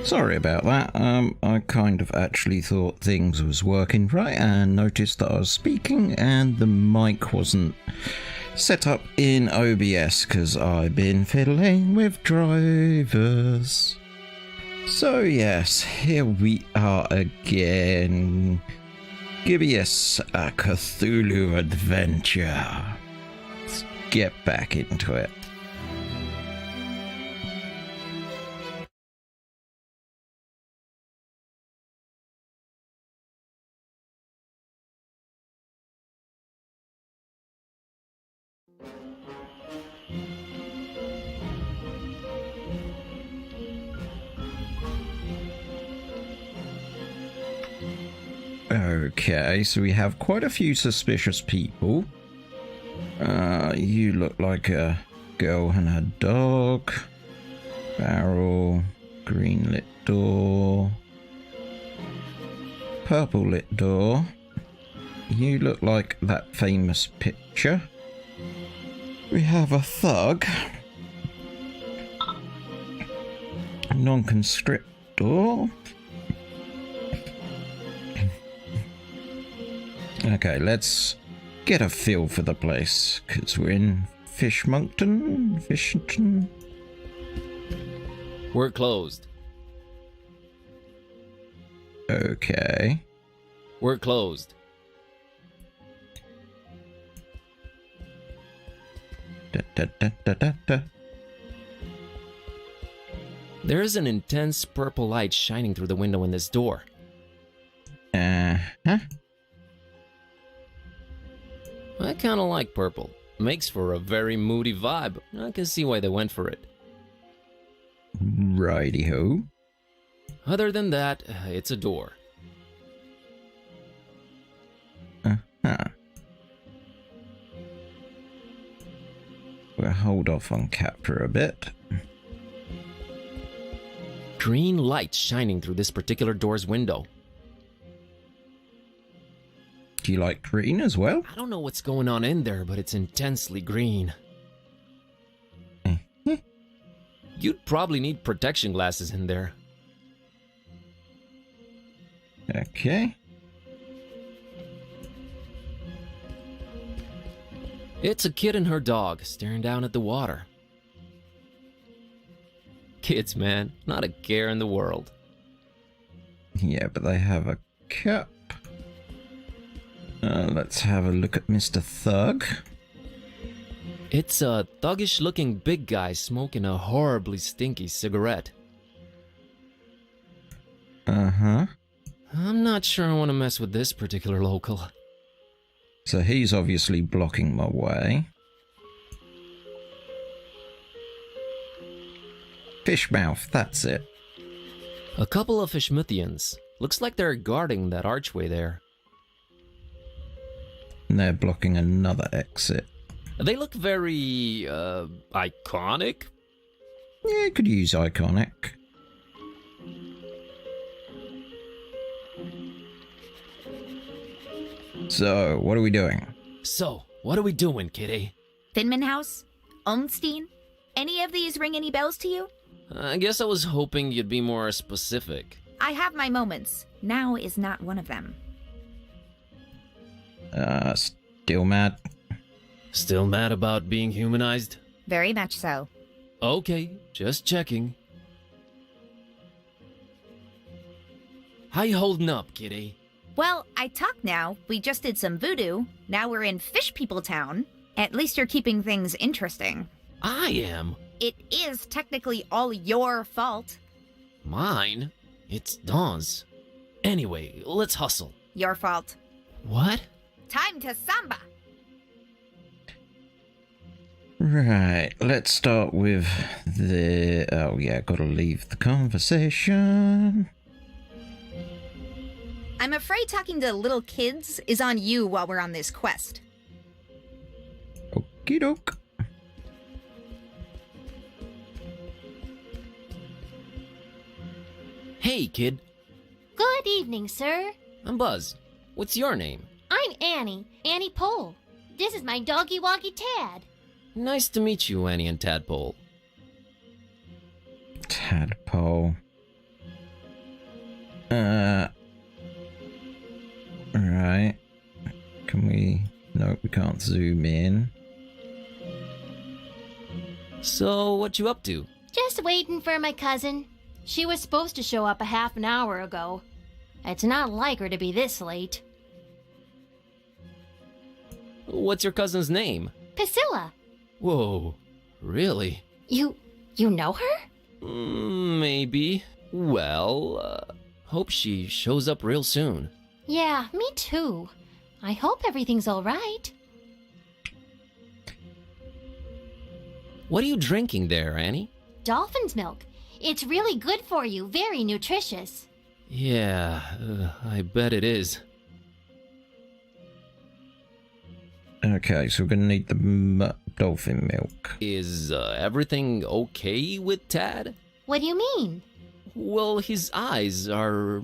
Sorry about that. I kind of actually thought things was working right and noticed that I was speaking and the mic wasn't set up in OBS because I've been fiddling with drivers. So yes, here we are again. Gibbous, a Cthulhu adventure. Let's get back into it. Okay, so we have quite a few suspicious people. You look like a girl and her dog. Barrel, green lit door. Purple lit door. You look like that famous picture. We have a thug. Non-constrict door. Okay, let's get a feel for the place, because we're in Fishington. We're closed. Okay. We're closed. There is an intense purple light shining through the window in this door. Uh-huh. I kinda like purple. Makes for a very moody vibe. I can see why they went for it. Righty-ho. Other than that, it's a door. Uh-huh. We'll hold off on cat for a bit. Green light shining through this particular door's window. Do you like green as well? I don't know what's going on in there, but it's intensely green. You'd probably need protection glasses in there. Okay. It's a kid and her dog staring down at the water. Kids, man, not a care in the world. Yeah, but they have a cup. Let's have a look at Mr. Thug. It's a thuggish-looking big guy smoking a horribly stinky cigarette. Uh-huh. I'm not sure I want to mess with this particular local. So he's obviously blocking my way. Fishmouth, that's it. A couple of Fishmithians. Looks like they're guarding that archway there. And they're blocking another exit. They look very, iconic? Yeah, could use iconic. So, what are we doing? So, what are we doing, kitty? Thinman House? Olmstein? Any of these ring any bells to you? I guess I was hoping you'd be more specific. I have my moments. Now is not one of them. Still mad? Still mad about being humanized? Very much so. Okay, just checking. How you holding up, kitty? Well, I talk now. We just did some voodoo. Now we're in Fish People Town. At least you're keeping things interesting. I am? It is technically all your fault. Mine? It's Dawn's. Anyway, let's hustle. Your fault. What? Time to samba! Right, let's start with the... Oh yeah, gotta leave the conversation. I'm afraid talking to little kids is on you while we're on this quest. Okie doke. Hey, kid. Good evening, sir. I'm Buzz. What's your name? I'm Annie Pole. This is my doggy-woggy Tad. Nice to meet you, Annie and Tadpole. Tadpole. Right. Can we... No, we can't zoom in. So, what you up to? Just waiting for my cousin. She was supposed to show up a half an hour ago. It's not like her to be this late. What's your cousin's name? Priscilla, Whoa, really? you know her? Maybe. Well, hope she shows up real soon. Yeah, me too. I hope everything's all right. What are you drinking there, Annie? Dolphin's milk. It's really good for you, very nutritious. Yeah, I bet it is. Okay, so we're gonna need the dolphin milk. Is everything okay with Tad? What do you mean? Well, his eyes are,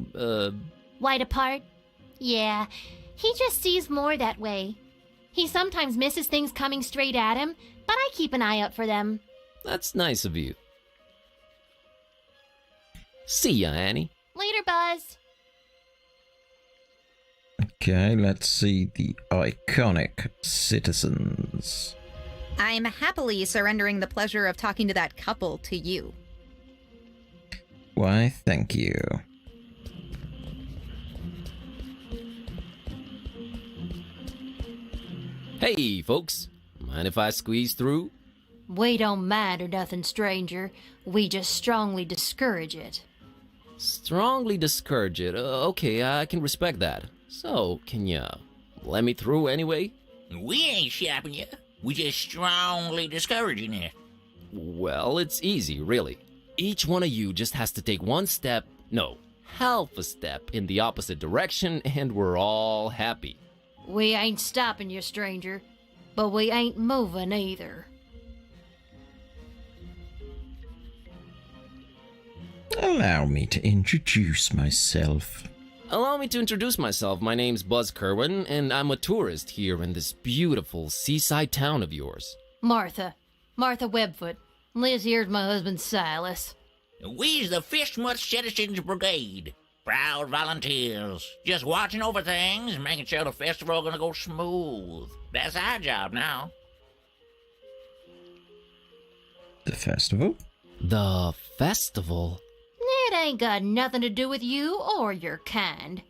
Wide apart? Yeah, he just sees more that way. He sometimes misses things coming straight at him, but I keep an eye out for them. That's nice of you. See ya, Annie. Later, Buzz. Okay, let's see the iconic citizens. I'm happily surrendering the pleasure of talking to that couple to you. Why, thank you. Hey, folks. Mind if I squeeze through? We don't mind or nothing, stranger. We just strongly discourage it. Strongly discourage it. Okay, I can respect that. So, can ya let me through anyway? We ain't shopping you. We just strongly discouraging it. Well, it's easy, really. Each one of you just has to take one step, no, half a step in the opposite direction, and we're all happy. We ain't stopping you, stranger. But we ain't moving either. Allow me to introduce myself. Allow me to introduce myself. My name's Buzz Kerwin, and I'm a tourist here in this beautiful seaside town of yours. Martha Webfoot. Liz here's my husband Silas. We's the Fishmuth Citizens Brigade. Proud volunteers. Just watching over things, making sure the festival gonna go smooth. That's our job now. The festival? The festival? It ain't got nothing to do with you or your kind.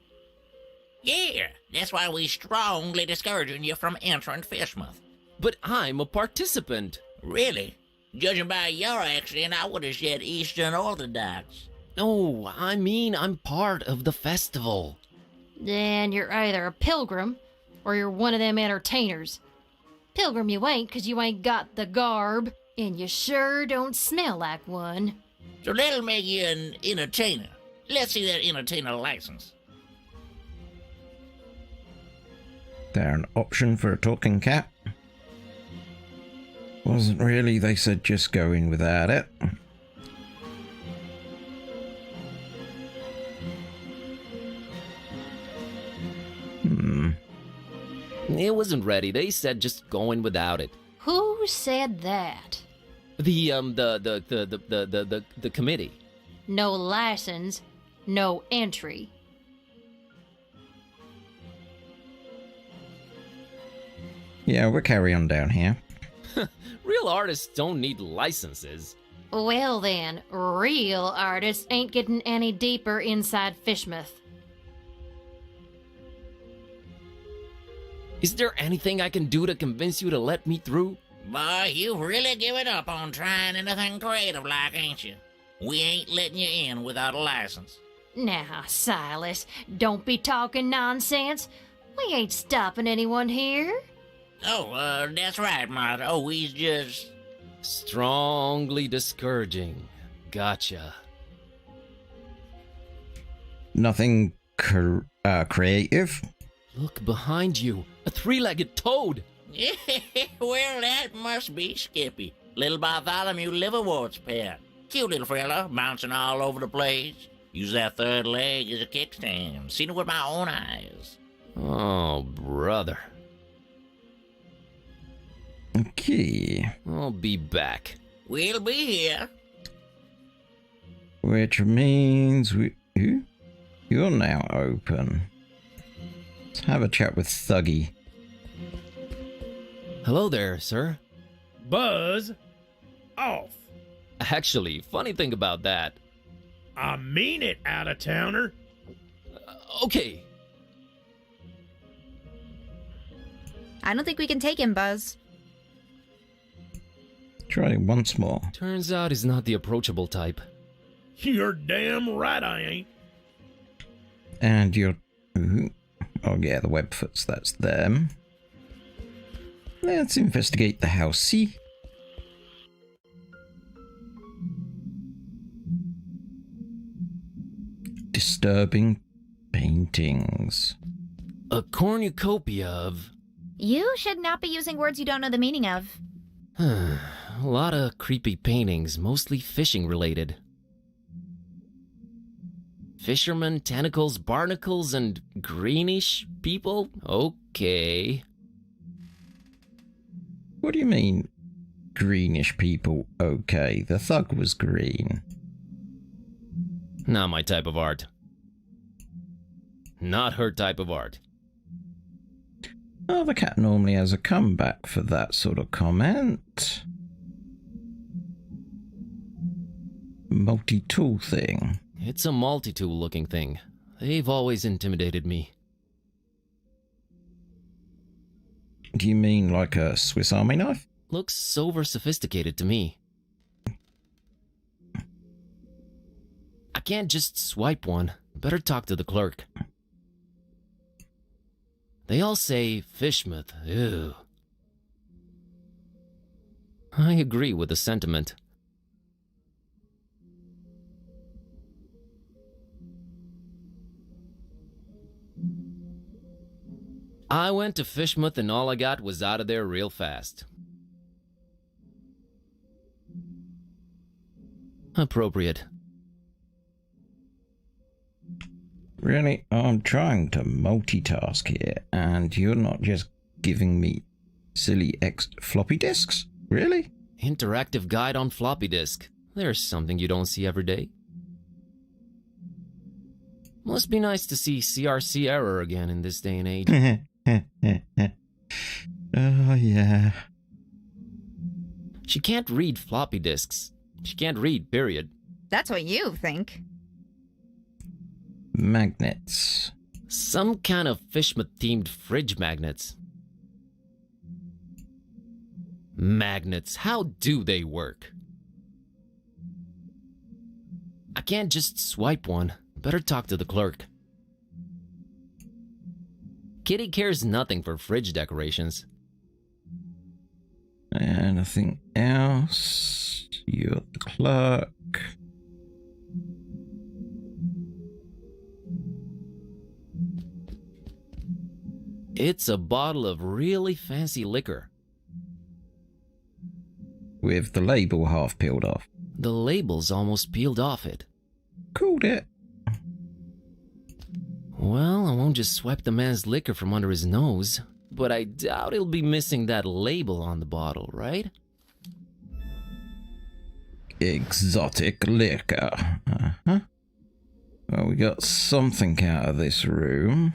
Yeah, that's why we strongly discouraging you from entering Fishmuth. But I'm a participant. Really? Judging by your accident, I would have said Eastern Orthodox. No, I mean I'm part of the festival. Then you're either a pilgrim or you're one of them entertainers. Pilgrim you ain't 'cause you ain't got the garb, and you sure don't smell like one. So that'll make you an entertainer. Let's see that entertainer license. There an option for a talking cat? Wasn't really, they said just go in without it. It wasn't ready. They said just going without it. Who said that? The committee. No license, no entry. Yeah, we'll carry on down here. Real artists don't need licenses. Well then, real artists ain't getting any deeper inside Fishmuth. Is there anything I can do to convince you to let me through? Boy, you've really given up on trying anything creative like, ain't you? We ain't letting you in without a license. Now, Silas, don't be talking nonsense. We ain't stopping anyone here. Oh, that's right, Martha. Oh, we's just... Strongly discouraging. Gotcha. Nothing creative? Look behind you. A three-legged toad. Well, that must be Skippy. Little Bartholomew Liverwort's pet. Cute little fella, bouncing all over the place. Use that third leg as a kickstand. Seen it with my own eyes. Oh, brother. Okay. I'll be back. We'll be here. Which means we... Who? You're now open. Let's have a chat with Thuggy. Hello there, sir. Buzz off. Actually, funny thing about that. I mean it, out-of-towner. Okay. I don't think we can take him, Buzz. Try it once more. Turns out he's not the approachable type. You're damn right I ain't. And you're... Ooh. Oh yeah, the Webfoots, that's them. Let's investigate the house. See? Disturbing paintings. A cornucopia of... You should not be using words you don't know the meaning of. A lot of creepy paintings, mostly fishing related. Fishermen, tentacles, barnacles, and greenish people? Okay. What do you mean, greenish people? Okay, the thug was green. Not my type of art. Not her type of art. Oh, the cat normally has a comeback for that sort of comment. Multi-tool thing. It's a multi-tool looking thing. They've always intimidated me. Do you mean like a Swiss Army knife? Looks over sophisticated to me. I can't just swipe one. Better talk to the clerk. They all say Fishmouth. Ew. I agree with the sentiment. I went to Fishmouth and all I got was out of there real fast. Appropriate. Really? I'm trying to multitask here, and you're not just giving me silly floppy disks? Really? Interactive guide on floppy disk. There's something you don't see every day. Must be nice to see CRC error again in this day and age. Oh, yeah. She can't read floppy disks. She can't read, period. That's what you think. Magnets. Some kind of Fishmouth-themed fridge magnets. Magnets, how do they work? I can't just swipe one. Better talk to the clerk. Kitty cares nothing for fridge decorations. Anything else? You're the clerk. It's a bottle of really fancy liquor. With the label half peeled off. The label's almost peeled off it. Called it. Well, I won't just swipe the man's liquor from under his nose, but I doubt he'll be missing that label on the bottle, right? Exotic liquor. Uh-huh. Well, we got something out of this room.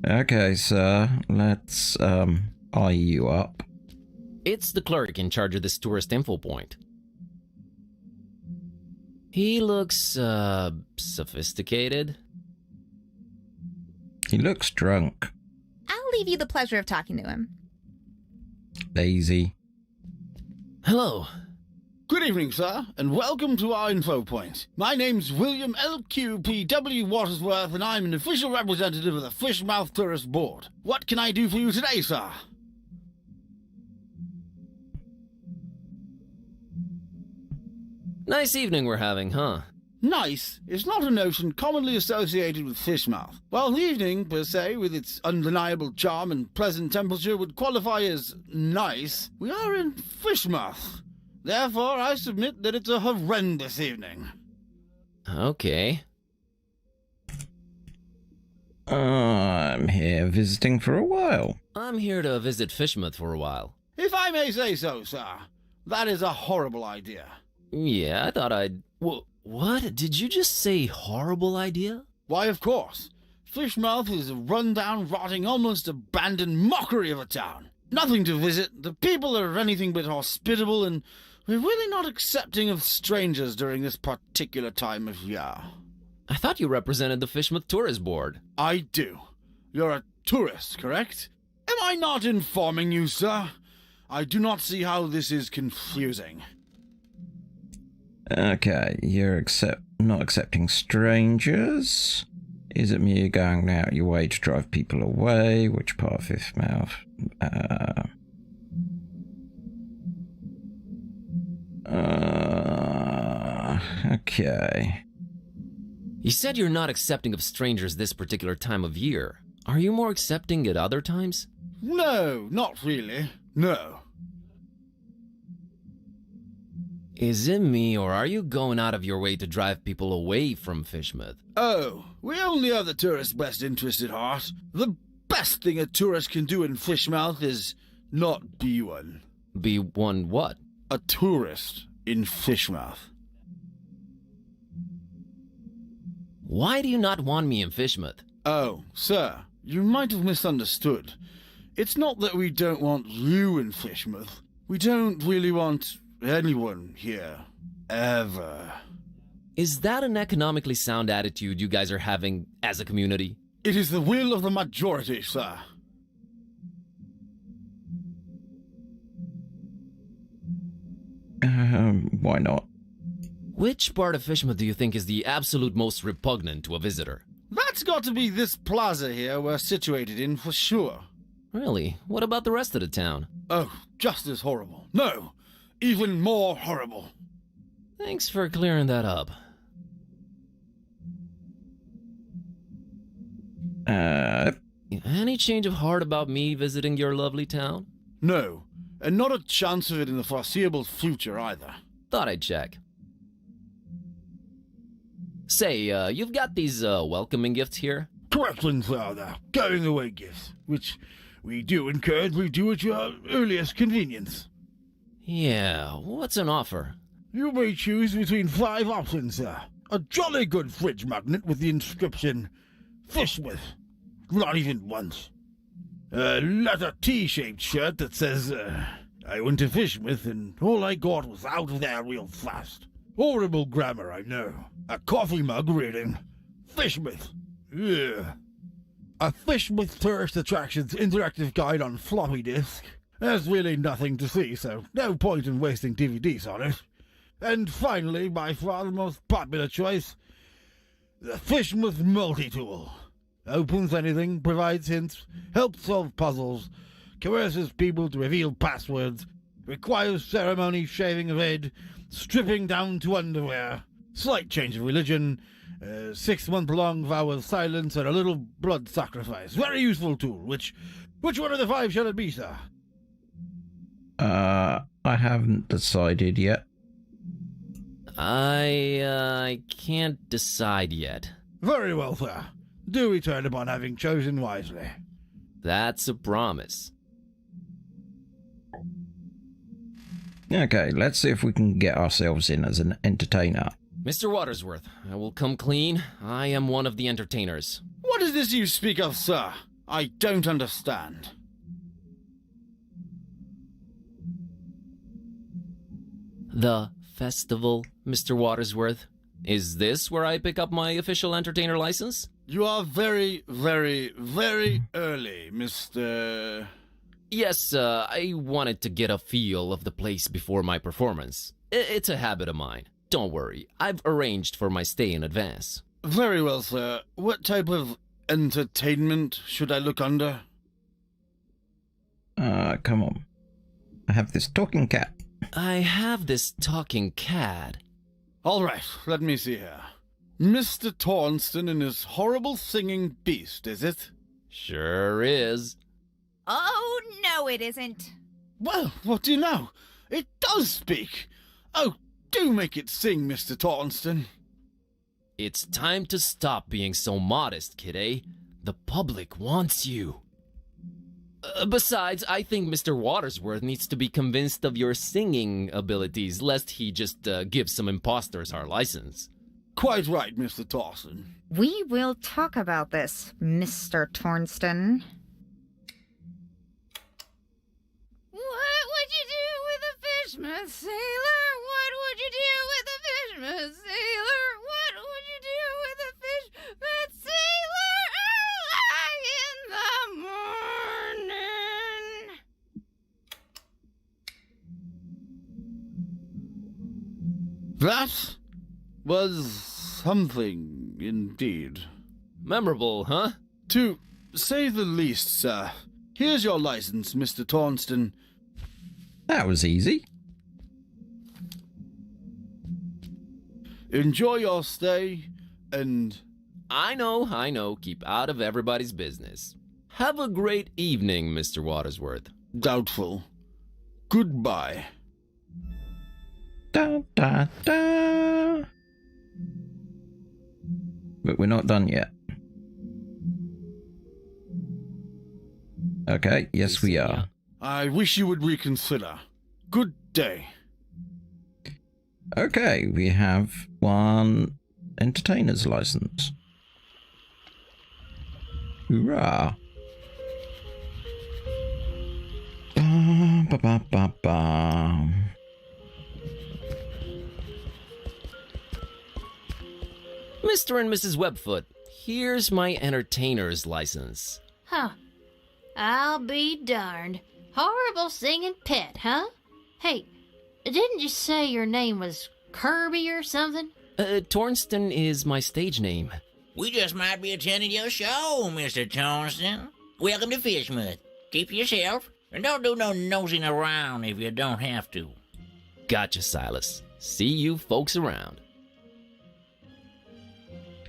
Okay, sir. Let's, eye you up. It's the clerk in charge of this tourist info point. He looks, sophisticated. He looks drunk. I'll leave you the pleasure of talking to him. Lazy. Hello. Good evening, sir, and welcome to our info point. My name's William LQPW Watersworth, and I'm an official representative of the Fishmouth Tourist Board. What can I do for you today, sir? Nice evening we're having, huh? Nice is not a notion commonly associated with Fishmouth. While the evening, per se, with its undeniable charm and pleasant temperature, would qualify as nice, we are in Fishmouth. Therefore, I submit that it's a horrendous evening. Okay. I'm here visiting for a while. I'm here to visit Fishmouth for a while. If I may say so, sir, that is a horrible idea. Yeah, I thought I'd... What? Did you just say horrible idea? Why, of course. Fishmouth is a run-down, rotting, almost abandoned mockery of a town. Nothing to visit, the people are anything but hospitable, and we're really not accepting of strangers during this particular time of year. I thought you represented the Fishmouth Tourist Board. I do. You're a tourist, correct? Am I not informing you, sir? I do not see how this is confusing. Okay, you're not accepting strangers. Is it me going out your way to drive people away? Which part of Fishmouth? Okay. You said you're not accepting of strangers this particular time of year. Are you more accepting at other times? No, not really. No. Is it me, or are you going out of your way to drive people away from Fishmouth? Oh, we only have the tourist's best interest at heart. The best thing a tourist can do in Fishmouth is not be one. Be one what? A tourist in Fishmouth. Why do you not want me in Fishmouth? Oh, sir, you might have misunderstood. It's not that we don't want you in Fishmouth. We don't really want anyone here. Ever. Is that an economically sound attitude you guys are having as a community? It is the will of the majority, sir. Why not? Which part of Fishmouth do you think is the absolute most repugnant to a visitor? That's got to be this plaza here we're situated in for sure. Really? What about the rest of the town? Oh, just as horrible. No, even more horrible. Thanks for clearing that up. Any change of heart about me visiting your lovely town? No, and not a chance of it in the foreseeable future either. Thought I'd check. Say, you've got these welcoming gifts here? Correctly, Father. Going away gifts, which we do encourage we do at your earliest convenience. Yeah, what's an offer? You may choose between 5 options, sir. A jolly good fridge magnet with the inscription, Fishmouth. Not even once. A leather T-shaped shirt that says, I went to Fishmouth and all I got was out of there real fast. Horrible grammar, I know. A coffee mug reading, Fishmouth. Ugh. A Fishmouth Tourist Attractions interactive guide on floppy disk. There's really nothing to see, so no point in wasting DVDs on it. And finally, by far the most popular choice, the Fishmouth Multi-Tool. Opens anything, provides hints, helps solve puzzles, coerces people to reveal passwords, requires ceremony, shaving of head, stripping down to underwear, slight change of religion, 6-month-long vow of silence, and a little blood sacrifice. Very useful tool. Which one of the 5 shall it be, sir? I haven't decided yet. I can't decide yet. Very well, sir. Do return upon having chosen wisely. That's a promise. Okay, let's see if we can get ourselves in as an entertainer. Mr. Watersworth, I will come clean. I am one of the entertainers. What is this you speak of, sir? I don't understand. The festival, Mr. Watersworth. Is this where I pick up my official entertainer license? You are very, very, very early, Mr. Yes, I wanted to get a feel of the place before my performance. It's a habit of mine. Don't worry, I've arranged for my stay in advance. Very well, sir. What type of entertainment should I look under? Come on. I have this talking cat. I have this talking cat. All right, let me see here. Mr. Tornston and his horrible singing beast, is it? Sure is. Oh, no, it isn't. Well, what do you know? It does speak. Oh, do make it sing, Mr. Tornston. It's time to stop being so modest, kid, eh? The public wants you. Besides, I think Mr. Watersworth needs to be convinced of your singing abilities, lest he just give some imposters our license. Quite right, Mr. Torsten. We will talk about this, Mr. Tornston. What would you do with a fishman sailor? What would you do with a fishman sailor? What would you do with a fishman sailor early in the morning? That was something indeed. Memorable, huh? To say the least, sir. Here's your license, Mr. Tornston. That was easy. Enjoy your stay, and... I know. Keep out of everybody's business. Have a great evening, Mr. Watersworth. Doubtful. Goodbye. Da, da, da. But we're not done yet. Okay, yes we are. I wish you would reconsider. Good day. Okay, we have one entertainer's license. Hoorah. Ba, ba, ba, ba, ba. Mr. and Mrs. Webfoot, here's my entertainer's license. Huh. I'll be darned. Horrible singing pet, huh? Hey, didn't you say your name was Kirby or something? Tornston is my stage name. We just might be attending your show, Mr. Tornston. Welcome to Fishmouth. Keep yourself, and don't do no nosing around if you don't have to. Gotcha, Silas. See you folks around.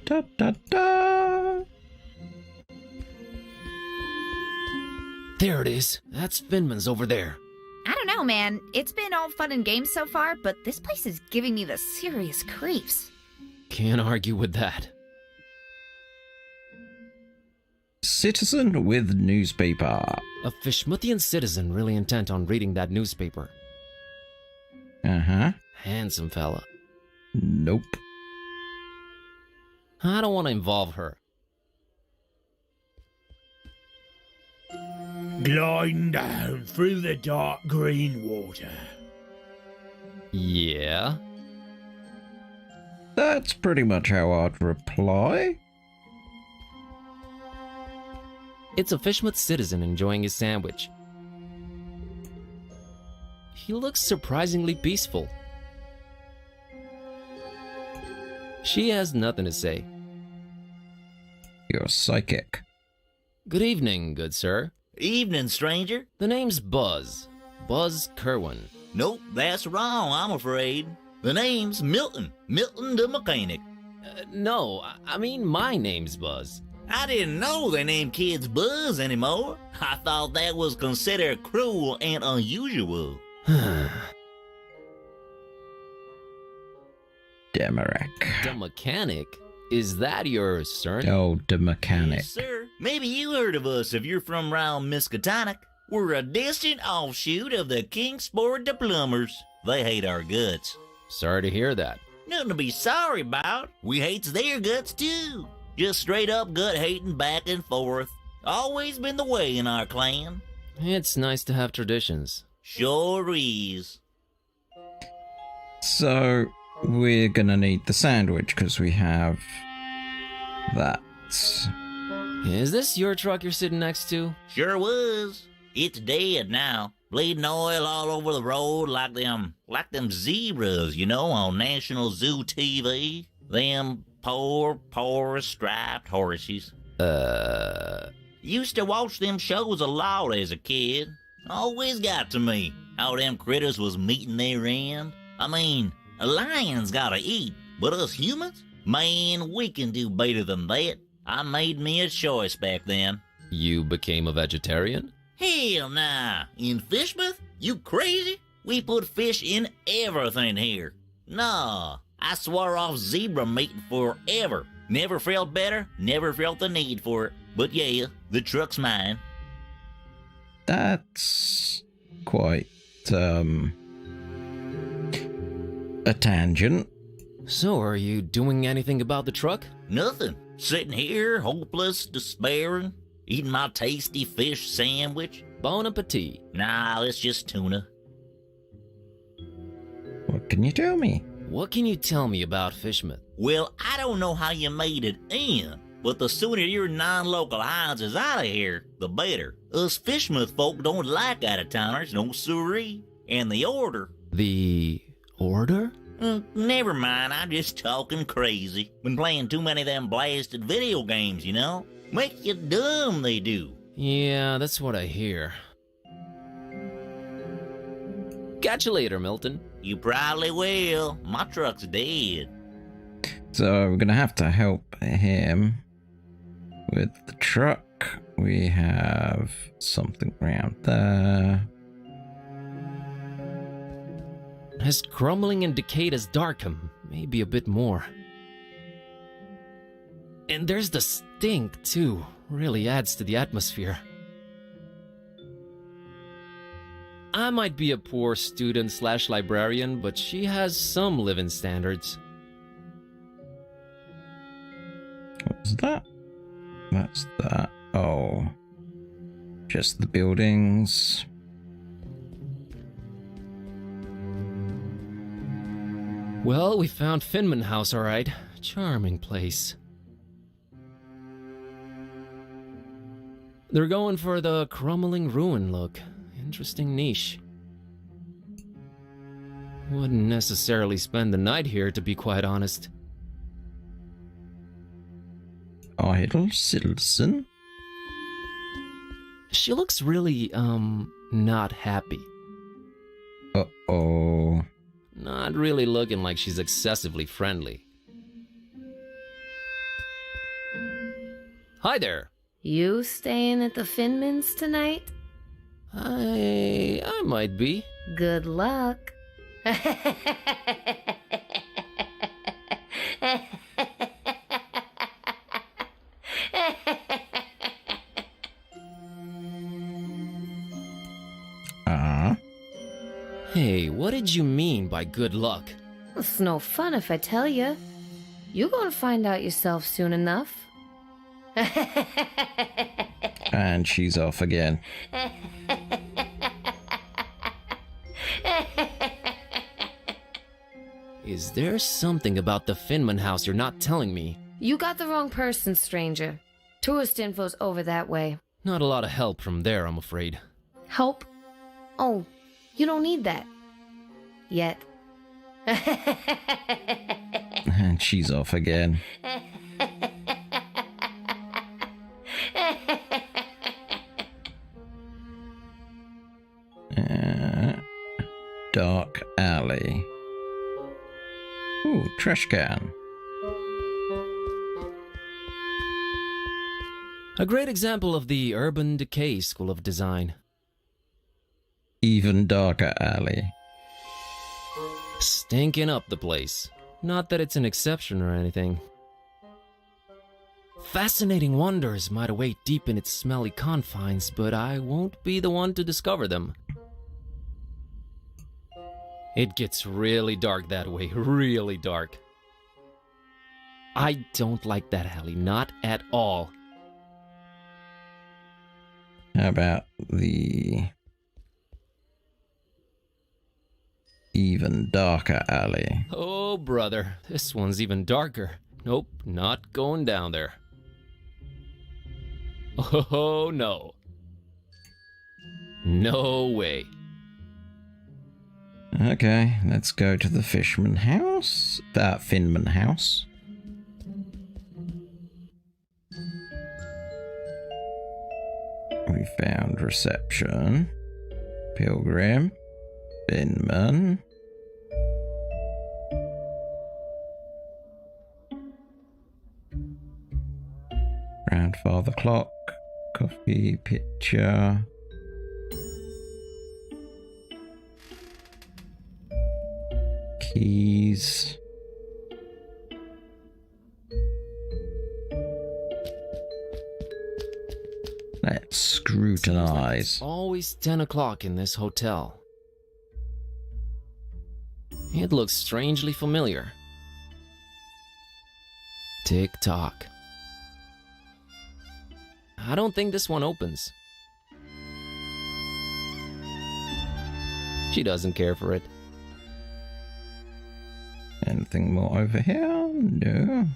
Da, da, da. There it is. That's Finman's over there. I don't know, man. It's been all fun and games so far, but this place is giving me the serious creeps. Can't argue with that. Citizen with newspaper. A Fishmouthian citizen really intent on reading that newspaper. Uh-huh. Handsome fella. Nope. I don't want to involve her. Gliding down through the dark green water. Yeah? That's pretty much how I'd reply. It's a Fishmouth citizen enjoying his sandwich. He looks surprisingly peaceful. She has nothing to say. You're psychic. Good evening, good sir. Evening, stranger. The name's Buzz. Buzz Kerwin. Nope, that's wrong, I'm afraid. The name's Milton. Milton the mechanic. No, I mean my name's Buzz. I didn't know they named kids Buzz anymore. I thought that was considered cruel and unusual. Demeric. The mechanic? Is that your surname? Oh, the mechanic. Yes, sir. Maybe you heard of us if you're from round Miskatonic. We're a distant offshoot of the Kingsport the Plumbers. They hate our guts. Sorry to hear that. Nothing to be sorry about. We hates their guts too. Just straight up gut hating back and forth. Always been the way in our clan. It's nice to have traditions. Sure is. So, we're gonna need the sandwich because we have that. Is this your truck you're sitting next to? Sure was. It's dead now. Bleeding oil all over the road like them zebras, you know, on National Zoo TV. Them poor striped horses. Used to watch them shows a lot as a kid. Always got to me how them critters was meeting their end. I mean, a lion's gotta eat, but us humans? Man, we can do better than that. I made me a choice back then. You became a vegetarian? Hell nah. In Fishmouth? You crazy? We put fish in everything here. Nah, I swore off zebra meat forever. Never felt better, never felt the need for it. But yeah, the truck's mine. That's quite, a tangent. So, are you doing anything about the truck? Nothing. Sitting here, hopeless, despairing, eating my tasty fish sandwich. Bon appetit. Nah, it's just tuna. What can you tell me? What can you tell me about Fishmouth? Well, I don't know how you made it in, but the sooner your non-local Hines is out of here, the better. Us Fishmouth folk don't like out-of-towners, no siree. And the order... The order? Never mind, I'm just talking crazy. Been playing too many of them blasted video games, you know? Make you dumb, they do. Yeah, that's what I hear. Catch you later, Milton. You probably will. My truck's dead. So we're gonna have to help him with the truck. We have something around there. As crumbling and decayed as Darkham, maybe a bit more. And there's the stink, too. Really adds to the atmosphere. I might be a poor student/librarian, but she has some living standards. What's that? That's that. Oh. Just the buildings. Well, we found Finman House, all right. Charming place. They're going for the crumbling ruin look. Interesting niche. Wouldn't necessarily spend the night here, to be quite honest. Idle citizen? She looks really, not happy. Uh-oh. Not really looking like she's excessively friendly. Hi there. You staying at the Finmans tonight? I might be. Good luck. Hey, what did you mean by good luck? It's no fun if I tell you. You're gonna find out yourself soon enough. And she's off again. Is there something about the Finman house you're not telling me? You got the wrong person, stranger. Tourist info's over that way. Not a lot of help from there, I'm afraid. Help? Oh, you don't need that. Yet. And she's off again. Dark alley. Ooh, trash can. A great example of the urban decay school of design. Even darker alley. Stinking up the place. Not that it's an exception or anything. Fascinating wonders might await deep in its smelly confines, but I won't be the one to discover them. It gets really dark that way, really dark. I don't like that alley, not at all. How about the even darker alley? Oh, brother, this one's even darker. Nope, not going down there. Oh, no. No way. Okay, let's go to the Fishman house. Finman house. We found reception. Pilgrim. Finman. Grandfather clock. Coffee pitcher. Keys. Let's scrutinize. Always 10 o'clock in this hotel. It looks strangely familiar. Tick-tock. I don't think this one opens. She doesn't care for it. Anything more over here? No.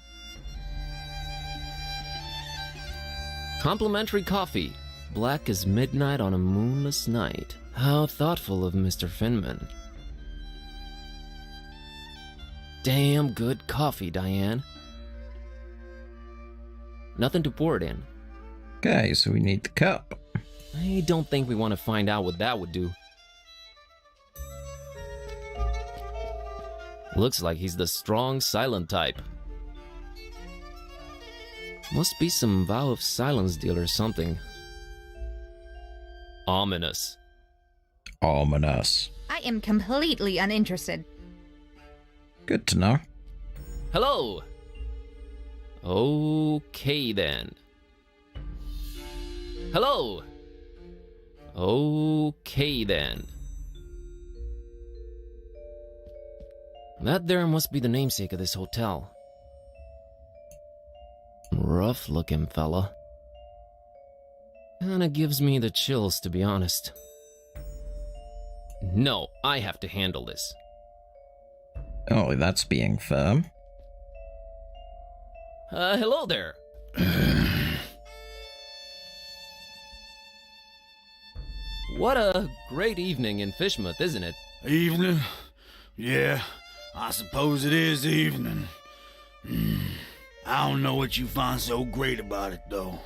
Complimentary coffee. Black as midnight on a moonless night. How thoughtful of Mr. Finman. Damn good coffee, Diane. Nothing to pour it in. Okay, so we need the cup. I don't think we want to find out what that would do. Looks like he's the strong, silent type. Must be some vow of silence deal or something. Ominous. Ominous. I am completely uninterested. Good to know. Hello! Okay then. Hello! Okay then. That there must be the namesake of this hotel. Rough looking fella. Kinda gives me the chills, to be honest. No, I have to handle this. Oh, that's being firm. Hello there. What a great evening in Fishmouth, isn't it? Evening? Yeah, I suppose it is evening. I don't know what you find so great about it, though.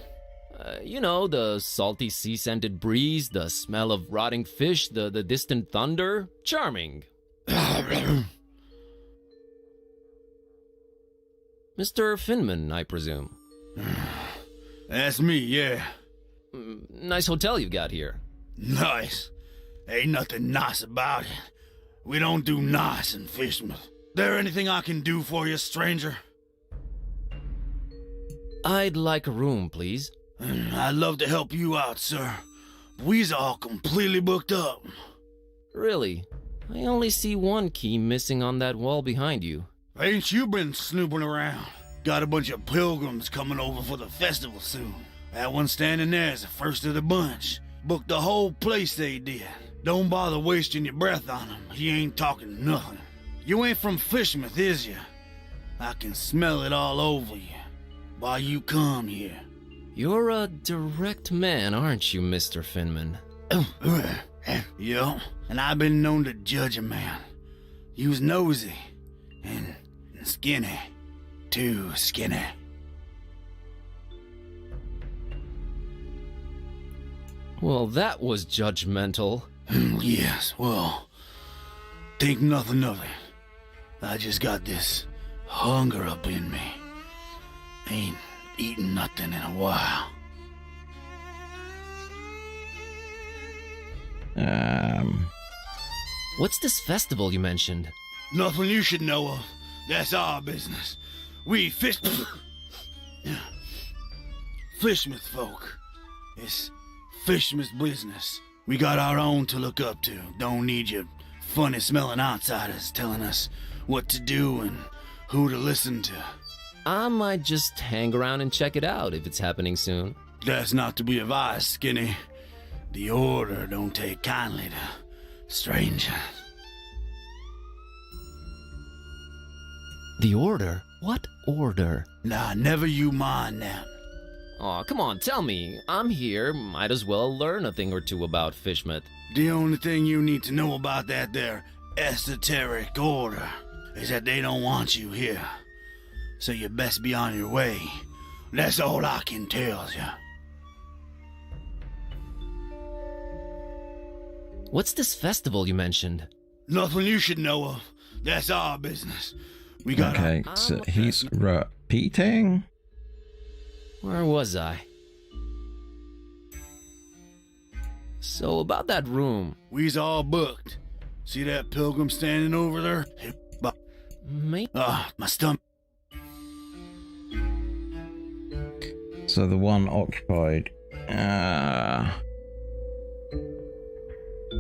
You know, the salty sea-scented breeze, the smell of rotting fish, the distant thunder. Charming. Mr. Finman, I presume. That's me, yeah. Nice hotel you got here. Nice. Ain't nothing nice about it. We don't do nice in Fishmouth. There anything I can do for you, stranger? I'd like a room, please. I'd love to help you out, sir. We's all completely booked up. Really? I only see one key missing on that wall behind you. Ain't you been snooping around? Got a bunch of pilgrims coming over for the festival soon. That one standing there's the first of the bunch. Booked the whole place, they did. Don't bother wasting your breath on him. He ain't talking nothing. You ain't from Fishmouth, is you? I can smell it all over you. Why you come here? You're a direct man, aren't you, Mr. Finman? Yeah, and I've been known to judge a man. You's nosy and skinny. Too skinny. Well, that was judgmental. Yes, well, think nothing of it. I just got this hunger up in me. Ain't eaten nothing in a while. What's this festival you mentioned? Nothing you should know of. That's our business. We Fishmouth folk. It's Fishmouth business. We got our own to look up to. Don't need your funny-smelling outsiders telling us what to do and who to listen to. I might just hang around and check it out if it's happening soon. That's not to be advised, Skinny. The Order don't take kindly to strangers. The Order? What Order? Nah, never you mind that. Aw, come on, tell me. I'm here, might as well learn a thing or two about Fishmouth. The only thing you need to know about that there esoteric order is that they don't want you here. So you best be on your way. That's all I can tell you. What's this festival you mentioned? Nothing you should know of. That's our business. We got Okay, so he's repeating. Where was I? So about that room. We's all booked. See that pilgrim standing over there? Mate. My stomach. So the one occupied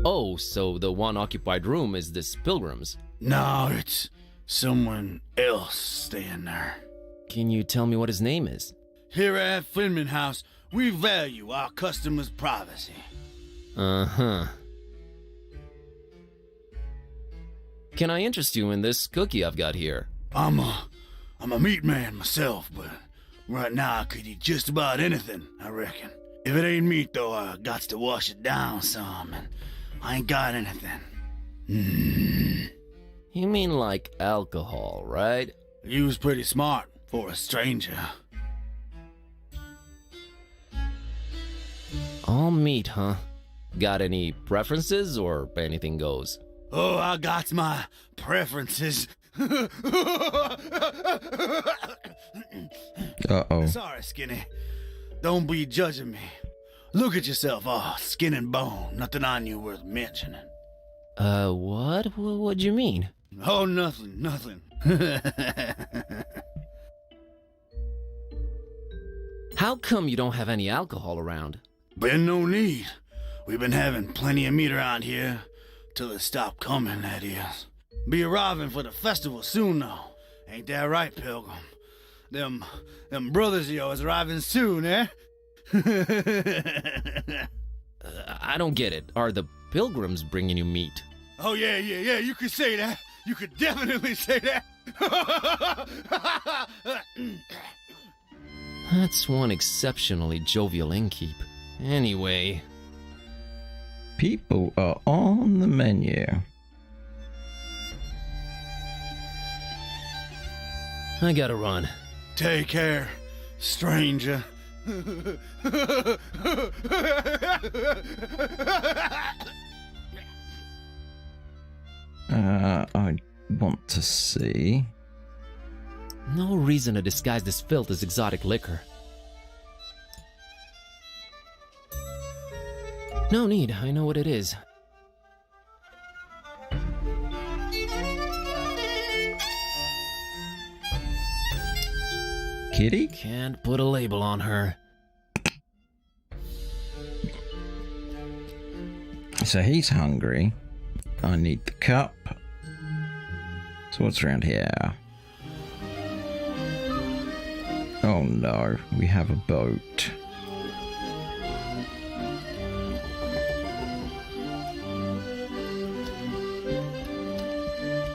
Oh, so the one occupied room is this pilgrim's. No, it's someone else staying there. Can you tell me what his name is? Here at Finman House, we value our customers' privacy. Uh-huh. Can I interest you in this cookie I've got here? I'm a meat man myself, but right now I could eat just about anything, I reckon. If it ain't meat, though, I got to wash it down some, and I ain't got anything. You mean like alcohol, right? You was pretty smart for a stranger. All meat, huh? Got any preferences or anything goes? Oh, I got my preferences. Uh-oh. Sorry, Skinny. Don't be judging me. Look at yourself, all skin and bone. Nothing on you worth mentioning. What? What'd you mean? Oh, nothing. How come you don't have any alcohol around? Been no need. We've been having plenty of meat around here. Till it stopped coming, that is. Be arriving for the festival soon, though. Ain't that right, Pilgrim? Them brothers of yours arriving soon, eh? I don't get it. Are the pilgrims bringing you meat? Oh, yeah, you could say that. You could definitely say that. That's one exceptionally jovial innkeep. Anyway... People are on the menu. I gotta run. Take care, stranger. I want to see. No reason to disguise this filth as exotic liquor. No need, I know what it is. Kitty? Can't put a label on her. So he's hungry. I need the cup. So what's around here? Oh no, we have a boat.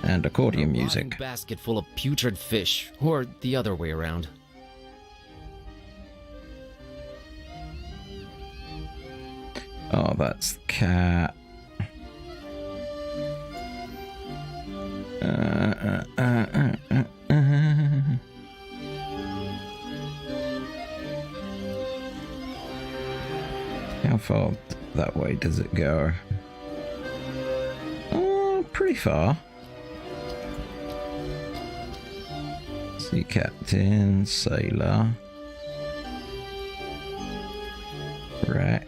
And accordion music. A basket full of putrid fish, or the other way around. Oh, that's the cat. How far that way does it go? Oh, pretty far. Sea captain, sailor, wreck.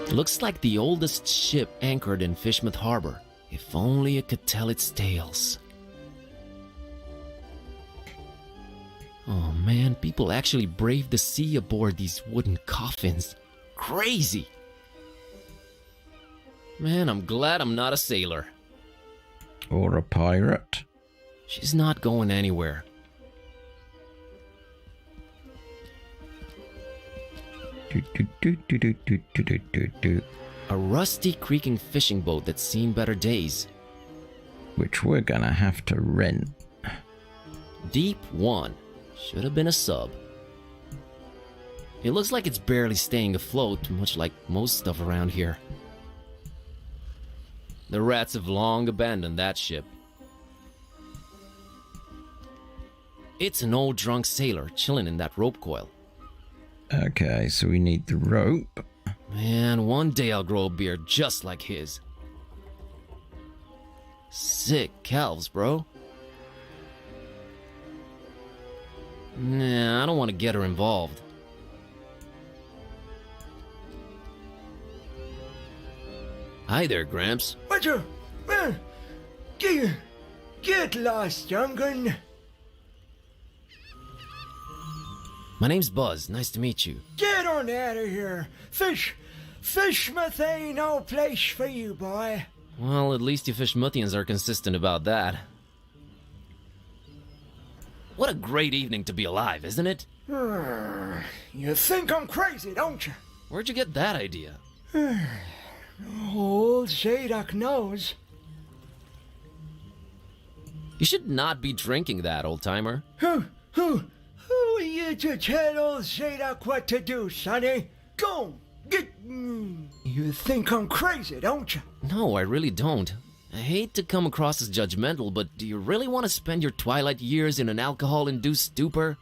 Looks like the oldest ship anchored in Fishmouth Harbor. If only it could tell its tales. Oh man, people actually brave the sea aboard these wooden coffins. Crazy! Man, I'm glad I'm not a sailor. Or a pirate. She's not going anywhere. A rusty, creaking fishing boat that's seen better days. Which we're gonna have to rent. Deep 1. Should have been a sub. It looks like it's barely staying afloat, much like most stuff around here. The rats have long abandoned that ship. It's an old drunk sailor chilling in that rope coil. Okay, so we need the rope. Man, one day I'll grow a beard just like his. Sick calves, bro. Nah, I don't want to get her involved. Hi there, Gramps. Roger! Man! Giga! Get lost, young'un. My name's Buzz. Nice to meet you. Get on out of here. Fishmouth ain't no place for you, boy. Well, at least you Fishmouthians are consistent about that. What a great evening to be alive, isn't it? You think I'm crazy, don't you? Where'd you get that idea? Old Zadok knows. You should not be drinking that, old-timer. Who are you to tell old Zadok what to do, sonny? Go, get... You think I'm crazy, don't you? No, I really don't. I hate to come across as judgmental, but do you really want to spend your twilight years in an alcohol-induced stupor?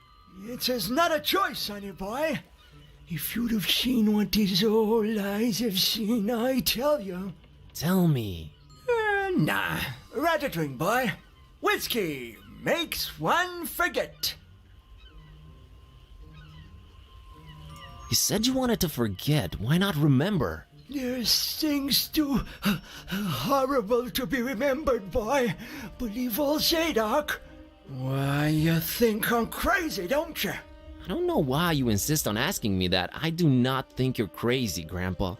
It's not a choice, sonny boy. If you'd have seen what these old eyes have seen, I tell you. Tell me. Nah, rather drink, boy. Whiskey makes one forget. You said you wanted to forget. Why not remember? There's things too horrible to be remembered, boy. Believe old Zadok. Why, you think I'm crazy, don't you? I don't know why you insist on asking me that. I do not think you're crazy, Grandpa.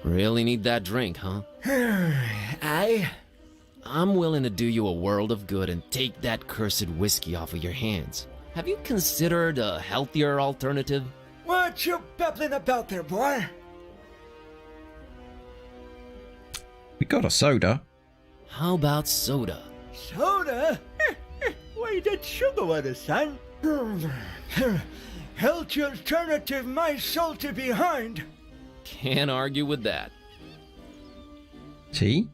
Really need that drink, huh? I'm willing to do you a world of good and take that cursed whiskey off of your hands. Have you considered a healthier alternative? What you babbling about there, boy? We got a soda. How about soda? Soda? Why, that's sugar water, son. Healthy alternative, my salty behind. Can't argue with that. Tea?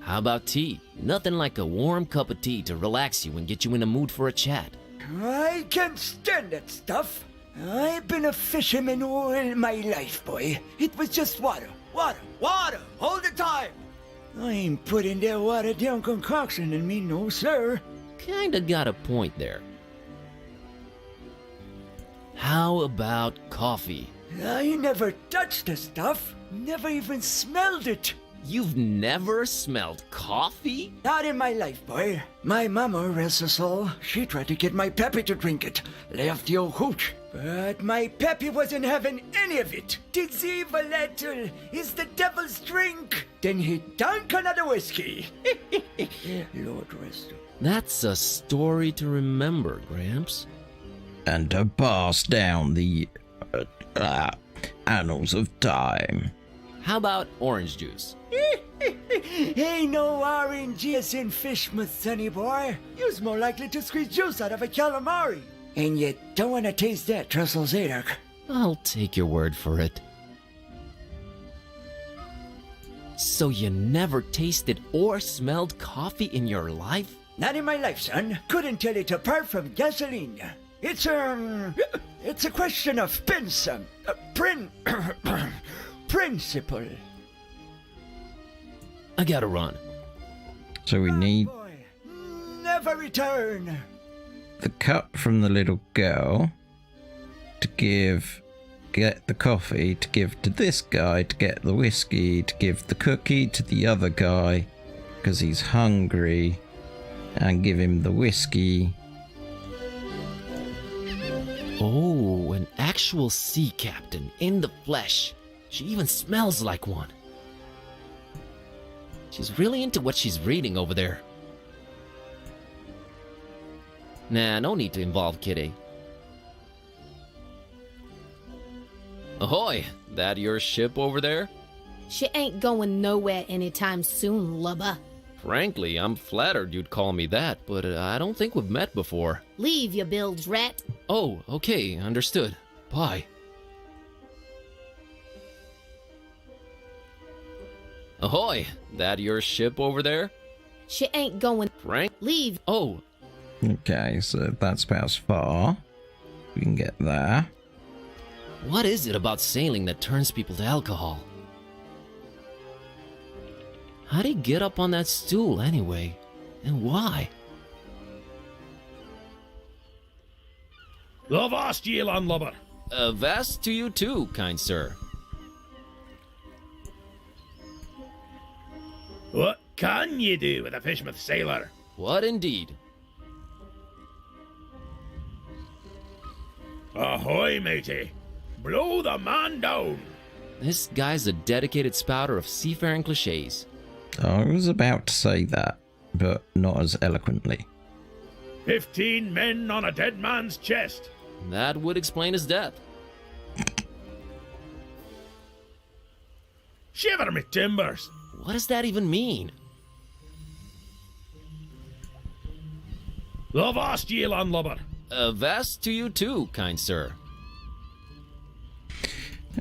How about tea? Nothing like a warm cup of tea to relax you and get you in a mood for a chat. I can't stand that stuff. I've been a fisherman all my life, boy. It was just water, water, water, all the time. I ain't putting that watered down concoction in me, no sir. Kinda got a point there. How about coffee? I never touched the stuff. Never even smelled it. You've never smelled coffee? Not in my life, boy. My mama, rest her soul, she tried to get my Peppy to drink it. Left the old hooch. But my Peppy wasn't having any of it. Tis evil, little. It's the devil's drink. Then he drank another whiskey. Lord rest him. That's a story to remember, Gramps. And to pass down the annals of time. How about orange juice? Ain't no orange juice in Fishmouth, sonny boy. You's more likely to squeeze juice out of a calamari. And you don't want to taste that, Trestle Zadok. I'll take your word for it. So you never tasted or smelled coffee in your life? Not in my life, son. Couldn't tell it apart from gasoline. It's a question of principle. I gotta run. So we need Boy, never return. the cup from the little girl to get the coffee, to give to this guy, to get the whiskey, to give the cookie to the other guy because he's hungry, and give him the whiskey. Oh, an actual sea captain in the flesh. She even smells like one. She's really into what she's reading over there. Nah, no need to involve Kitty. Ahoy! That your ship over there? She ain't going nowhere anytime soon, lubber. Frankly, I'm flattered you'd call me that, but I don't think we've met before. Leave your bilge, rat. Oh, okay, understood. Bye. Ahoy! That your ship over there? She ain't going. Frank? Leave. Oh, Okay, so that's about as far. We can get there. what is it about sailing that turns people to alcohol? How'd he get up on that stool anyway? And why? Avast ye, landlubber. Vast to you too, kind sir. What? can ye do with a Fishmouth sailor? What indeed? Ahoy, matey! Blow the man down! This guy's a dedicated spouter of seafaring cliches. I was about to say that, but not as eloquently. 15 men on a dead man's chest. That would explain his death. Shiver me timbers! What does that even mean? Avast ye, landlubber! Avast to you too, kind sir.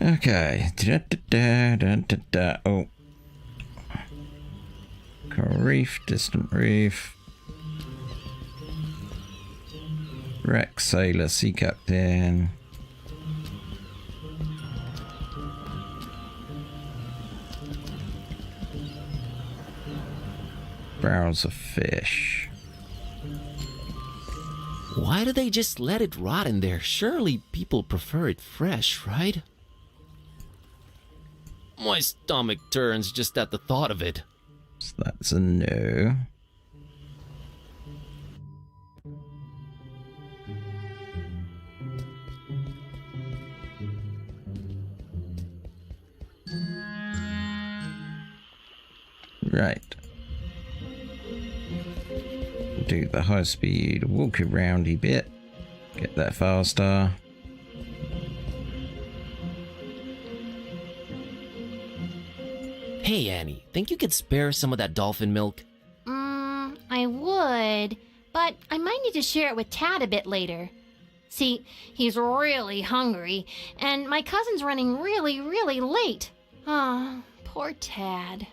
Okay. Oh. Coral reef, distant reef. Wreck sailor, sea captain. Barrels of fish. Why do they just let it rot in there? Surely people prefer it fresh, right? My stomach turns just at the thought of it. So that's a no. Right. Do the high speed walk aroundy bit. Get that faster. Hey Annie, think you could spare some of that dolphin milk? I would, but I might need to share it with Tad a bit later. See, he's really hungry, and my cousin's running really late. Oh, poor Tad.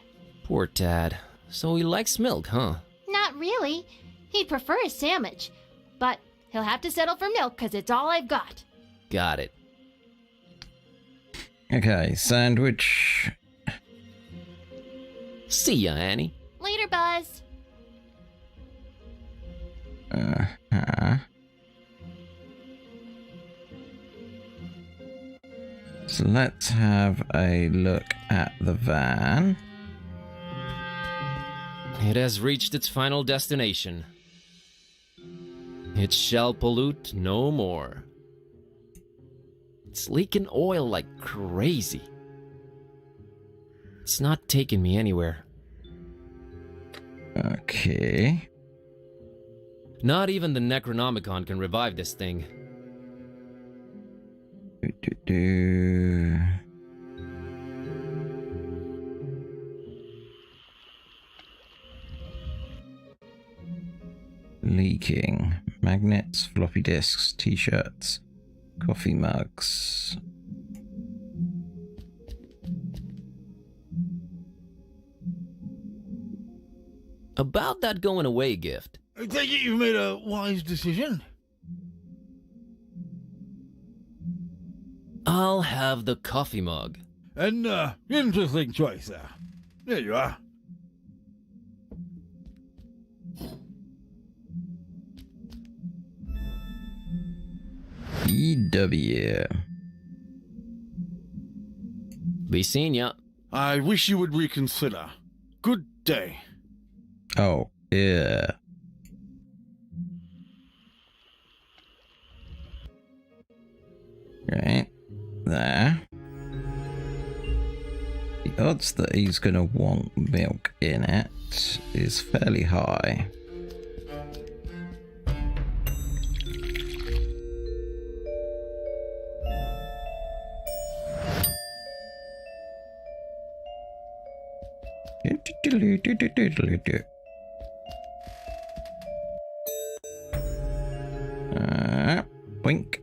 Poor Tad. So he likes milk, huh? Not really. He'd prefer a sandwich, but he'll have to settle for milk because it's all I've got. Got it. Okay, sandwich. See ya, Annie. Later, Buzz. Uh-huh. So let's have a look at the van. It has reached its final destination. It shall pollute no more. It's leaking oil like crazy. It's not taking me anywhere. Okay. Not even the Necronomicon can revive this thing. Leaking. Magnets, floppy disks, t-shirts, coffee mugs. About that going away gift. I take it you've made a wise decision. I'll have the coffee mug. An interesting choice there. There you are. EW. Be seeing ya. I wish you would reconsider. Good day. Oh, yeah. Right. There. The odds that he's gonna want milk in it is fairly high. Boink.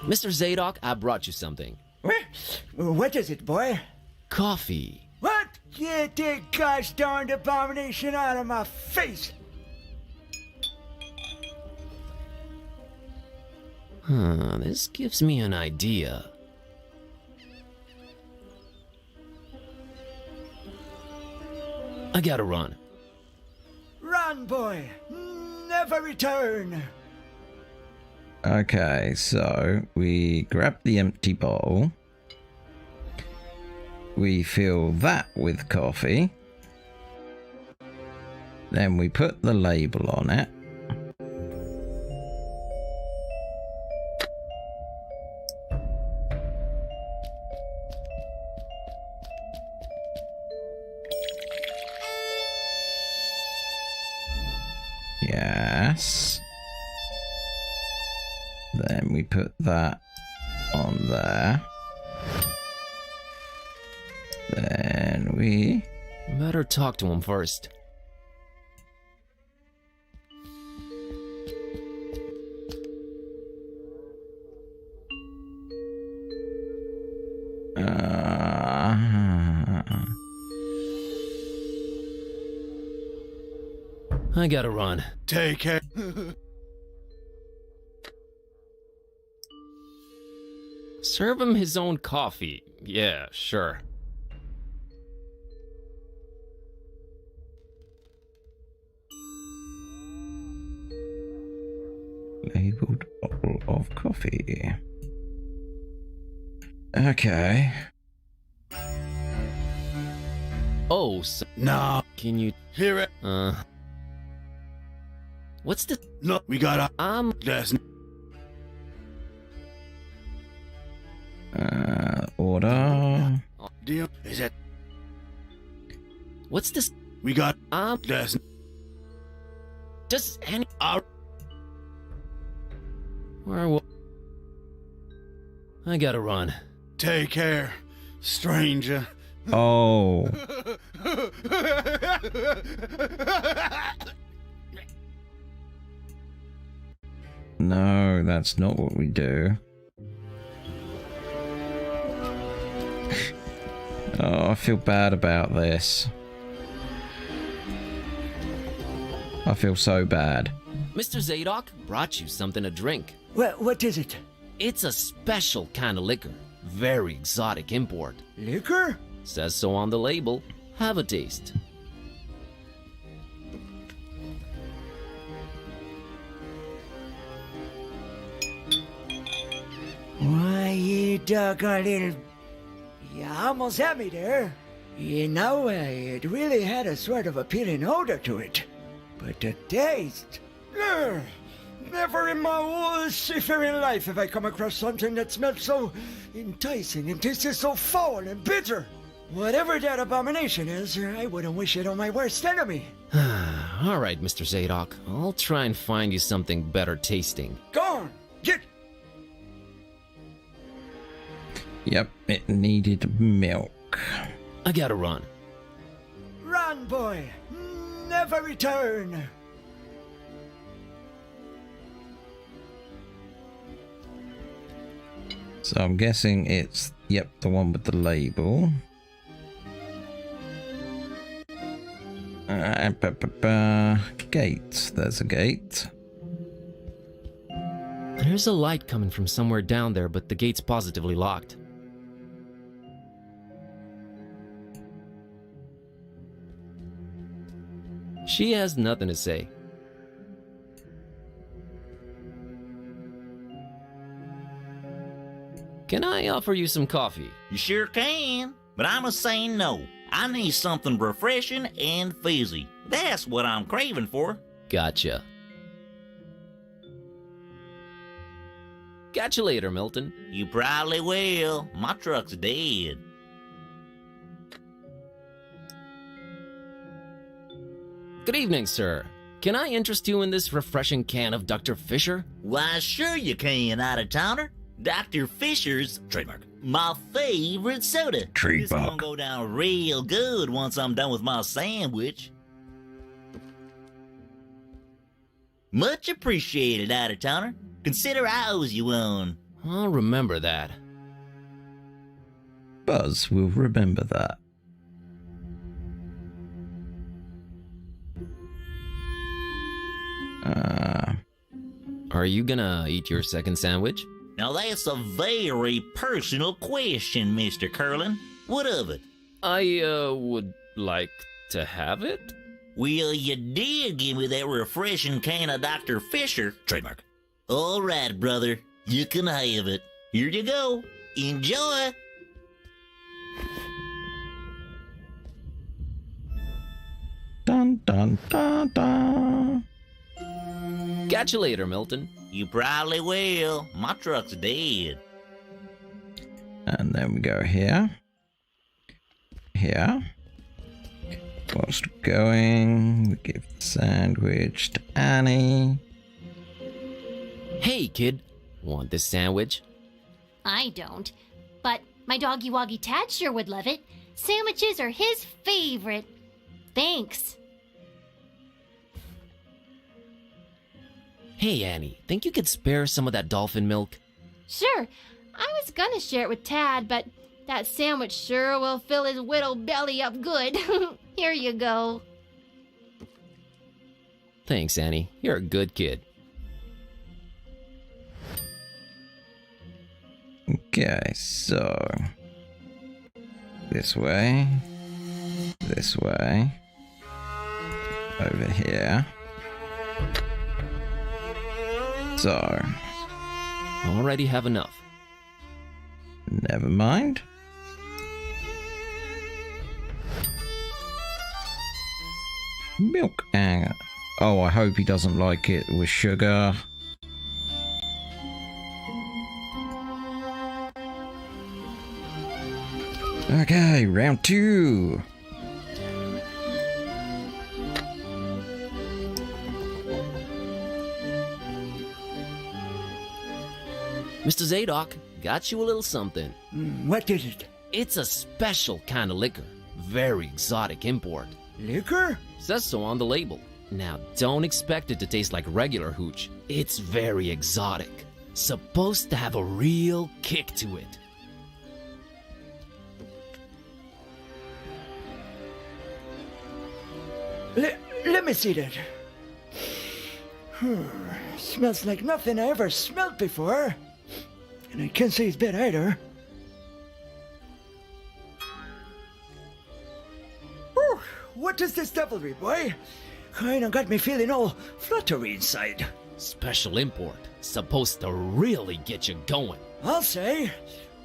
Mr. Zadok, I brought you something. What is it, boy? Coffee. What? Get that gosh darned abomination out of my face! This gives me an idea. I gotta run. Run, boy! never return. Okay, so we grab the empty bowl. We fill that with coffee. Then we put the label on it. Yes. Then we put that on there. Then we... Better talk to him first. I gotta run. Take care. Serve him his own coffee. Yeah, sure. Labeled bottle of coffee. Okay. Oh, so No. can you... Hear it? What's the... No, we got There's Order. deal. Is it? What's this? We got There's Just any... Where I gotta run. Take care, stranger. Oh. No, that's not what we do. Oh, I feel bad about this. I feel so bad. Mr. Zadok brought you something to drink. What is it? It's a special kind of liquor. Very exotic import. Liquor? Says so on the label. Have a taste. Why, you doggone little... You almost had me there. You know, it really had a sort of appealing odor to it. But the taste... Ugh, never in my whole seafaring life have I come across something that smelled so enticing and tasted so foul and bitter. Whatever that abomination is, I wouldn't wish it on my worst enemy. All right, Mr. Zadok. I'll try and find you something better tasting. Go on, get... Yep, it needed milk. I gotta run. Run, boy. Never return. So I'm guessing it's, yep, the one with the label. Gate. There's a gate. There's a light coming from somewhere down there, but the gate's positively locked. She has nothing to say. Can I offer you some coffee? You sure can, but I'm a saying no. I need something refreshing and fizzy. That's what I'm craving for. Gotcha. Catch you later, Milton. You probably will. My truck's dead. Good evening, sir. Can I interest you in this refreshing can of Dr. Fisher? Why, sure you can, out-of-towner. Dr. Fisher's trademark. My favorite soda. Trademark. It's gonna go down real good once I'm done with my sandwich. Much appreciated, out-of-towner. Consider I owes you one. I'll remember that. Buzz will remember that. Are you gonna eat your second sandwich? Now that's a very personal question, Mr. Curlin. What of it? I, would like to have it? Well, you did give me that refreshing can of Dr. Fisher. Trademark. All right, brother. You can have it. Here you go. Enjoy. Dun dun dun dun. Catch you later, Milton. You probably will. My truck's dead. And then we go here. Here. Whilst going, we give the sandwich to Annie. Hey, kid. Want this sandwich? I don't. But my doggy woggy Tad sure would love it. Sandwiches are his favorite. Thanks. Hey, Annie. Think you could spare some of that dolphin milk? Sure. I was gonna share it with Tad, but that sandwich sure will fill his whittle belly up good. Here you go. Thanks, Annie. You're a good kid. Okay, so this way, over here. So, Already have enough. never mind. Milk. Oh, I hope he doesn't like it with sugar. Okay, round 2. Mr. Zadok, got you a little something. What is it? It's a special kind of liquor. Very exotic import. Liquor? Says so on the label. Now, don't expect it to taste like regular hooch. It's very exotic. Supposed to have a real kick to it. Let me see that. Smells like nothing I ever smelled before. And I can't say it's bad either. Whew, what is this devilry, boy? Kinda got me feeling all fluttery inside. Special import. Supposed to really get you going. I'll say.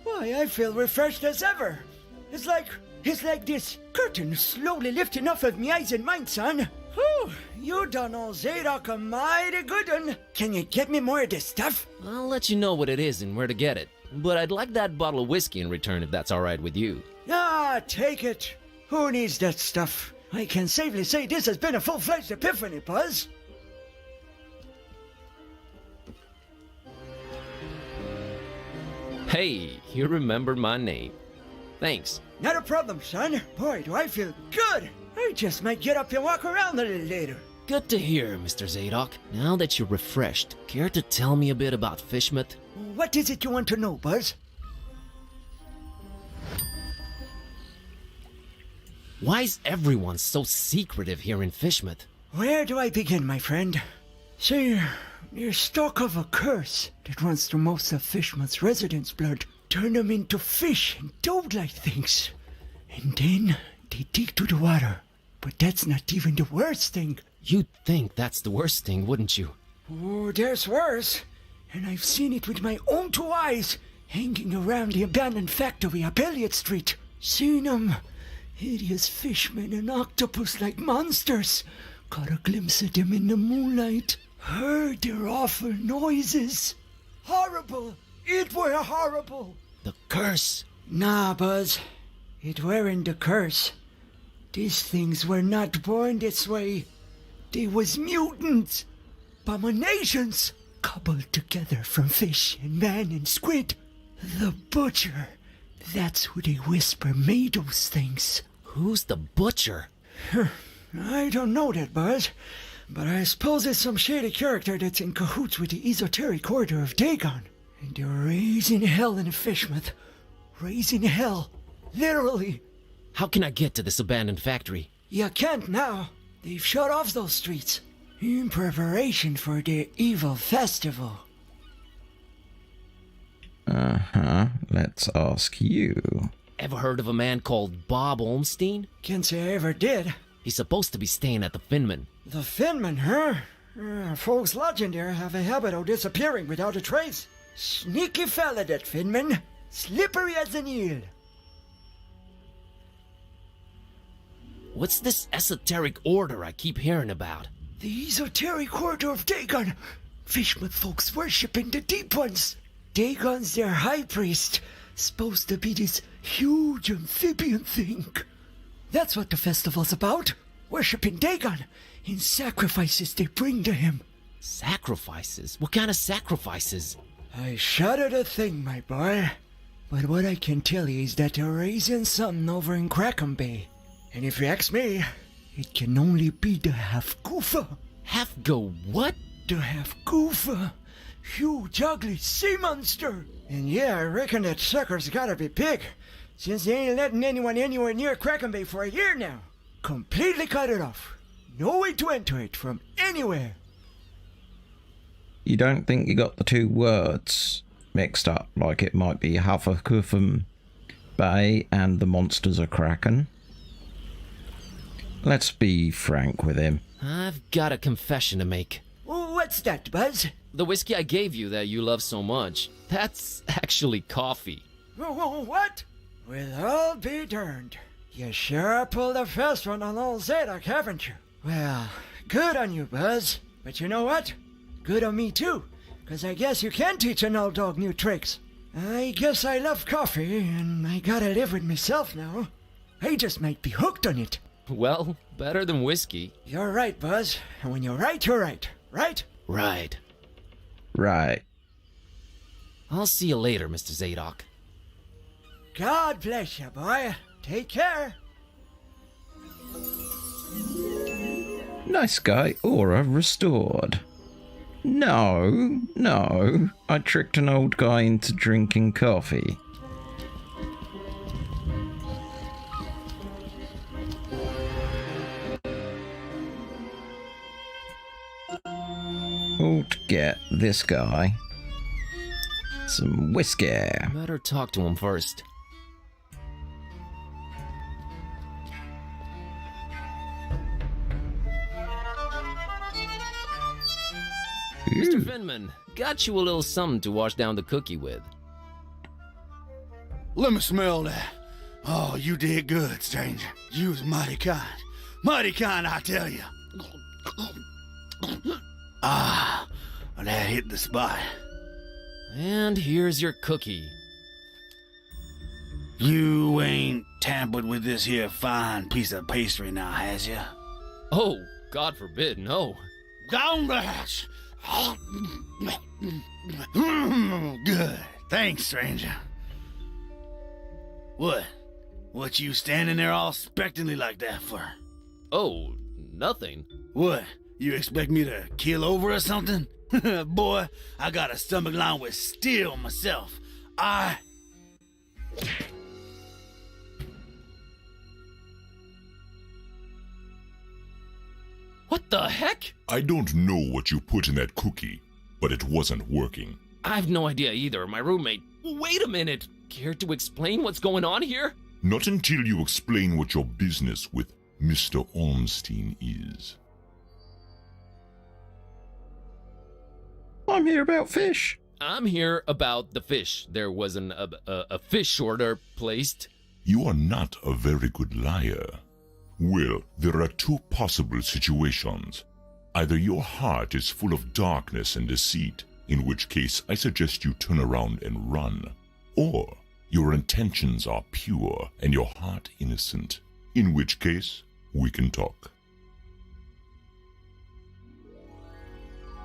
Why, I feel refreshed as ever. It's like this curtain slowly lifting off of me eyes and mind, son. Whew, you done all Zadok a mighty good one. Can you get me more of this stuff? I'll let you know what it is and where to get it. But I'd like that bottle of whiskey in return if that's alright with you. Ah, take it. Who needs that stuff? I can safely say this has been a full-fledged epiphany, Buzz. Hey, you remembered my name. Thanks. Not a problem, son. Boy, do I feel good. I just might get up and walk around a little later. Good to hear, Mr. Zadok. Now that you're refreshed, care to tell me a bit about Fishmouth? What is it you want to know, Buzz? Why's everyone so secretive here in Fishmouth? Where do I begin, my friend? See, you're stuck of a curse that runs through most of Fishmouth's residents' blood. Turn them into fish and toad-like things. And then they dig to the water. But that's not even the worst thing. You'd think that's the worst thing, wouldn't you? Oh, there's worse. And I've seen it with my own 2 eyes, hanging around the abandoned factory up Elliott Street. Seen them. Hideous fishmen and octopus-like monsters. Caught a glimpse of them in the moonlight. Heard their awful noises. Horrible. It were horrible. The curse. Nah, Buzz. It weren't the curse. These things were not born this way. They was mutants. Abominations. Coupled together from fish and man and squid. The Butcher. That's who they whisper made those things. Who's the Butcher? I don't know that, Buzz. But I suppose it's some shady character that's in cahoots with the esoteric order of Dagon. And they're raising hell in Fishmouth. Raising hell. Literally. How can I get to this abandoned factory? You can't now. They've shut off those streets. In preparation for their evil festival. Let's ask you. Ever heard of a man called Bob Olmstein? Can't say I ever did. He's supposed to be staying at the Finman. The Finman, huh? Folks lodging there have a habit of disappearing without a trace. Sneaky fella, that Finman. Slippery as an eel. What's this esoteric order I keep hearing about? The esoteric order of Dagon. Fishman folks worshipping the deep ones. Dagon's their high priest. Supposed to be this huge amphibian thing. That's what the festival's about. Worshipping Dagon in sacrifices they bring to him. Sacrifices? What kind of sacrifices? I shudder to think, my boy. But what I can tell you is that they're raising something over in Kraken Bay. And if you ask me, it can only be the half-goofa. Half-go what? The half-goofa. Huge, ugly sea monster. And yeah, I reckon that sucker's gotta be big, since they ain't letting anyone anywhere near Kraken Bay for a year now. Completely cut it off. No way to enter it from anywhere. You don't think you got the two words mixed up, like it might be Haverkuffen Bay and the monsters are Kraken? Let's be frank with him. I've got a confession to make. What's that, Buzz? The whiskey I gave you that you love so much, that's actually coffee. What? Well, I'll be darned. You sure pulled a fast one on old Zadok, haven't you? Well, good on you, Buzz. But you know what? Good on me, too. Because I guess you can teach an old dog new tricks. I guess I love coffee, and I gotta live with myself now. I just might be hooked on it. Well, better than whiskey. You're right, Buzz. And when you're right, you're right. Right? Right. Right. I'll see you later, Mr. Zadok. God bless you, boy. Take care. Nice guy, aura restored. No, I tricked an old guy into drinking coffee. All to get this guy some whiskey. Better talk to him first. Mr. Finman, got you a little something to wash down the cookie with. Let me smell that. Oh, you did good, stranger. You was mighty kind. Mighty kind, I tell you. Ah, that hit the spot. And here's your cookie. You ain't tampered with this here fine piece of pastry now, has ya? Oh, God forbid, no. Down the hatch. Good. Thanks, stranger. What you standing there all expectantly like that for? Oh, nothing. What? You expect me to keel over or something? Boy, I got a stomach lined with steel myself. What the heck? I don't know what you put in that cookie, but it wasn't working. I've no idea either. My roommate... Wait a minute! Care to explain what's going on here? Not until you explain what your business with Mr. Ormstein is. I'm here about fish. I'm here about the fish. There was a fish order placed. You are not a very good liar. Well, there are two possible situations. Either your heart is full of darkness and deceit, in which case I suggest you turn around and run. Or your intentions are pure and your heart innocent, in which case we can talk.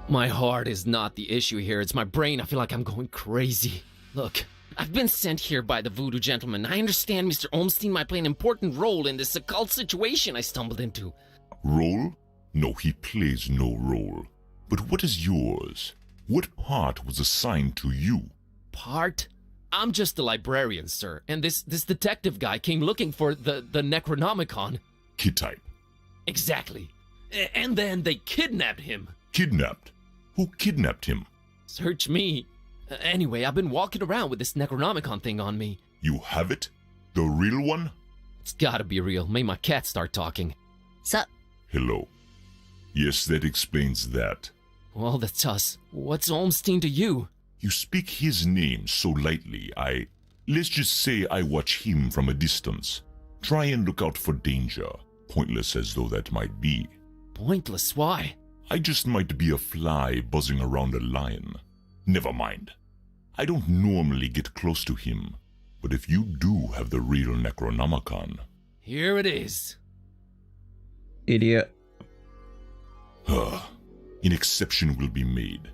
My heart is not the issue here. It's my brain. I feel like I'm going crazy. Look, I've been sent here by the voodoo gentleman. I understand Mr. Ormstein might play an important role in this occult situation I stumbled into. Role? No, he plays no role. But what is yours? What part was assigned to you? Part? I'm just a librarian, sir. And this detective guy came looking for the Necronomicon. Kid-type. Exactly. And then they kidnapped him. Kidnapped? Who kidnapped him? Search me. Anyway, I've been walking around with this Necronomicon thing on me. You have it? The real one? It's gotta be real. Made my cat start talking. Sup? Hello. Yes, that explains that. Well, that's us. What's Olmstein to you? You speak his name so lightly, let's just say I watch him from a distance. Try and look out for danger, pointless as though that might be. Pointless? Why? I just might be a fly buzzing around a lion. Never mind. I don't normally get close to him, but if you do have the real Necronomicon... Here it is. Idiot. An exception will be made.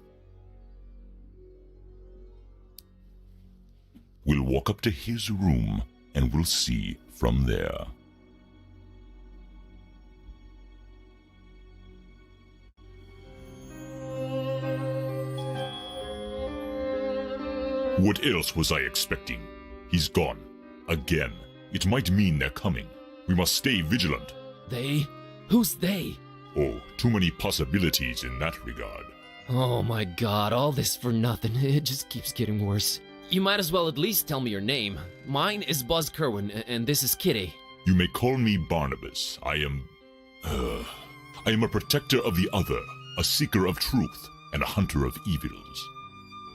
We'll walk up to his room, and we'll see from there. What else was I expecting? He's gone. Again. It might mean they're coming. We must stay vigilant. They? Who's they? Oh, too many possibilities in that regard. Oh my god, all this for nothing. It just keeps getting worse. You might as well at least tell me your name. Mine is Buzz Kerwin, and this is Kitty. You may call me Barnabas. I am a protector of the other, a seeker of truth, and a hunter of evils.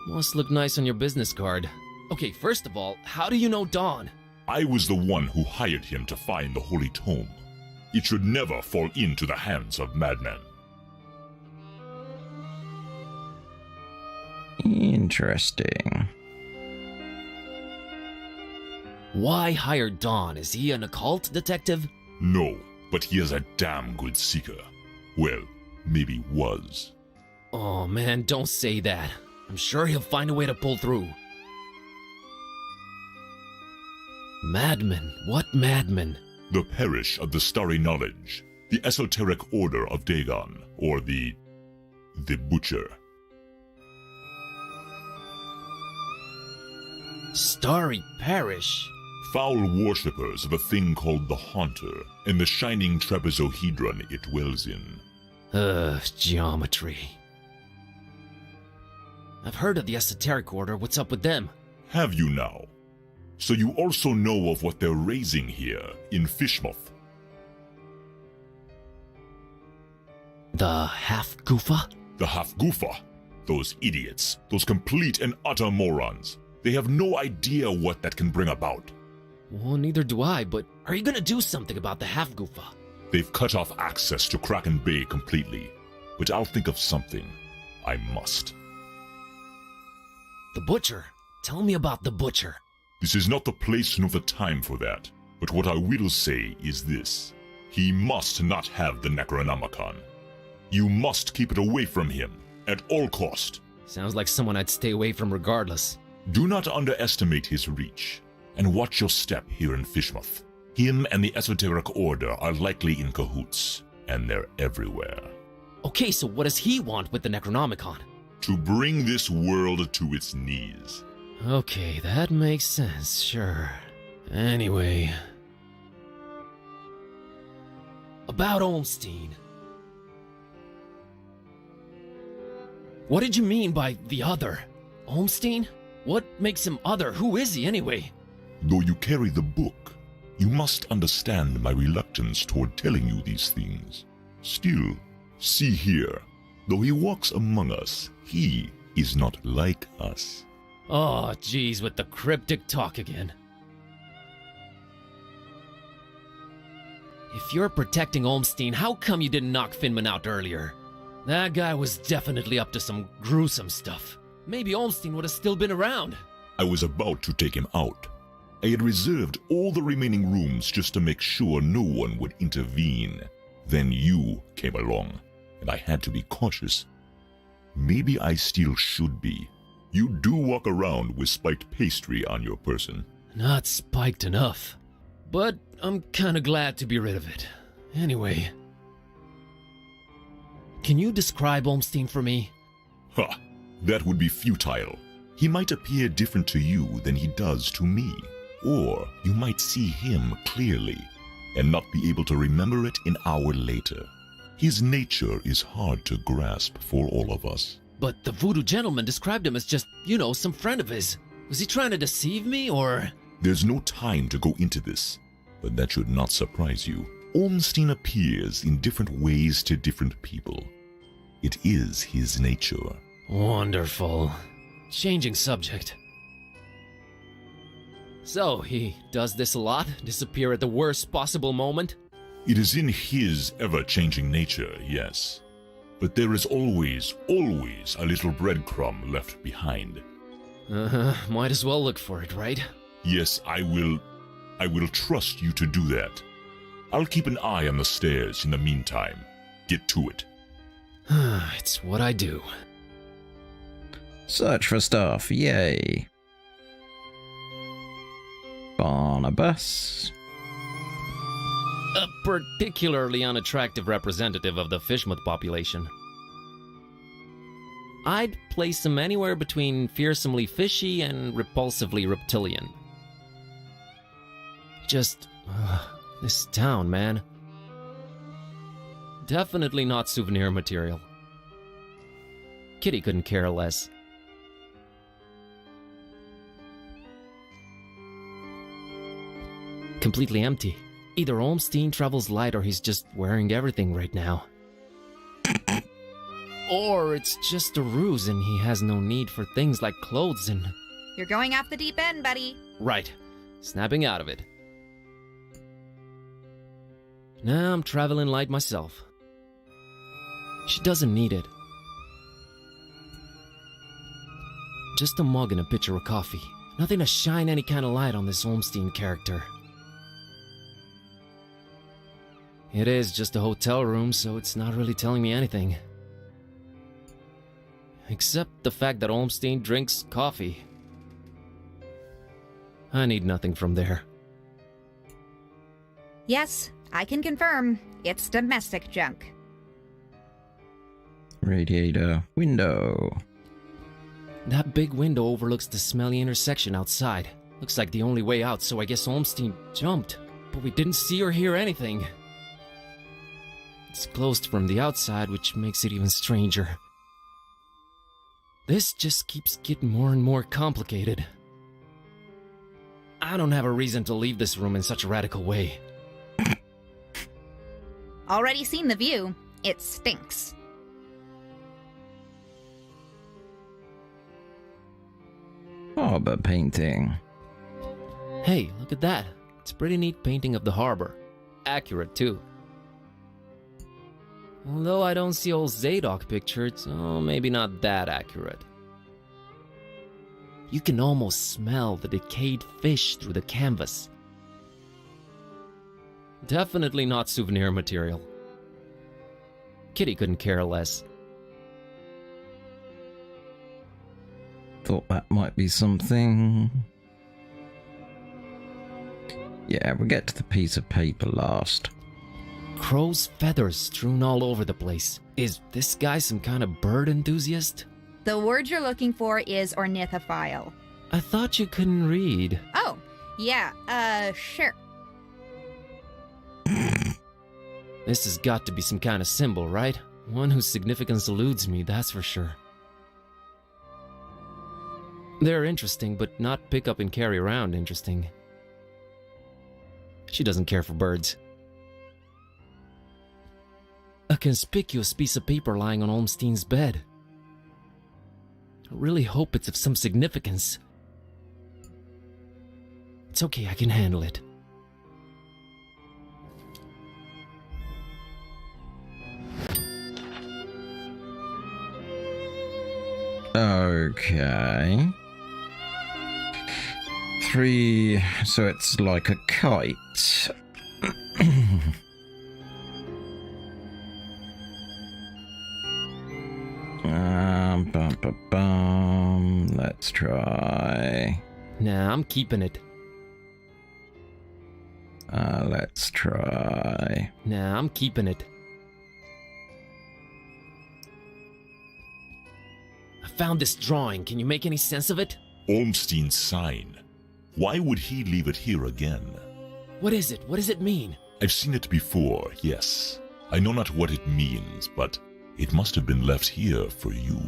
Must look nice on your business card. Okay, first of all, how do you know Dawn? I was the one who hired him to find the Holy Tome. It should never fall into the hands of madmen. Interesting. Why hire Dawn? Is he an occult detective? No, but he is a damn good seeker. Well, maybe was. Oh man, don't say that. I'm sure he'll find a way to pull through. Madmen? What madmen? The Parish of the Starry Knowledge, the Esoteric Order of Dagon, or the Butcher. Starry Parish? Foul worshippers of a thing called the Haunter, and the shining trapezohedron it dwells in. Geometry. I've heard of the Esoteric Order. What's up with them? Have you now? So you also know of what they're raising here in Fishmouth? The Half-Goofa? The Half-Goofa? Those idiots, those complete and utter morons. They have no idea what that can bring about. Well, neither do I, but are you gonna do something about the Half-Goofa? They've cut off access to Kraken Bay completely, but I'll think of something. I must. The Butcher? Tell me about the Butcher. This is not the place nor the time for that, but what I will say is this. He must not have the Necronomicon. You must keep it away from him, at all cost. Sounds like someone I'd stay away from regardless. Do not underestimate his reach, and watch your step here in Fishmouth. Him and the Esoteric Order are likely in cahoots, and they're everywhere. Okay, so what does he want with the Necronomicon? To bring this world to its knees. Okay, that makes sense, sure. Anyway... About Olmstein. What did you mean by the other? Olmstein? What makes him other? Who is he anyway? Though you carry the book, you must understand my reluctance toward telling you these things. Still, see here, though he walks among us, he is not like us. Oh, geez, with the cryptic talk again. If you're protecting Olmstein, how come you didn't knock Finman out earlier? That guy was definitely up to some gruesome stuff. Maybe Olmstein would have still been around. I was about to take him out. I had reserved all the remaining rooms just to make sure no one would intervene. Then you came along, and I had to be cautious. Maybe I still should be. You do walk around with spiked pastry on your person. Not spiked enough. But I'm kinda glad to be rid of it. Anyway. Can you describe Olmstein for me? Ha! That would be futile. He might appear different to you than he does to me. Or you might see him clearly and not be able to remember it an hour later. His nature is hard to grasp for all of us. But the voodoo gentleman described him as just, some friend of his. Was he trying to deceive me, or...? There's no time to go into this, but that should not surprise you. Ormstein appears in different ways to different people. It is his nature. Wonderful. Changing subject. So, he does this a lot? Disappear at the worst possible moment? It is in his ever-changing nature, yes. But there is always a little breadcrumb left behind. Might as well look for it, right? Yes, I will trust you to do that. I'll keep an eye on the stairs in the meantime. Get to it. It's what I do. Search for stuff, yay. Barnabas. A particularly unattractive representative of the fishmouth population. I'd place him anywhere between fearsomely fishy and repulsively reptilian. Just, this town, man. Definitely not souvenir material. Kitty couldn't care less. Completely empty. Either Ormstein travels light or he's just wearing everything right now. Or it's just a ruse and he has no need for things like clothes and... You're going off the deep end, buddy. Right. Snapping out of it. Now I'm traveling light myself. She doesn't need it. Just a mug and a pitcher of coffee. Nothing to shine any kind of light on this Ormstein character. It is just a hotel room, so it's not really telling me anything. Except the fact that Ormstein drinks coffee. I need nothing from there. Yes, I can confirm. It's domestic junk. Radiator. Window. That big window overlooks the smelly intersection outside. Looks like the only way out, so I guess Ormstein jumped. But we didn't see or hear anything. It's closed from the outside, which makes it even stranger. This just keeps getting more and more complicated. I don't have a reason to leave this room in such a radical way. Already seen the view. It stinks. Harbor painting. Hey, look at that. It's a pretty neat painting of the harbor. Accurate, too. Although I don't see old Zadok pictured, so maybe not that accurate. You can almost smell the decayed fish through the canvas. Definitely not souvenir material. Kitty couldn't care less. Thought that might be something. Yeah, we'll get to the piece of paper last. Crow's feathers strewn all over the place. Is this guy some kind of bird enthusiast? The word you're looking for is ornithophile. I thought you couldn't read. Oh, yeah, sure. This has got to be some kind of symbol, right? One whose significance eludes me, that's for sure. They're interesting, but not pick up and carry around interesting. She doesn't care for birds. A conspicuous piece of paper lying on Ormstein's bed. I really hope it's of some significance. It's okay, I can handle it. Okay. 3, so it's like a kite. Let's try. Nah, I'm keeping it. Let's try. Nah, I'm keeping it. I found this drawing. Can you make any sense of it? Ormstein's sign. Why would he leave it here again? What is it? What does it mean? I've seen it before, yes. I know not what it means, but it must have been left here for you.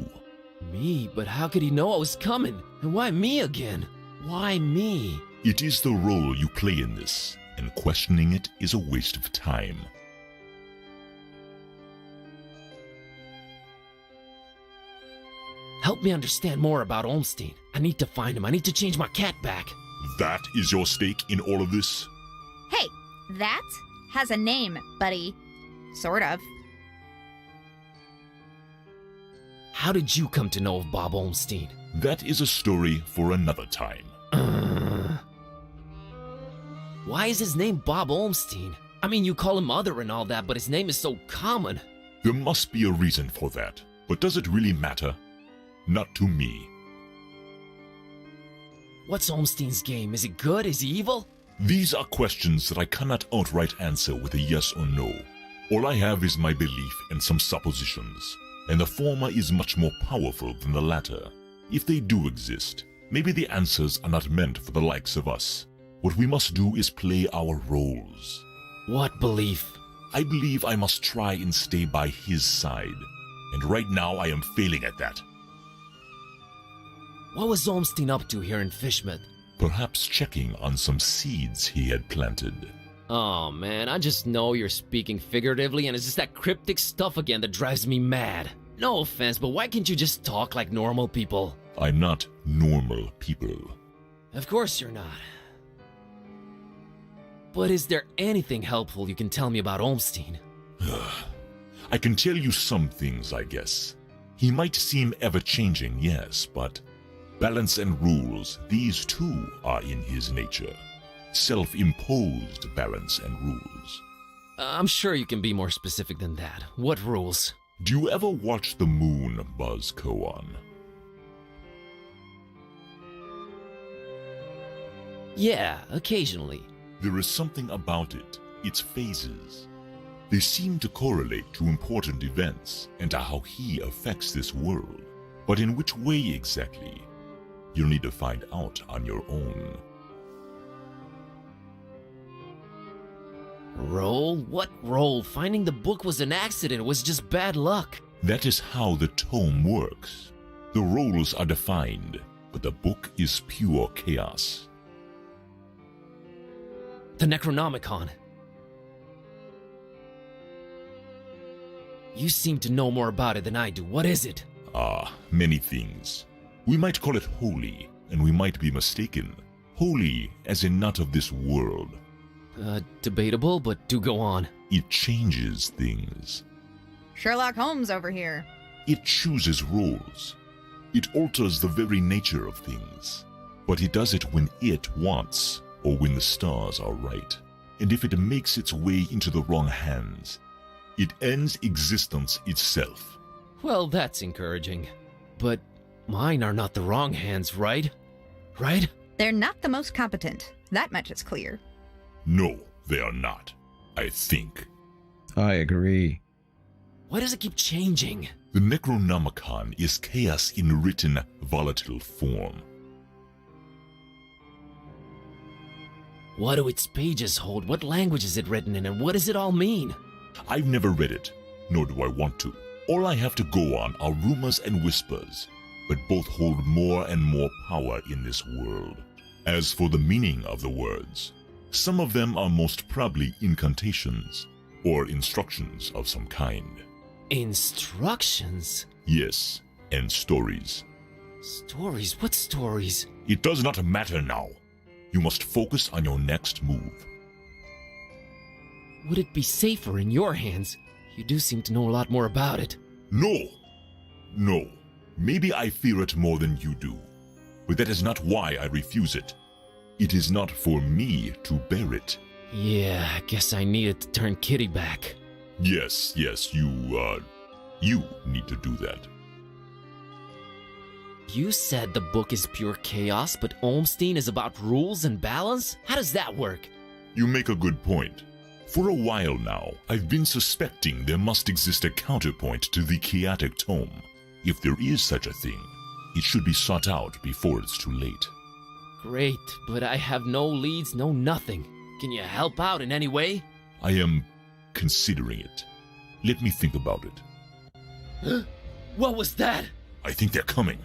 Me? But how could he know I was coming? And why me again? Why me? It is the role you play in this, and and questioning it is a waste of time. Help me understand more about Olmstein. I need to find him. I need to change my cat back. That is your stake in all of this? Hey, that has a name, buddy. Sort of. How did you come to know of Bob Olmstein? That is a story for another time. Why is his name Bob Olmstein? I mean, you call him Mother and all that, but his name is so common. There must be a reason for that. But does it really matter? Not to me. What's Olmstein's game? Is it good? Is he evil? These are questions that I cannot outright answer with a yes or no. All I have is my belief and some suppositions, and the former is much more powerful than the latter. If they do exist, maybe the answers are not meant for the likes of us. What we must do is play our roles. What belief? I believe I must try and stay by his side, and right now I am failing at that. What was Olmstein up to here in Fishmouth? Perhaps checking on some seeds he had planted. Oh man, I just know you're speaking figuratively and it's just that cryptic stuff again that drives me mad. No offense, but why can't you just talk like normal people? I'm not normal people. Of course you're not. But is there anything helpful you can tell me about Olmstein? I can tell you some things, I guess. He might seem ever-changing, yes, but balance and rules, these too are in his nature. Self-imposed balance and rules. I'm sure you can be more specific than that. What rules? Do you ever watch the moon, Buzz Koan? Yeah, occasionally. There is something about it, its phases. They seem to correlate to important events and to how he affects this world. But in which way exactly? You'll need to find out on your own. Roll? What roll? Finding the book was an accident. It was just bad luck. That is how the tome works. The roles are defined, but the book is pure chaos. The Necronomicon. You seem to know more about it than I do. What is it? Many things. We might call it holy, and we might be mistaken. Holy as in not of this world. Debatable, but do go on. It changes things. Sherlock Holmes over here. It chooses roles. It alters the very nature of things. But it does it when it wants, or when the stars are right. And if it makes its way into the wrong hands, it ends existence itself. Well, that's encouraging. But mine are not the wrong hands, right? Right? They're not the most competent. That much is clear. No, they are not. I think. I agree. Why does it keep changing? The Necronomicon is chaos in written, volatile form. What do its pages hold? What language is it written in, and what does it all mean? I've never read it, nor do I want to. All I have to go on are rumors and whispers, but both hold more and more power in this world. As for the meaning of the words, some of them are most probably incantations, or instructions of some kind. Instructions? Yes, and stories. Stories? What stories? It does not matter now. You must focus on your next move. Would it be safer in your hands? You do seem to know a lot more about it. No. Maybe I fear it more than you do. But that is not why I refuse it. It is not for me to bear it. Yeah, I guess I needed to turn Kitty back. Yes, you need to do that. You said the book is pure chaos, but Olmstein is about rules and balance? How does that work? You make a good point. For a while now, I've been suspecting there must exist a counterpoint to the chaotic tome. If there is such a thing, it should be sought out before it's too late. Great, but I have no leads, no nothing. Can you help out in any way? I am considering it. Let me think about it. What was that? I think they're coming.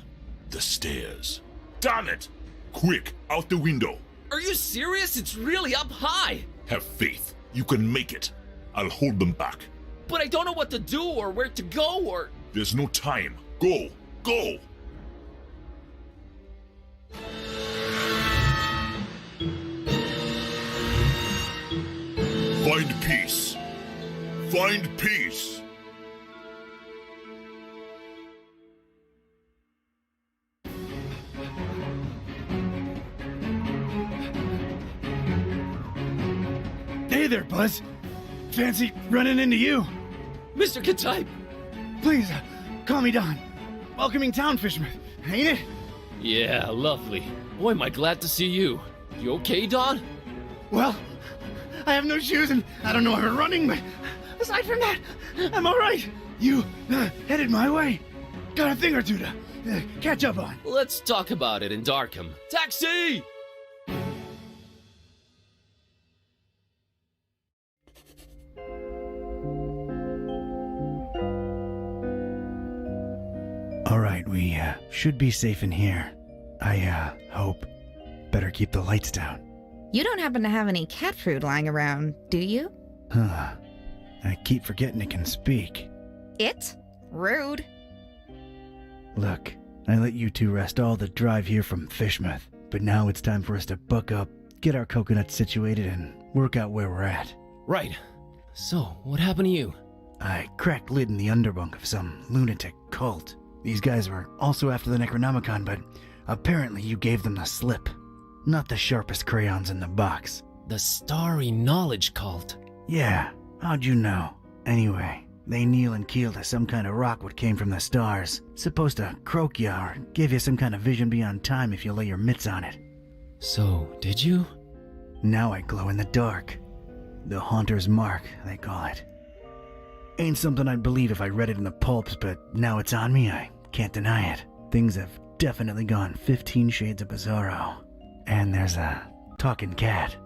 The stairs. Damn it! Quick, out the window. Are you serious? It's really up high. Have faith. You can make it. I'll hold them back. But I don't know what to do or where to go or... There's no time. Go! Go! Find peace. Find peace. Hey there, Buzz. Fancy running into you. Mr. Katype! Please, call me Don. Welcoming town fisherman, ain't it? Yeah, lovely. Boy, am I glad to see you. You okay, Don? Well, I have no shoes and I don't know how to running, but aside from that, I'm all right. You headed my way. Got a thing or two to catch up on. Let's talk about it in Darkham. Taxi! All right, we should be safe in here. I hope. Better keep the lights down. You don't happen to have any cat food lying around, do you? Huh. I keep forgetting it can speak. It? Rude. Look, I let you two rest all the drive here from Fishmouth, but now it's time for us to buck up, get our coconuts situated, and work out where we're at. Right. So, what happened to you? I cracked lid in the underbunk of some lunatic cult. These guys were also after the Necronomicon, but apparently you gave them the slip. Not the sharpest crayons in the box. The Starry Knowledge Cult. Yeah, how'd you know? Anyway, they kneel and keel to some kind of rock what came from the stars. Supposed to croak ya or give you some kind of vision beyond time if you lay your mitts on it. So, did you? Now I glow in the dark. The Haunter's Mark, they call it. Ain't something I'd believe if I read it in the pulps, but now it's on me, I can't deny it. Things have definitely gone 15 shades of bizarro. And there's a talking cat.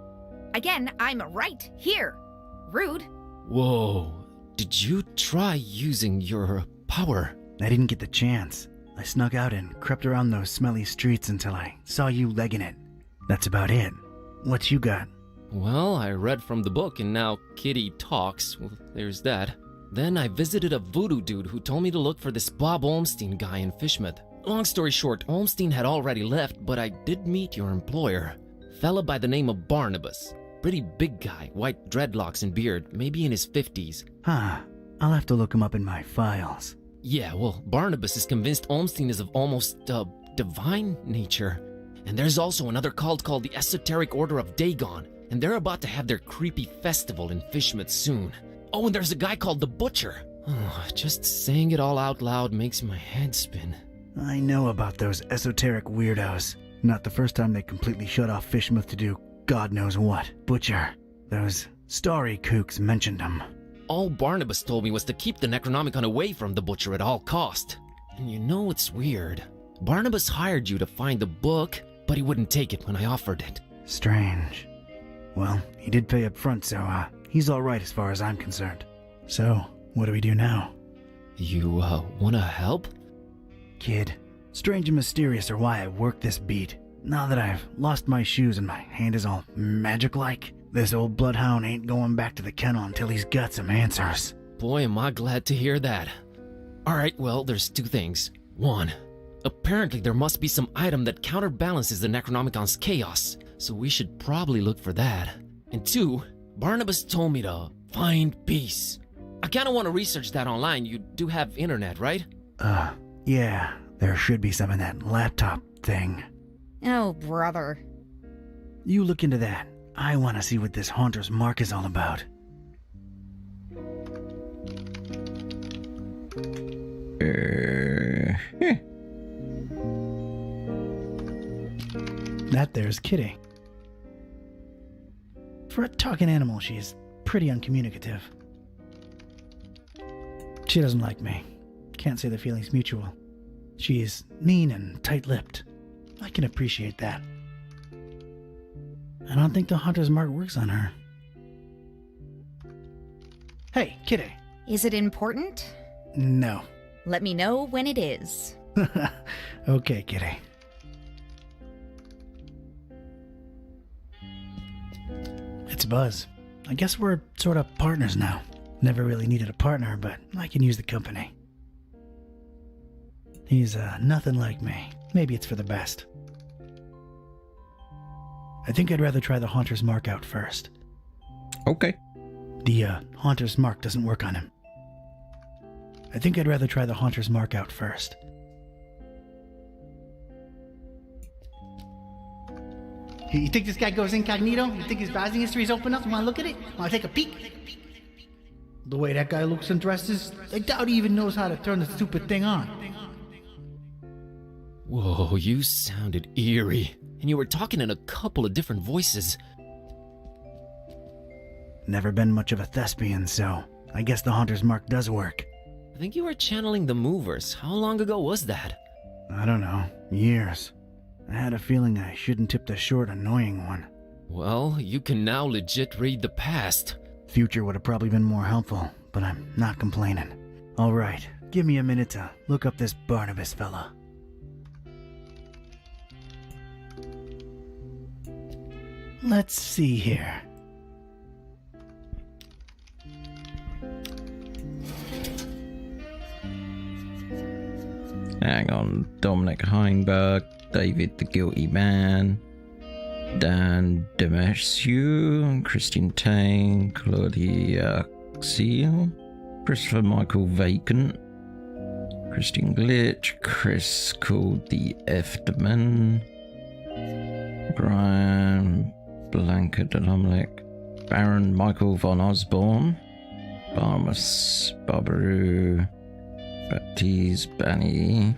Again, I'm right here. Rude. Whoa. Did you try using your power? I didn't get the chance. I snuck out and crept around those smelly streets until I saw you legging it. That's about it. What you got? Well, I read from the book and now Kitty talks. Well, there's that. Then I visited a voodoo dude who told me to look for this Bob Olmstein guy in Fishmouth. Long story short, Olmstein had already left, but I did meet your employer. Fella by the name of Barnabas. Pretty big guy, white dreadlocks and beard, maybe in his 50s. Huh. I'll have to look him up in my files. Yeah, well, Barnabas is convinced Olmstein is of almost, divine nature. And there's also another cult called the Esoteric Order of Dagon, and they're about to have their creepy festival in Fishmouth soon. Oh, and there's a guy called the Butcher. Oh, just saying it all out loud makes my head spin. I know about those esoteric weirdos. Not the first time they completely shut off Fishmouth to do God knows what. Butcher. Those starry kooks mentioned him. All Barnabas told me was to keep the Necronomicon away from the Butcher at all cost. And you know what's weird? Barnabas hired you to find the book, but he wouldn't take it when I offered it. Strange. Well, he did pay up front, so he's all right as far as I'm concerned. So, what do we do now? You, wanna help? Kid, strange and mysterious are why I work this beat. Now that I've lost my shoes and my hand is all magic-like, this old bloodhound ain't going back to the kennel until he's got some answers. Boy, am I glad to hear that. Alright, well, there's two things. One, apparently there must be some item that counterbalances the Necronomicon's chaos, so we should probably look for that. And two, Barnabas told me to find peace. I kinda wanna research that online. You do have internet, right? Yeah, there should be some in that laptop thing. Oh, brother. You look into that. I want to see what this Haunter's Mark is all about. That there's Kitty. For a talking animal, she's pretty uncommunicative. She doesn't like me. Can't say the feeling's mutual. She's mean and tight-lipped. I can appreciate that. I don't think the Haunter's Mark works on her. Hey, Kitty. Is it important? No. Let me know when it is. Okay, Kitty. It's Buzz. I guess we're sort of partners now. Never really needed a partner, but I can use the company. He's nothing like me. Maybe it's for the best. I think I'd rather try the Haunter's Mark out first. Okay. The Haunter's Mark doesn't work on him. I think I'd rather try the Haunter's Mark out first. You think this guy goes incognito? You think his browsing history is open up? You want to look at it? Want to take a peek? The way that guy looks and dresses, I doubt he even knows how to turn the stupid thing on. Whoa, you sounded eerie. And you were talking in a couple of different voices. Never been much of a thespian, so I guess the Haunter's Mark does work. I think you were channeling the movers. How long ago was that? I don't know. Years. I had a feeling I shouldn't tip the short, annoying one. Well, you can now legit read the past. Future would have probably been more helpful, but I'm not complaining. All right, give me a minute to look up this Barnabas fella. Let's see here. Hang on. Dominic Heinberg, David the Guilty Man, Dan Demessieu, Christian Tang, Claudia Seal, Christopher Michael Vacant, Christian Glitch, Chris called the Efterman, Brian Blanca Dominic, Baron Michael von Osborne, Barmus Barbaru, Baptiste Banny,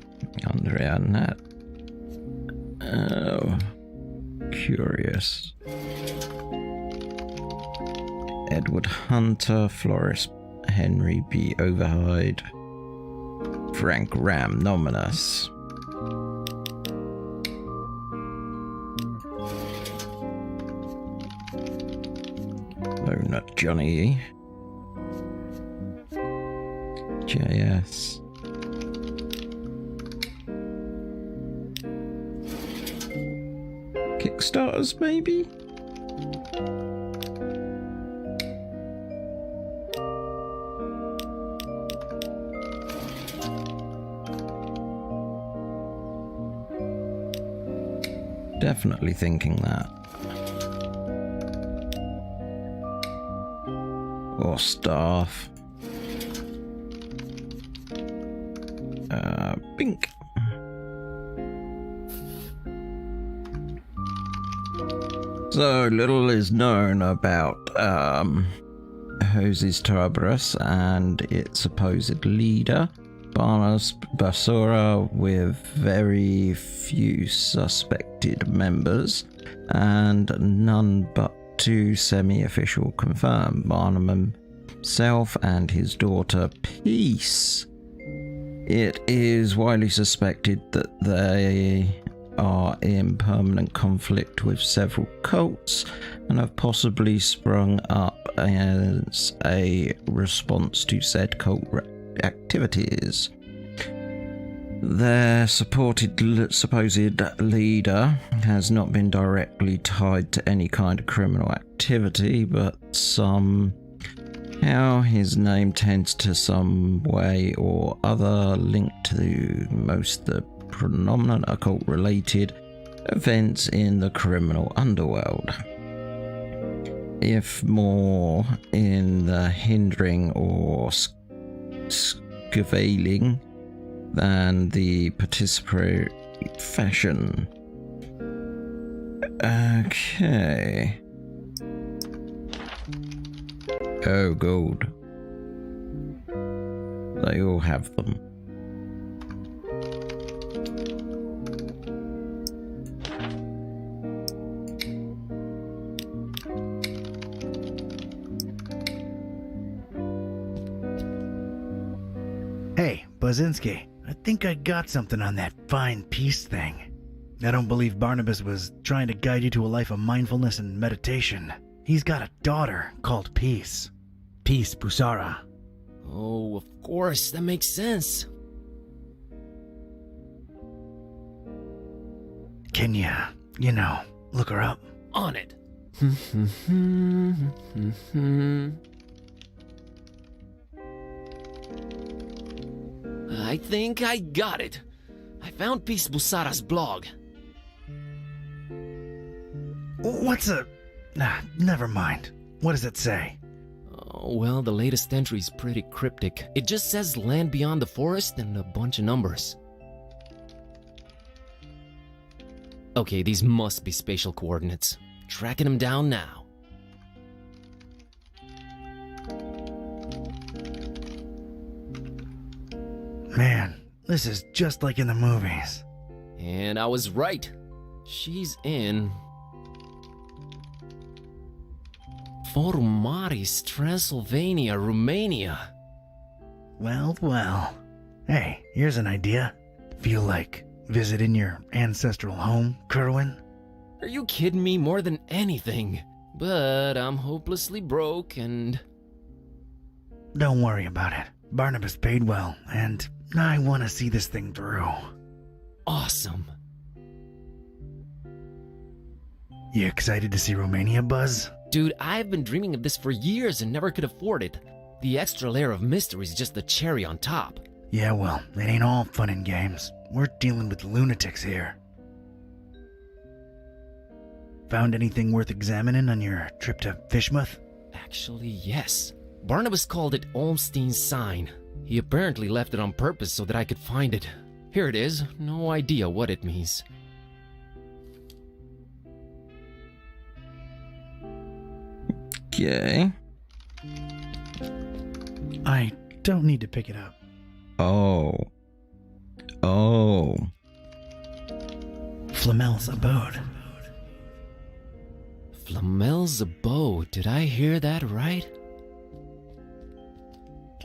Andrea Nat. Oh, curious. Edward Hunter, Floris Henry B. Overhyde, Frank Ram Nominus. Donut Johnny. JS. Kickstarters, maybe? Definitely thinking that. Or staff. Bink. So little is known about Hoses Tarbarus and its supposed leader, Barnas Basura, with very few suspected members and none but two semi-official confirmed, Barnum himself and his daughter Peace. It is widely suspected that they are in permanent conflict with several cults and have possibly sprung up as a response to said cult activities. Their supposed leader has not been directly tied to any kind of criminal activity, but somehow his name tends to some way or other linked to most of the predominant occult-related events in the criminal underworld. If more in the hindering or scaveling than the participatory fashion. Okay. Oh, gold. They all have them. Hey, Bazinski, I think I got something on that fine peace thing. I don't believe Barnabas was trying to guide you to a life of mindfulness and meditation. He's got a daughter called Peace. Peace Busara. Oh, of course, that makes sense. Can you look her up? On it. I think I got it. I found Peace Busara's blog. What's a... Nah, never mind. What does it say? Oh, well, the latest entry is pretty cryptic. It just says land beyond the forest and a bunch of numbers. Okay, these must be spatial coordinates. Tracking them down now. Man, this is just like in the movies. And I was right. She's in Formaris, Transylvania, Romania. Well, well. Hey, here's an idea. Feel like visiting your ancestral home, Kerwin? Are you kidding me? More than anything. But I'm hopelessly broke and... Don't worry about it. Barnabas paid well, and I want to see this thing through. Awesome. You excited to see Romania, Buzz? Dude, I've been dreaming of this for years and never could afford it. The extra layer of mystery is just the cherry on top. Yeah, well, it ain't all fun and games. We're dealing with lunatics here. Found anything worth examining on your trip to Fishmouth? Actually, yes. Barnabas called it Olmstein's sign. He apparently left it on purpose so that I could find it. Here it is. No idea what it means. Okay. I don't need to pick it up. Oh. Oh. Flamel's abode. Flamel's abode. Did I hear that right?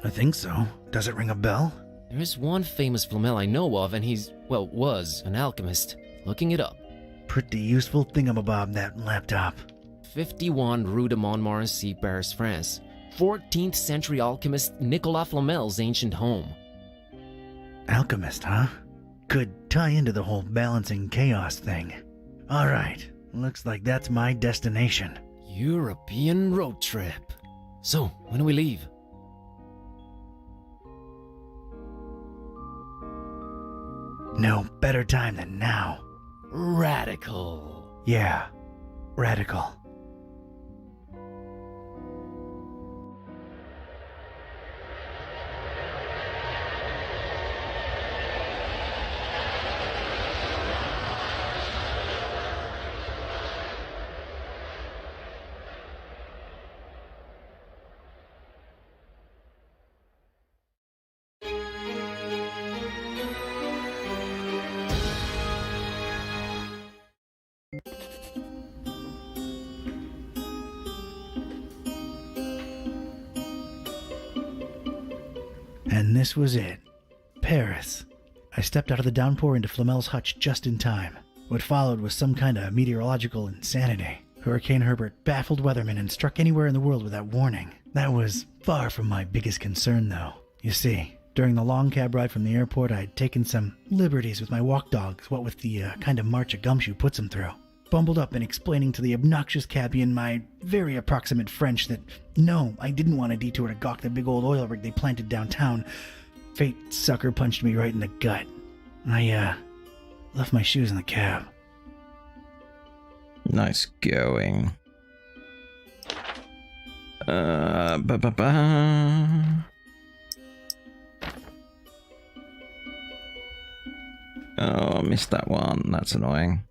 I think so. Does it ring a bell? There is one famous Flamel I know of, and he's, well, was an alchemist. Looking it up. Pretty useful thingamabob, that laptop. 51 Rue de Montmorency, Paris, France. 14th century alchemist Nicolas Flamel's ancient home. Alchemist, huh? Could tie into the whole balancing chaos thing. Alright, looks like that's my destination. European road trip. So, when do we leave? No better time than now. Radical. Yeah, radical. And this was it. Paris. I stepped out of the downpour into Flamel's hutch just in time. What followed was some kind of meteorological insanity. Hurricane Herbert baffled weathermen and struck anywhere in the world without warning. That was far from my biggest concern, though. You see, during the long cab ride from the airport, I'd taken some liberties with my walk dogs, what with the kind of march a gumshoe puts them through. Bumbled up and explaining to the obnoxious cabbie in my very approximate French that, no, I didn't want a detour to gawk the big old oil rig they planted downtown. Fate sucker punched me right in the gut. I, left my shoes in the cab. Nice going. Ba-ba-ba. Oh, I missed that one. That's annoying.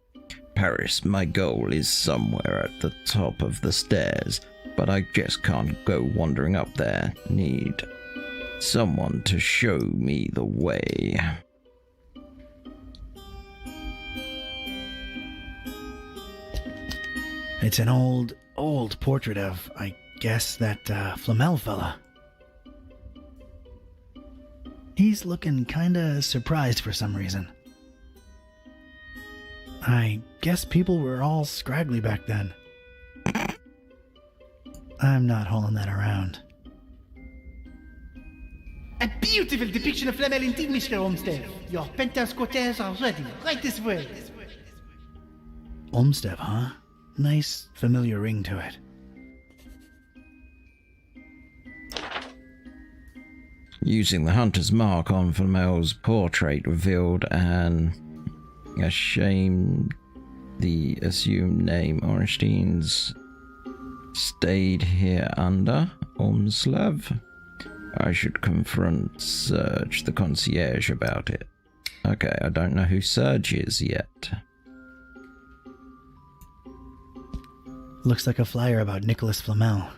Paris, my goal is somewhere at the top of the stairs, but I just can't go wandering up there. Need someone to show me the way. It's an old portrait of, I guess, that Flamel fella. He's looking kinda surprised for some reason. I guess people were all scraggly back then. I'm not hauling that around. A beautiful depiction of Flamel indeed, Mr. Olmsted. Your penthouse cocktails are ready. Right this way. Olmsted, huh? nice, familiar ring to it. Using the hunter's mark on Flamel's portrait revealed an ashamed, the assumed name Ornstein's stayed here under Ormslav. I should confront Serge, the concierge, about it. Okay, I don't know who Serge is yet. Looks like a flyer about Nicholas Flamel.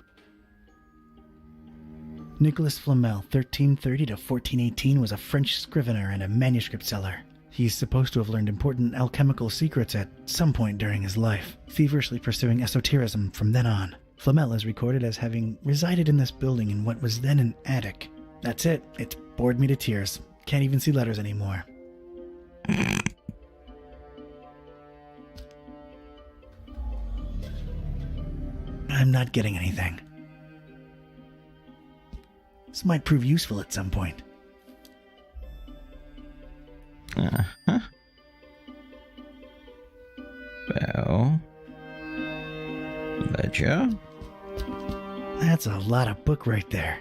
Nicholas Flamel, 1330 to 1418, was a French scrivener and a manuscript seller. He's supposed to have learned important alchemical secrets at some point during his life, feverishly pursuing esotericism from then on. Flamel is recorded as having resided in this building in what was then an attic. That's it. It's bored me to tears. Can't even see letters anymore. I'm not getting anything. This might prove useful at some point. Uh-huh. Bell. Ledger. That's a lot of book right there.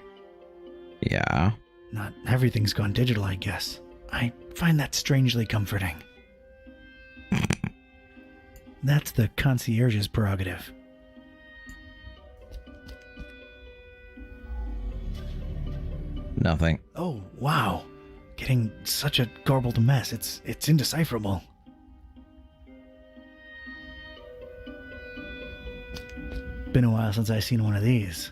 Yeah. Not everything's gone digital, I guess. I find that strangely comforting. That's the concierge's prerogative. Nothing. Oh, wow. Getting such a garbled mess. It's indecipherable. Been a while since I've seen one of these.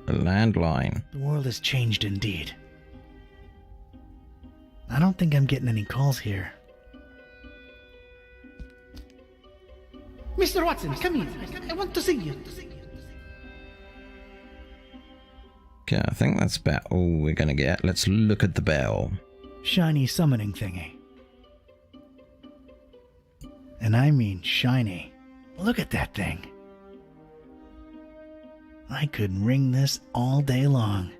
A landline. The world has changed indeed. I don't think I'm getting any calls here. Mr. Watson, come here. I want to see you. Okay, I think that's about all we're gonna get. Let's look at the bell. Shiny summoning thingy. And I mean shiny. Look at that thing. I could ring this all day long.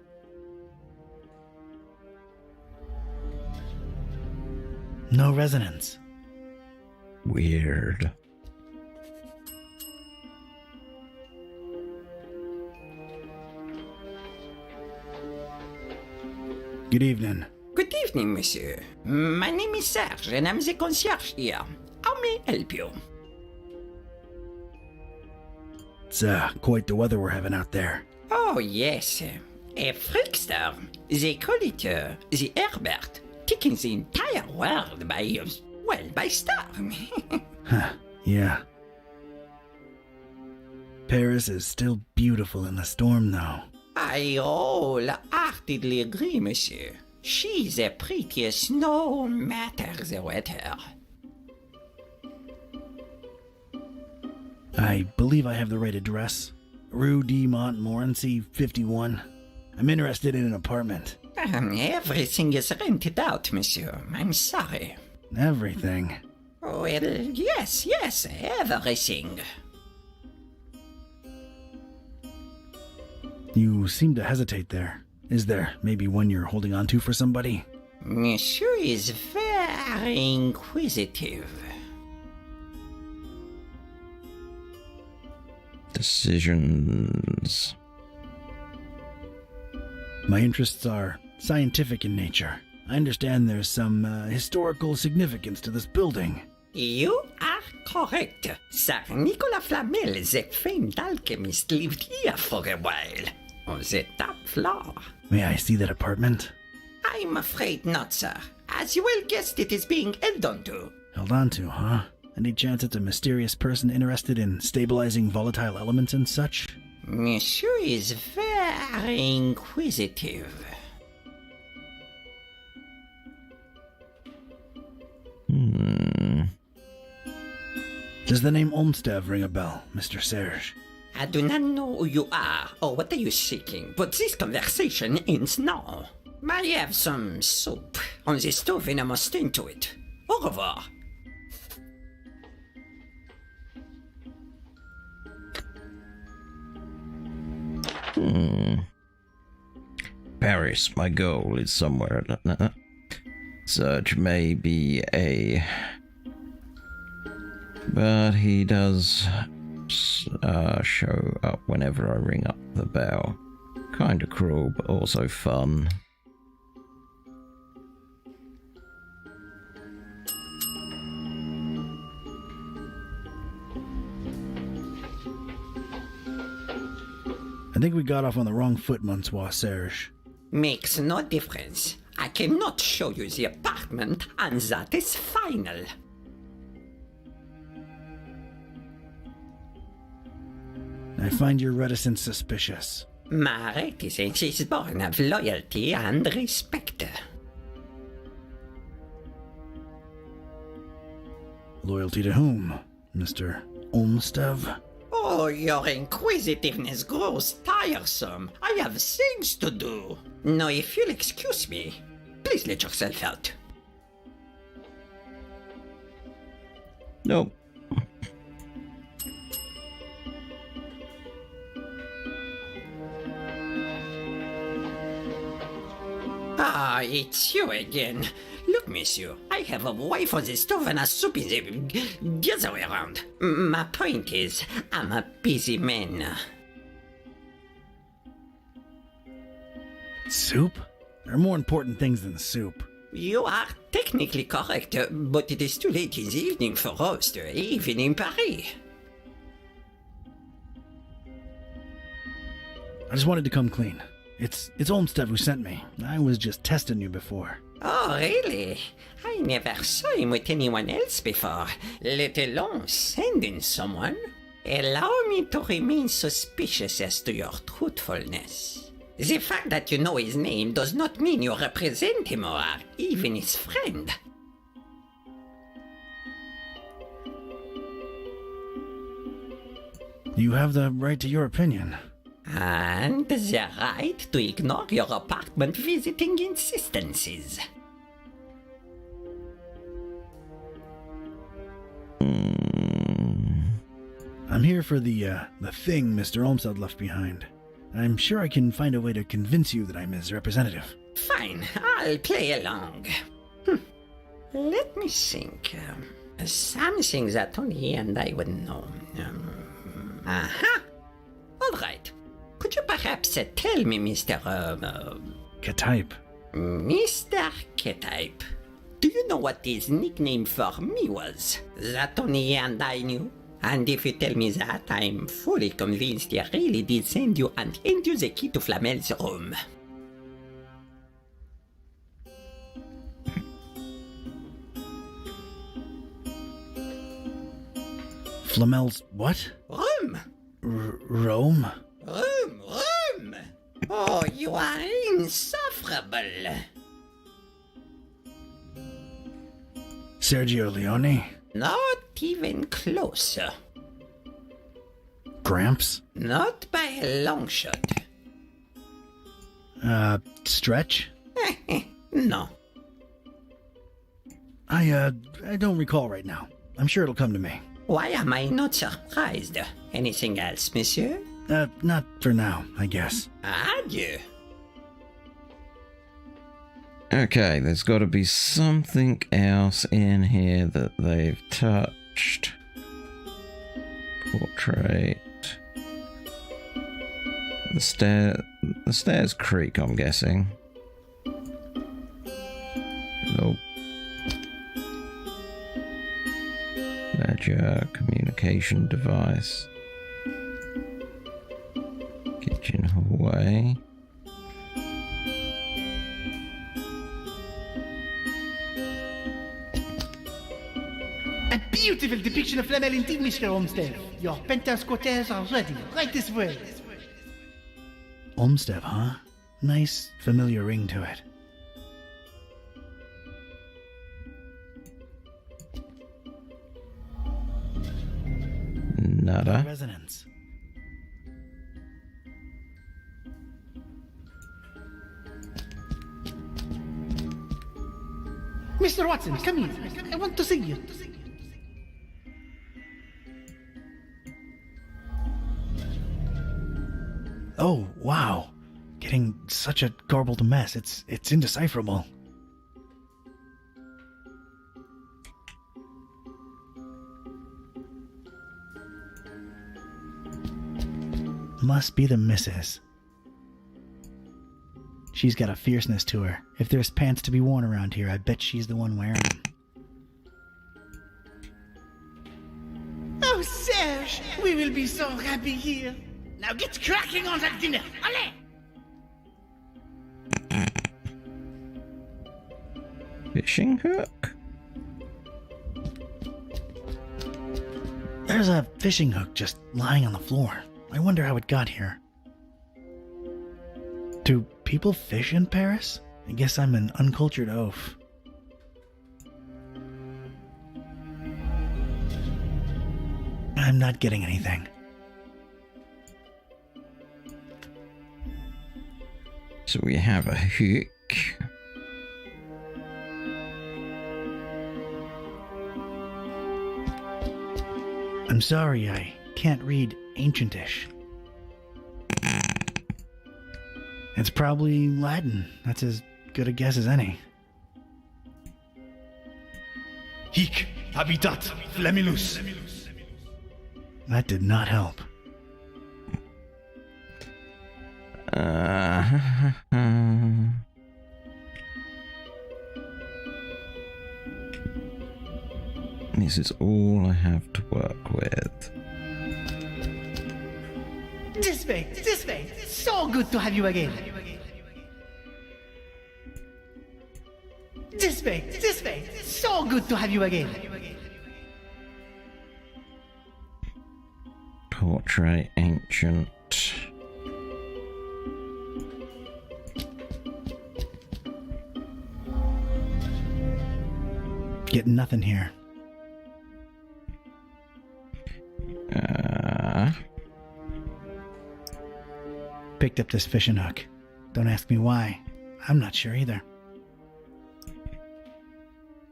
No resonance. Weird. Good evening. Good evening, monsieur. My name is Serge, and I'm the concierge here. How may I help you? It's quite the weather we're having out there. Oh, yes. A freakster. They call it the Herbert, taking the entire world by storm. Huh, yeah. Paris is still beautiful in the storm, though. I wholeheartedly agree, monsieur. She's the prettiest no matter the weather. I believe I have the right address. Rue de Montmorency, 51. I'm interested in an apartment. Everything is rented out, monsieur. I'm sorry. Everything? Well, yes, everything. You seem to hesitate there. Is there maybe one you're holding on to for somebody? Monsieur is very inquisitive. Decisions. My interests are scientific in nature. I understand there's some historical significance to this building. You are correct. Sir Nicolas Flamel, the famed alchemist, lived here for a while. On the top floor. May I see that apartment? I'm afraid not, sir. As you well guessed, it is being held onto. Held on to, huh? Any chance it's a mysterious person interested in stabilizing volatile elements and such? Monsieur is very inquisitive. Does the name Olmsted ring a bell, Mr. Serge? I do not know who you are or what are you seeking, but this conversation ends now. I have some soup on the stove and I must tend to it. Au revoir. Paris, my goal is somewhere. Serge may be a But he does show up whenever I ring up the bell. Kinda cruel, but also fun. I think we got off on the wrong foot, Monsieur Serge. Makes no difference. I cannot show you the apartment, and that is final. I find your reticence suspicious. My reticence is born of loyalty and respect. Loyalty to whom, Mr. Olmstead? Oh, your inquisitiveness grows tiresome. I have things to do. Now, if you'll excuse me, please let yourself out. Nope. Ah, it's you again. Look, monsieur, I have a wife on the stove and a soup in the other way around. My point is, I'm a busy man. Soup? There are more important things than soup. You are technically correct, but it is too late in the evening for roast, even in Paris. I just wanted to come clean. It's Olmstead who sent me. I was just testing you before. Oh, really? I never saw him with anyone else before, let alone sending someone. Allow me to remain suspicious as to your truthfulness. The fact that you know his name does not mean you represent him or are even his friend. You have the right to your opinion. And the right to ignore your apartment visiting insistences. I'm here for the thing Mr. Olmstead left behind. I'm sure I can find a way to convince you that I'm his representative. Fine, I'll play along. Let me think. Something that only he and I would know. Aha! All right. Could you perhaps tell me, Mr. K-type. Mr. K-type, do you know what his nickname for me was? That only he and I knew? And if you tell me that, I'm fully convinced he really did send you and hand you the key to Flamel's room. Flamel's what? Room? Rome? Room! Oh, you are insufferable. Sergio Leone? Not even close. Gramps? Not by a long shot. Stretch? No. I don't recall right now. I'm sure it'll come to me. Why am I not surprised? Anything else, monsieur? Not for now, I guess. Adieu. Okay, there's got to be something else in here that they've touched. Portrait. The stairs creak, I'm guessing. Nope. Ledger, communication device. Kitchen hallway. A beautiful depiction of Flamel indeed, Mr. Olmstead. Your penthouse quarters are ready. Right this way. Olmstead, huh? Nice, familiar ring to it. Nada. Resonance. Mr. Watson, come here. I want to see you. Oh, wow. Getting such a garbled mess. It's indecipherable. Must be the missus. She's got a fierceness to her. If there's pants to be worn around here, I bet she's the one wearing them. Oh, Serge, we will be so happy here. Now get cracking on that dinner. Allez! Fishing hook? There's a fishing hook just lying on the floor. I wonder how it got here. Do people fish in Paris? I guess I'm an uncultured oaf. I'm not getting anything. So we have a hook. I'm sorry, I can't read Ancientish. It's probably Latin. That's as good a guess as any. Hic habitat flamilus. That did not help. This is all I have to work with. This way. So good to have you again. This way. So good to have you again. Portrait ancient. Getting nothing here. Picked up this fishing hook. Don't ask me why. I'm not sure either.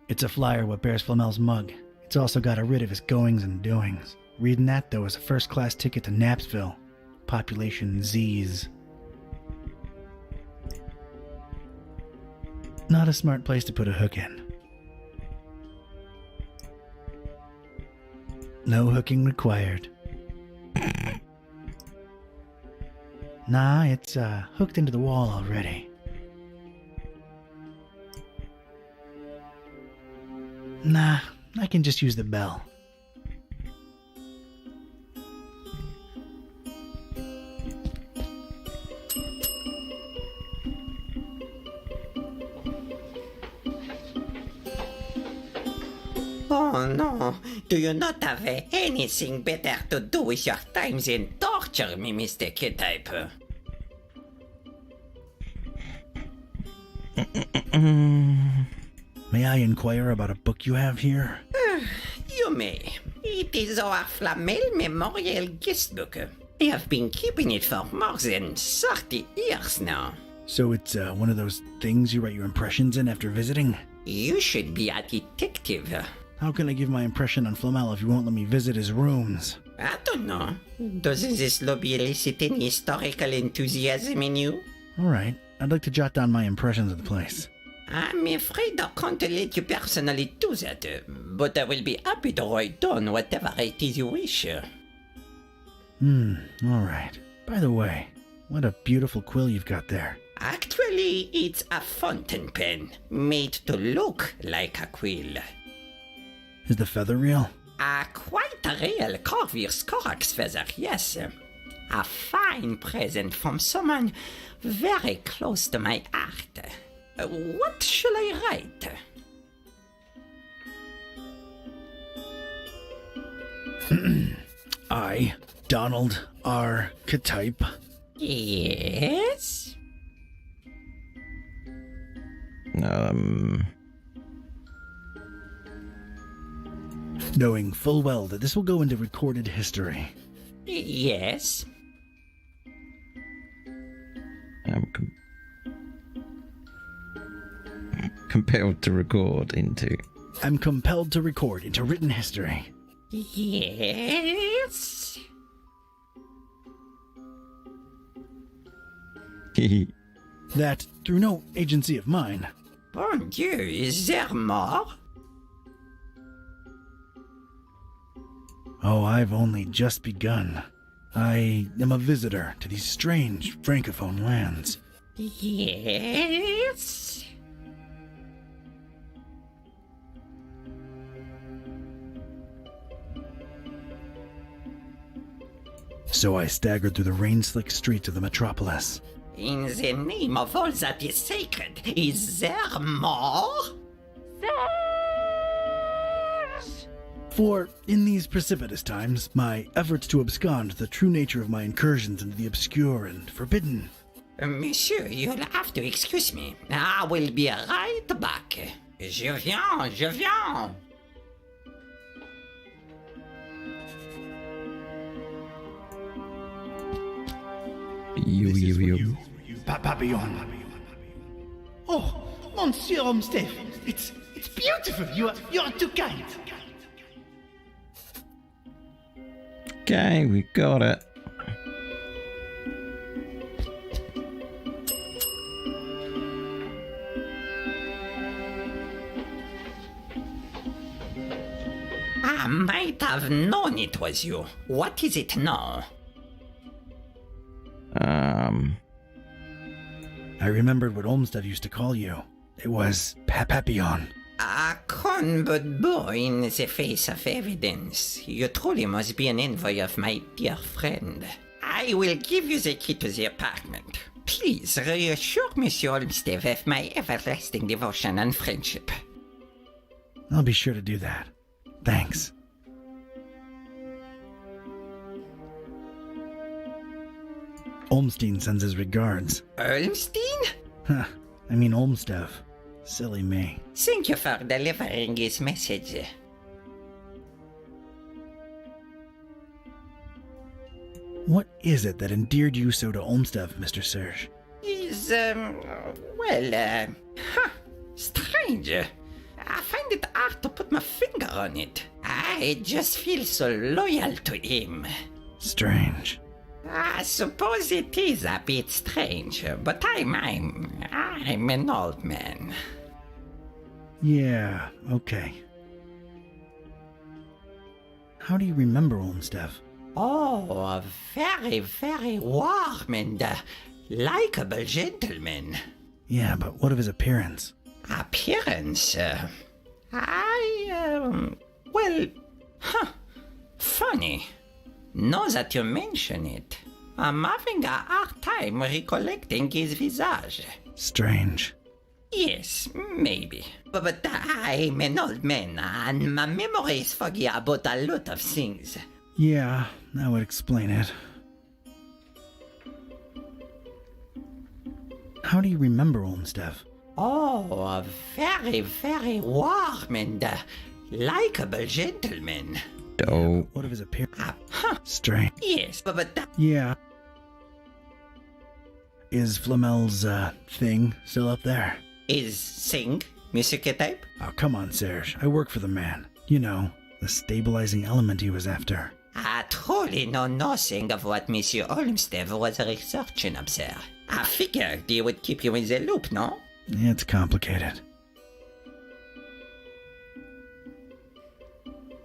It's a flyer what bears Flamel's mug. It's also got a writ of his goings and doings. Reading that, though, is a first-class ticket to Knapsville. Population Z's. Not a smart place to put a hook in. No hooking required. Nah, it's hooked into the wall already. Nah, I can just use the bell. Oh no, do you not have anything better to do with your time than torture me, Mr. K-Type? May I inquire about a book you have here? You may. It is our Flamel Memorial Guest Book. I have been keeping it for more than 30 years now. So it's one of those things you write your impressions in after visiting? You should be a detective. How can I give my impression on Flamel if you won't let me visit his rooms? I don't know. Doesn't this lobby elicit any historical enthusiasm in you? Alright, I'd like to jot down my impressions of the place. I'm afraid I can't let you personally do that, but I will be happy to write down whatever it is you wish. Alright. By the way, what a beautiful quill you've got there. Actually, it's a fountain pen, made to look like a quill. Is the feather real? Quite a real Corvus Corax feather, yes. A fine present from someone very close to my heart. What shall I write? I, Donald R. K-Type. Yes? Knowing full well that this will go into recorded history. Yes. Compelled to record into. I'm compelled to record into written history. Yes. That, through no agency of mine. Bon Dieu, is there more? Oh, I've only just begun. I am a visitor to these strange francophone lands. Yes? So I staggered through the rain-slick streets of the metropolis. In the name of all that is sacred, is there more? For, in these precipitous times, my efforts to abscond the true nature of my incursions into the obscure and forbidden. Monsieur, you'll have to excuse me. I will be right back. Je viens, je viens. You. Papillon. Oh, Monsieur Olmsted, it's beautiful. You are too kind. Okay, we got it. I might have known it was you. What is it now? I remembered what Olmsted used to call you. It was Papillon. A con but boy in the face of evidence. You truly must be an envoy of my dear friend. I will give you the key to the apartment. Please reassure Monsieur Olmsted of my everlasting devotion and friendship. I'll be sure to do that. Thanks. Olmstein sends his regards. Olmstein? Huh. I mean Olmstev. Silly me. Thank you for delivering his message. What is it that endeared you so to Olmstev, Mr. Serge? He's, strange. I find it hard to put my finger on it. I just feel so loyal to him. Strange. I suppose it is a bit strange, but I'm an old man. Yeah, okay. How do you remember Olmstev? Oh, a very, very warm and likable gentleman. Yeah, but what of his appearance? Appearance? Funny. Now that you mention it, I'm having a hard time recollecting his visage. Strange. Yes, maybe. But I'm an old man, and my memory is foggy about a lot of things. Yeah, that would explain it. How do you remember Olmstev? Oh, a very, very warm and likable gentleman. Oh. What of his appearance? Strange. Yes, but Yeah. Is Flamel's, thing still up there? Is thing, Monsieur K-type? Oh, come on, Serge. I work for the man. You know, the stabilizing element he was after. I truly know nothing of what Monsieur Olmsted was researching up there. I figured he would keep you in the loop, no? It's complicated.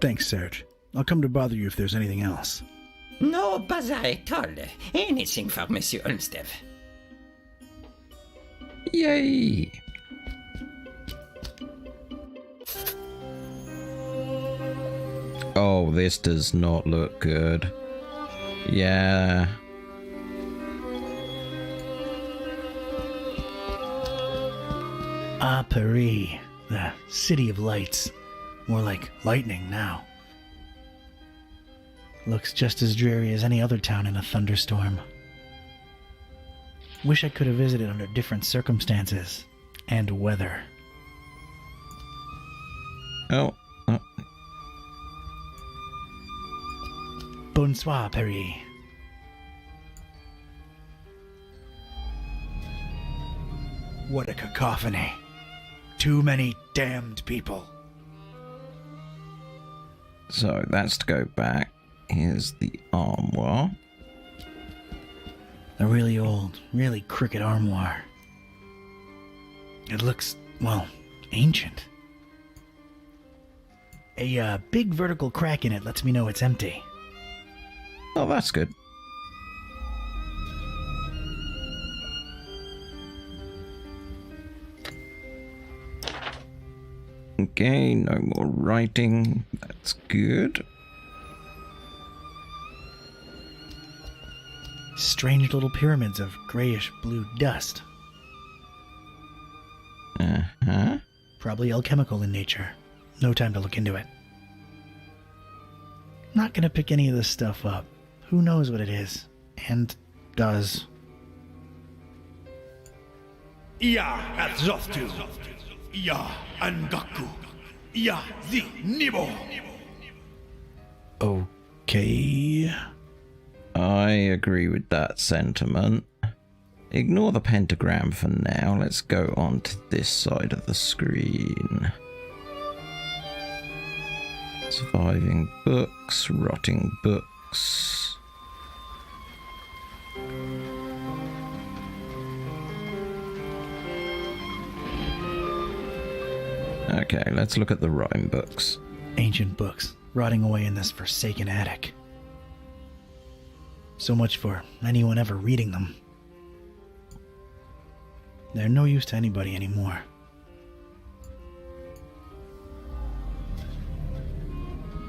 Thanks, Serge. I'll come to bother you if there's anything else. No bother at all. Anything for Monsieur Olmsted. Yay! Oh, this does not look good. Yeah. Ah, Paris, the city of lights. More like lightning now. Looks just as dreary as any other town in a thunderstorm. Wish I could have visited under different circumstances and weather. Oh. Bonsoir, Paris. What a cacophony. Too many damned people. So that's to go back. Here's the armoire. A really old, really crooked armoire. It looks, well, ancient. A big vertical crack in it lets me know it's empty. Oh, that's good. Okay, no more writing. That's good. Strange little pyramids of grayish blue dust. Uh-huh. Probably alchemical in nature. No time to look into it. Not gonna pick any of this stuff up. Who knows what it is? And does. Ia Atzoftu. Ia Angaku. Ia Zi Nibo. Okay. I agree with that sentiment. Ignore the pentagram for now. Let's go on to this side of the screen. Surviving books, rotting books. Okay, let's look at the rhyme books. Ancient books, rotting away in this forsaken attic. So much for anyone ever reading them. They're no use to anybody anymore.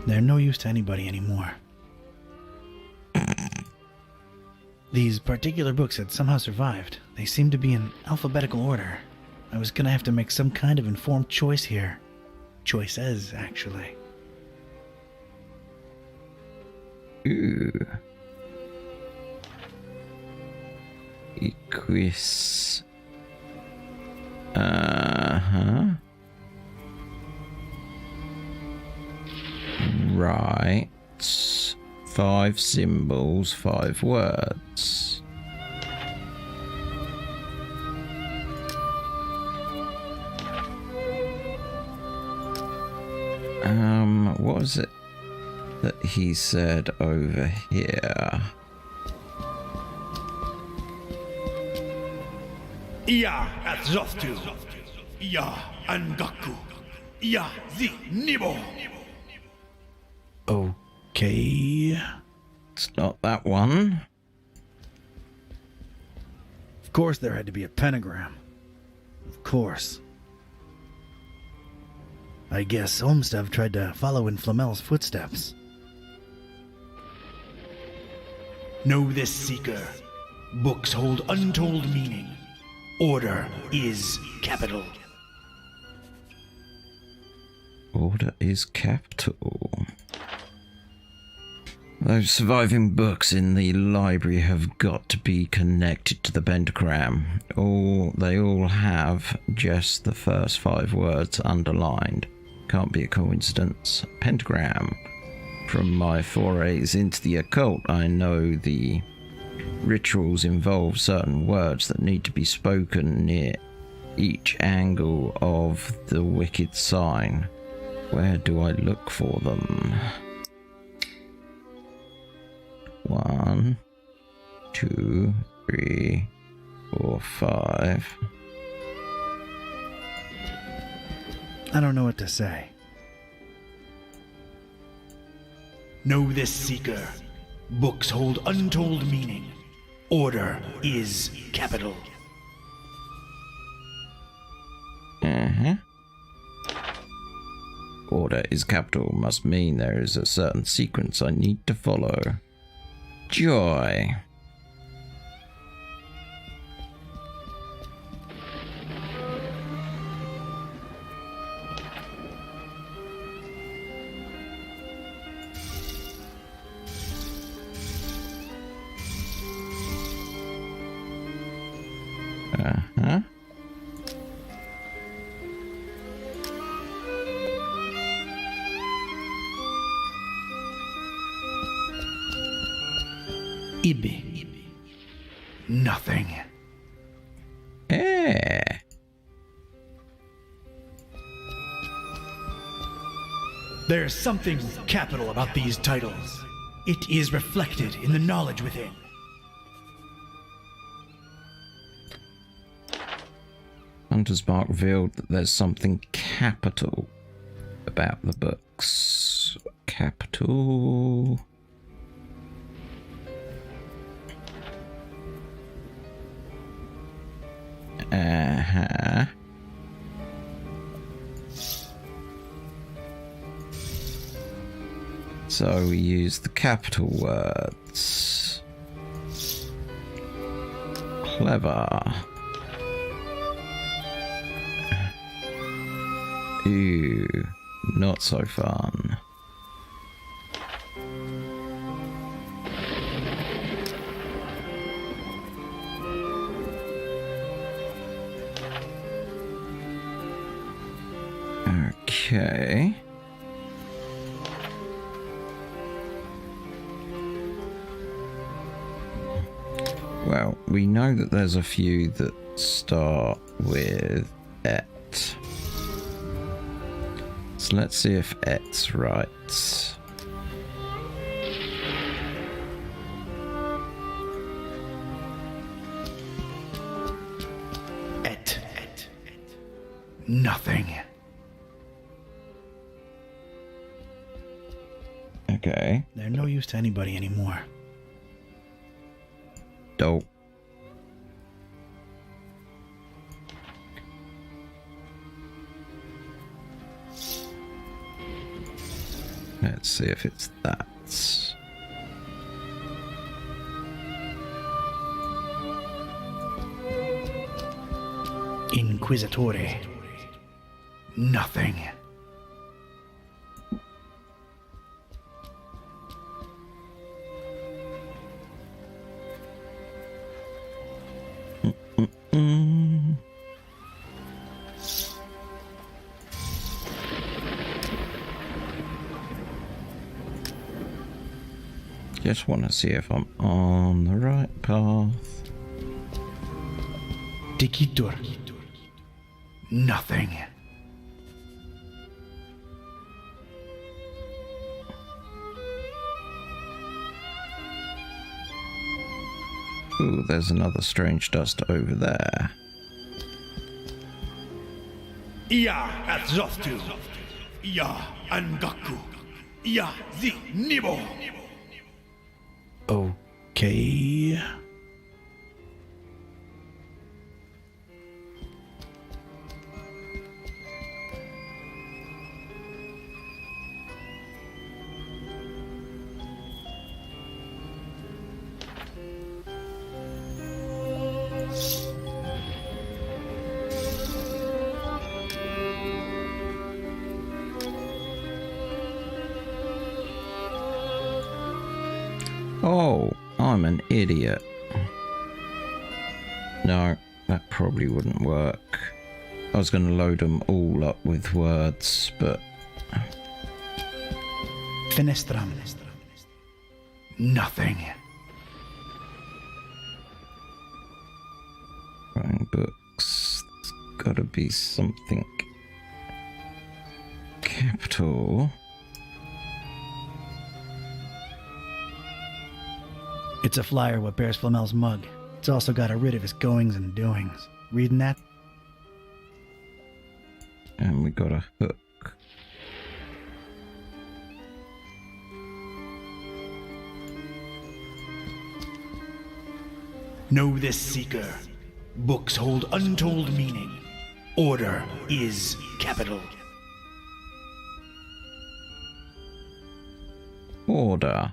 They're no use to anybody anymore. These particular books had somehow survived. They seemed to be in alphabetical order. I was gonna have to make some kind of informed choice here. Choices, actually. Ooh. Equus. Uh-huh. Right. 5 symbols, 5 words. What was it that he said over here? Ia Atzoftu. Ia Angaku. Ia Zi Nibo. Okay. It's not that one. Of course there had to be a pentagram. Of course. I guess Olmstead tried to follow in Flamel's footsteps. Know this, Seeker. Books hold untold meaning. Order is capital. Order is capital. Those surviving books in the library have got to be connected to the pentagram. They all have just the first 5 words underlined. Can't be a coincidence. Pentagram. From my forays into the occult, I know the rituals involve certain words that need to be spoken near each angle of the wicked sign. Where do I look for them? 1, 2, 3, 4, 5. I don't know what to say. Know this, Seeker. Books hold untold meaning. Order is capital. Uh-huh. Order is capital must mean there is a certain sequence I need to follow. Joy. Uh-huh. Ibi. Nothing. Eh. There's something capital about these titles. It is reflected in the knowledge within. Hunter's Mark revealed that there's something capital about the books. Capital. Uh-huh. So we use the capital words. Clever. Ooh, not so fun. Okay. Well, we know that there's a few that start with et. So let's see if et's right. Et. Nothing. Okay. They're no use to anybody anymore. Dope. Let's see if it's that. Inquisitore. Nothing. Just want to see if I'm on the right path. Dicitur. Nothing. Ooh, there's another strange dust over there. Ia at Zoftu. Ia Angaku. Ia the Nibo. Okay. Oh, I'm an idiot. No, that probably wouldn't work. I was going to load them all up with words, but... Fenestram. Nothing. Writing books. There's got to be something. Capital. It's a flyer what bears Flamel's mug. It's also got a writ of his goings and doings. Reading that? And we got a hook. Know this, seeker. Books hold untold meaning. Order is capital. Order.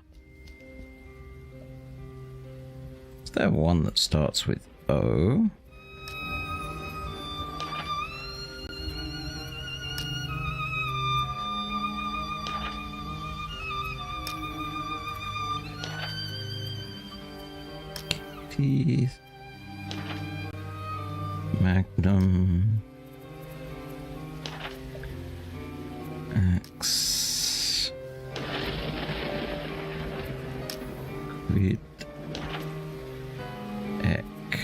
Is there one that starts with O? Teeth. Magnum. X. Quid. Ek.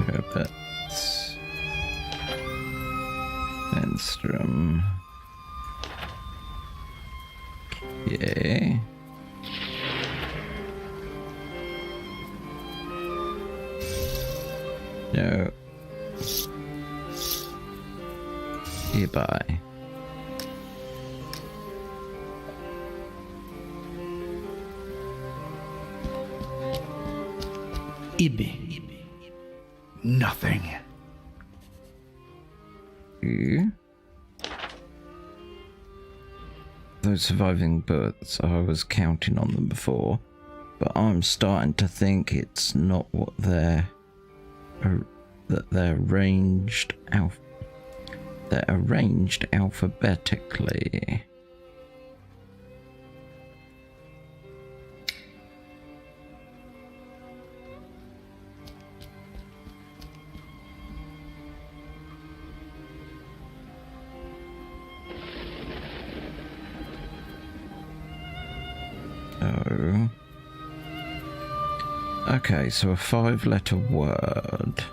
Herbert. Enstrom. Yay. No. Hereby. Ibi. Nothing. You? Those surviving birds, I was counting on them before, but I'm starting to think it's not what they're arranged alphabetically. Oh. Okay, so a 5-letter word.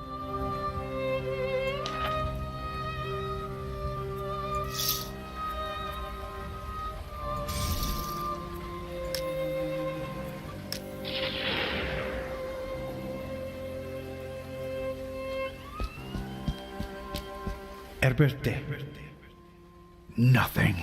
Herberte. Nothing.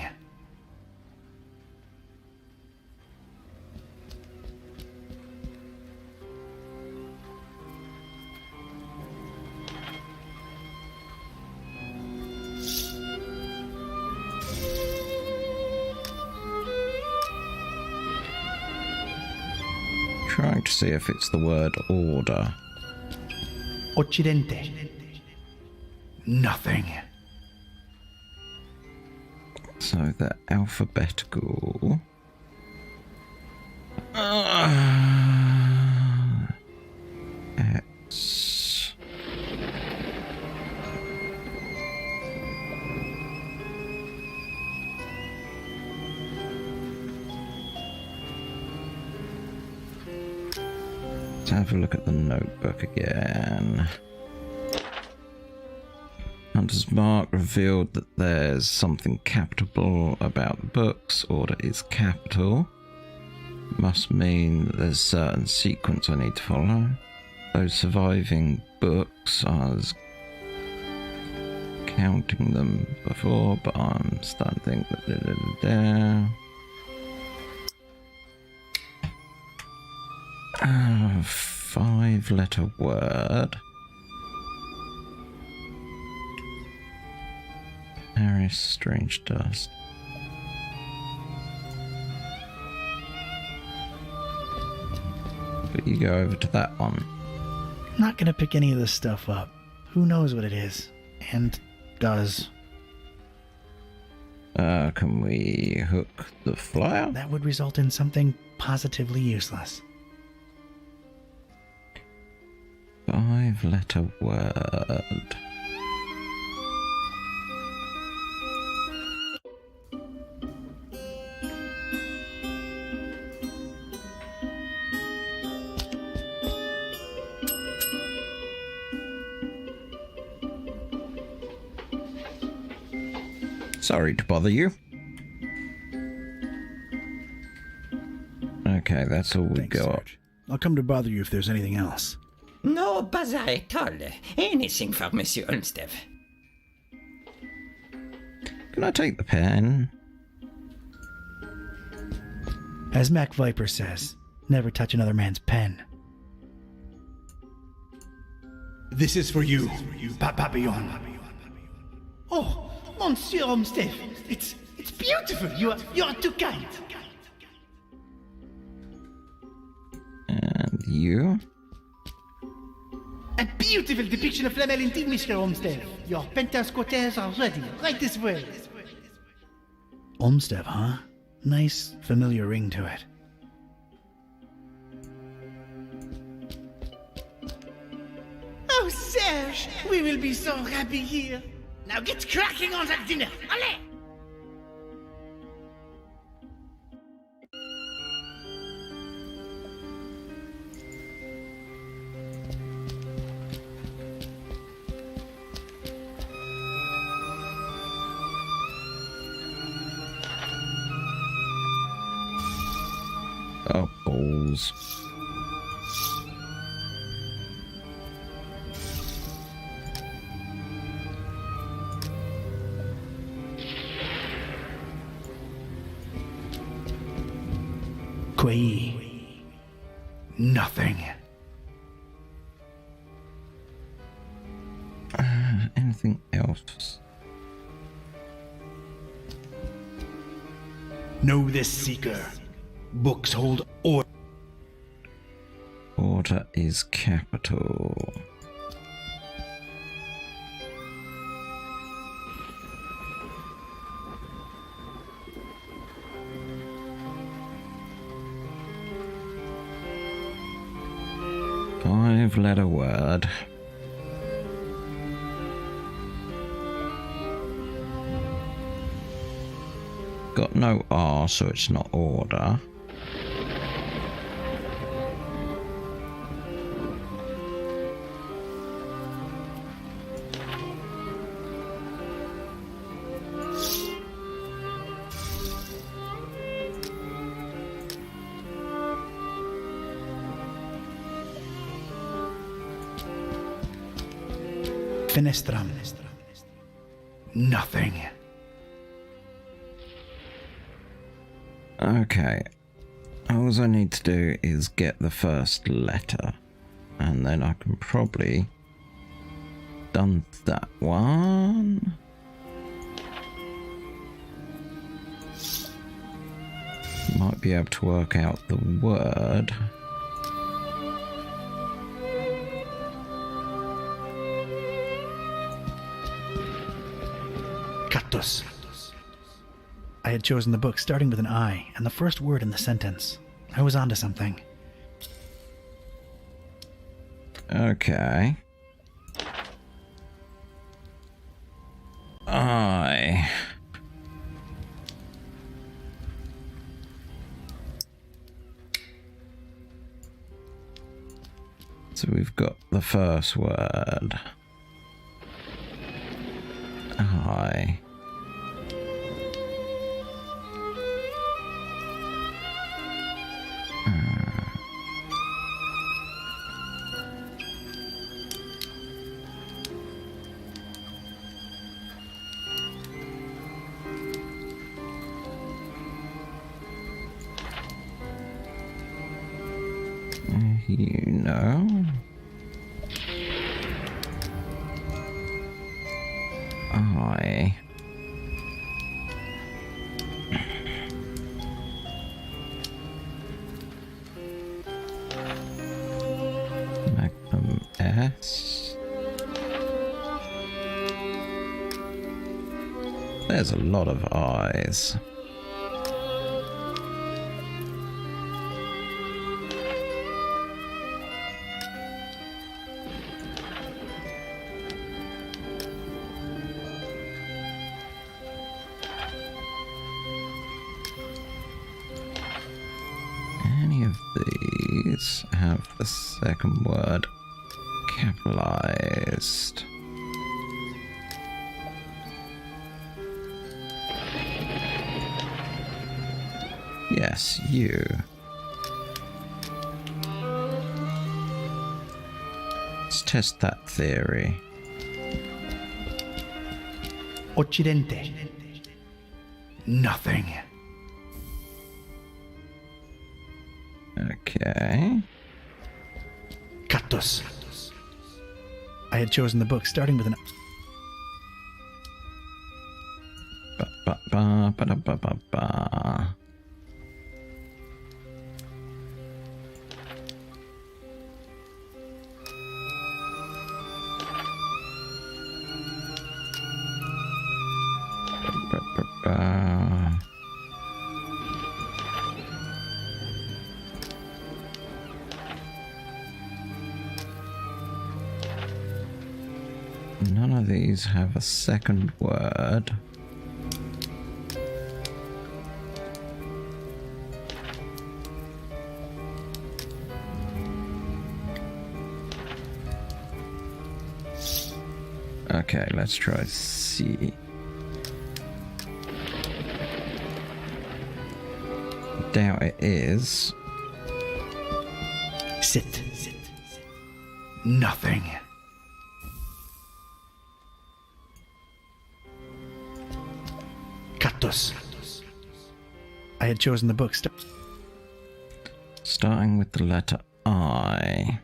Trying to see if it's the word order. Occidente. Nothing. So they're alphabetical. X. Let's have a look at the notebook again. Hunter's mark revealed that there's something capital about the books. Order is capital. Must mean that there's a certain sequence I need to follow. Those surviving books, I was counting them before, but I'm starting to think that... 5-letter word. Paris, strange dust. But you go over to that one. I'm not gonna pick any of this stuff up. Who knows what it is? And does. Can we hook the flyer? That would result in something positively useless. 5-letter word. Sorry to bother you. Okay, that's all we got. Serge. I'll come to bother you if there's anything else. No bother at all. Anything for Monsieur Olmsted. Can I take the pen? As Mac Viper says, never touch another man's pen. This is for you, Papillon. Oh, Monsieur Olmsted, it's beautiful. You are too kind. And you? A beautiful depiction of Flamelintine, Mr. Olmsted. Your penthouse quarters are ready. Right this way. Olmsted, huh? Nice, familiar ring to it. Oh, Serge, we will be so happy here. Now get cracking on that dinner. Allez! Oh, balls. Quay. Nothing. else? Know this, Seeker. Books hold order. Order is capital. Five-letter word. Got no R, so it's not order. Fenestram. Nothing. Okay. All I need to do is get the first letter. And then I can probably done that one. Might be able to work out the word. Cactus. I had chosen the book starting with an I and the first word in the sentence. I was onto something. Okay. I. So we've got the first word. I. You know. I. Magnum S. There's a lot of I's. Have the second word capitalized. Yes, you. Let's test that theory. Occidente. Nothing. Okay. Cactus. I had chosen the book starting with an Ba-ba-ba-ba-ba-ba. Ba-ba-ba-ba. None of these have a second word. Okay, let's try C. Doubt it is. Sit. Nothing. Cactus. I had chosen the book Starting with the letter I.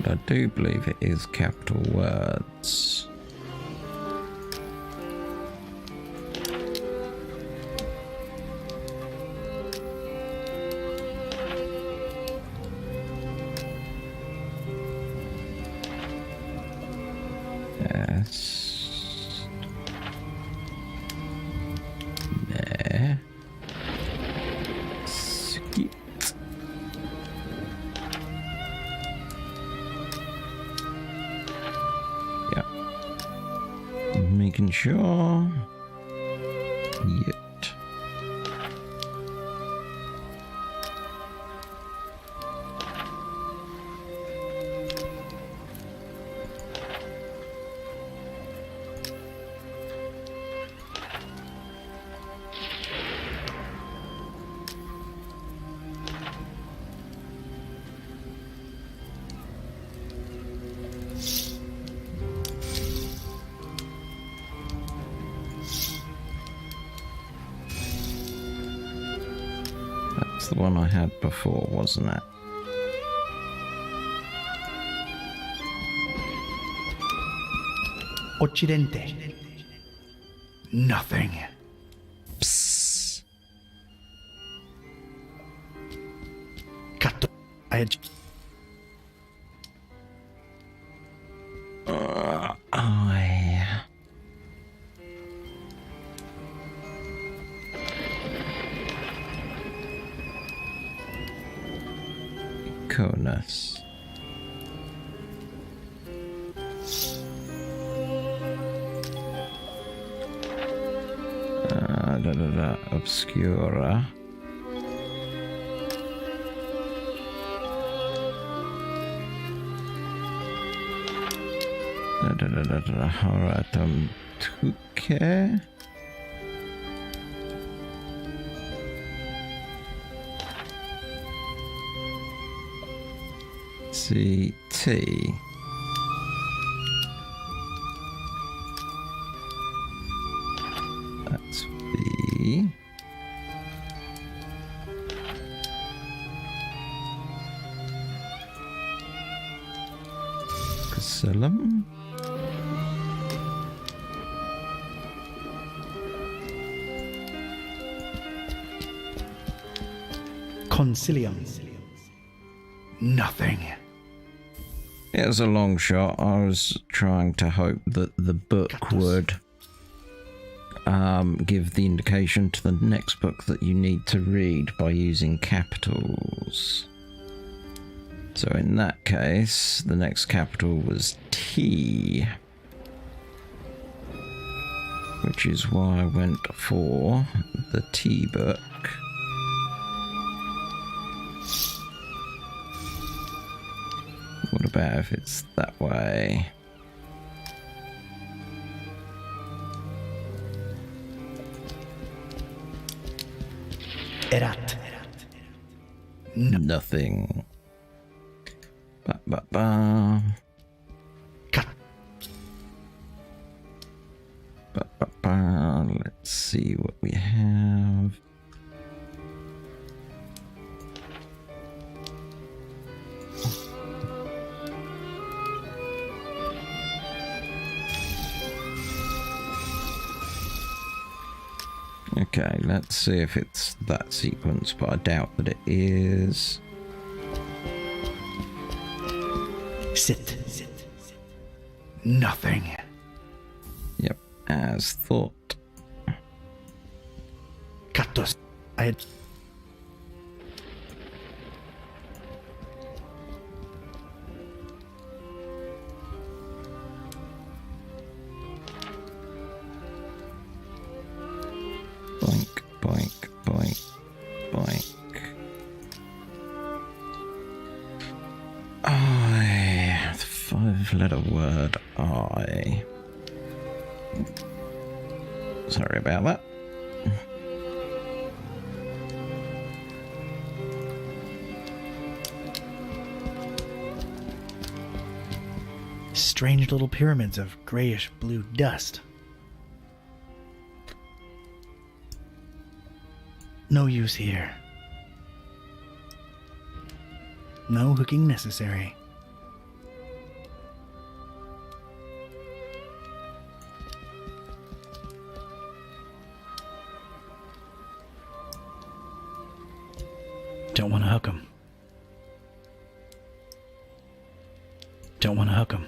But I do believe it is capital words. Yes. There. Skip. Yeah. Making sure. Yet. That's the one I had before, wasn't it? Occidente. Nothing. Psst. Cazzo. I had... I... Conus. Obscura. Horatum Tuke. CT. That's B. Castellum. Concilium. Nothing. It was a long shot. I was trying to hope that the book would give the indication to the next book that you need to read by using capitals. So in that case, the next capital was T, which is why I went for the T book. What about if it's that way? Erat. Nothing. Ba ba ba. Cut. Ba ba ba. Let's see what we have. Okay, let's see if it's that sequence, but I doubt that it is. Sit. Nothing. Yep, as thought. Cactus. I had... Boink, boink, boink, boink. I. The 5-letter word I. Sorry about that. Strange little pyramids of grayish blue dust. No use here. No hooking necessary. Don't want to hook 'em. Don't want to hook 'em.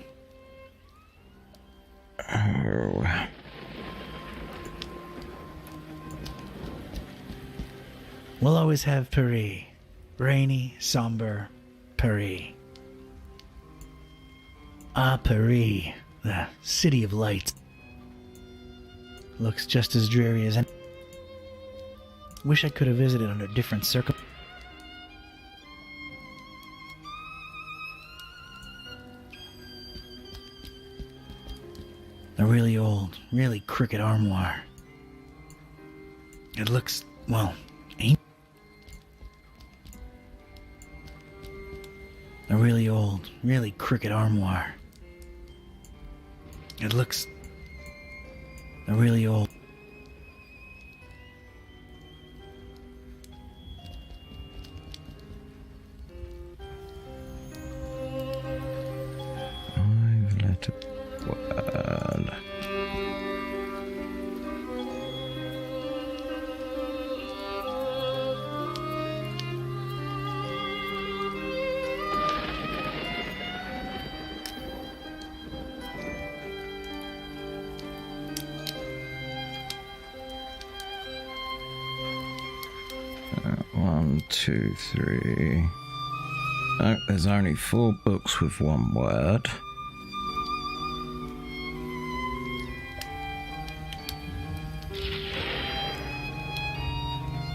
Oh. We'll always have Paris. Rainy, somber Paris. Ah, Paris, the city of lights. Looks just as dreary as any. Wish I could have visited under different circumstances. A really old, really crooked armoire. It looks, well, ain't. A really old, really crooked armoire. It looks a really old. I've let a word. One, two, three. Oh, there's only 4 books with 1 word.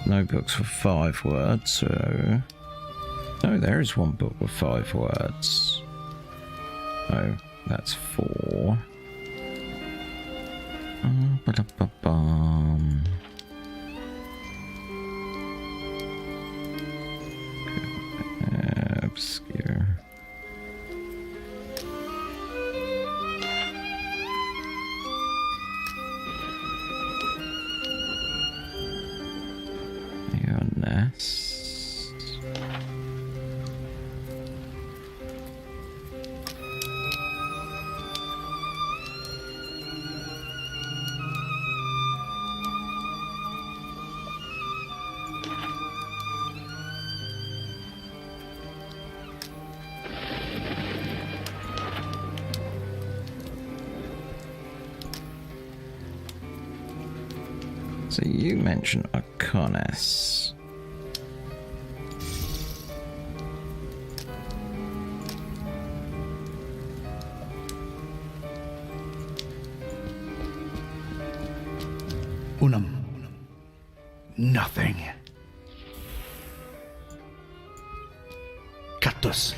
No books with 5 words, so... No, there is 1 book with 5 words. Oh, that's 4. Ba-da-ba-bum. Obscure. Your nest. So you mentioned Arcanis. Unum. Nothing. Cactus.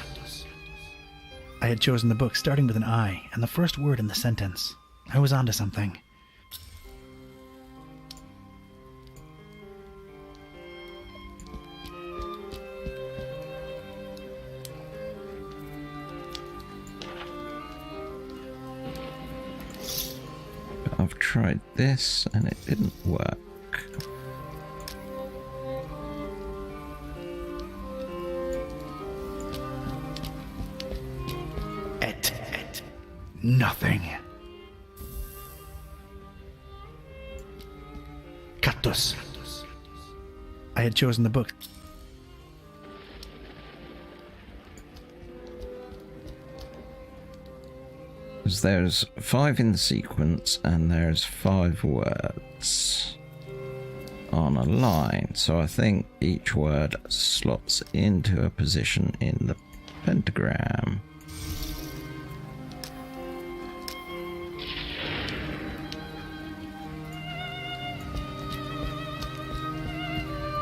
I had chosen the book starting with an I and the first word in the sentence. I was onto something. I've tried this and it didn't work. Nothing. Cactus. I had chosen the book. There's 5 in the sequence and there's 5 words on a line, so I think each word slots into a position in the pentagram.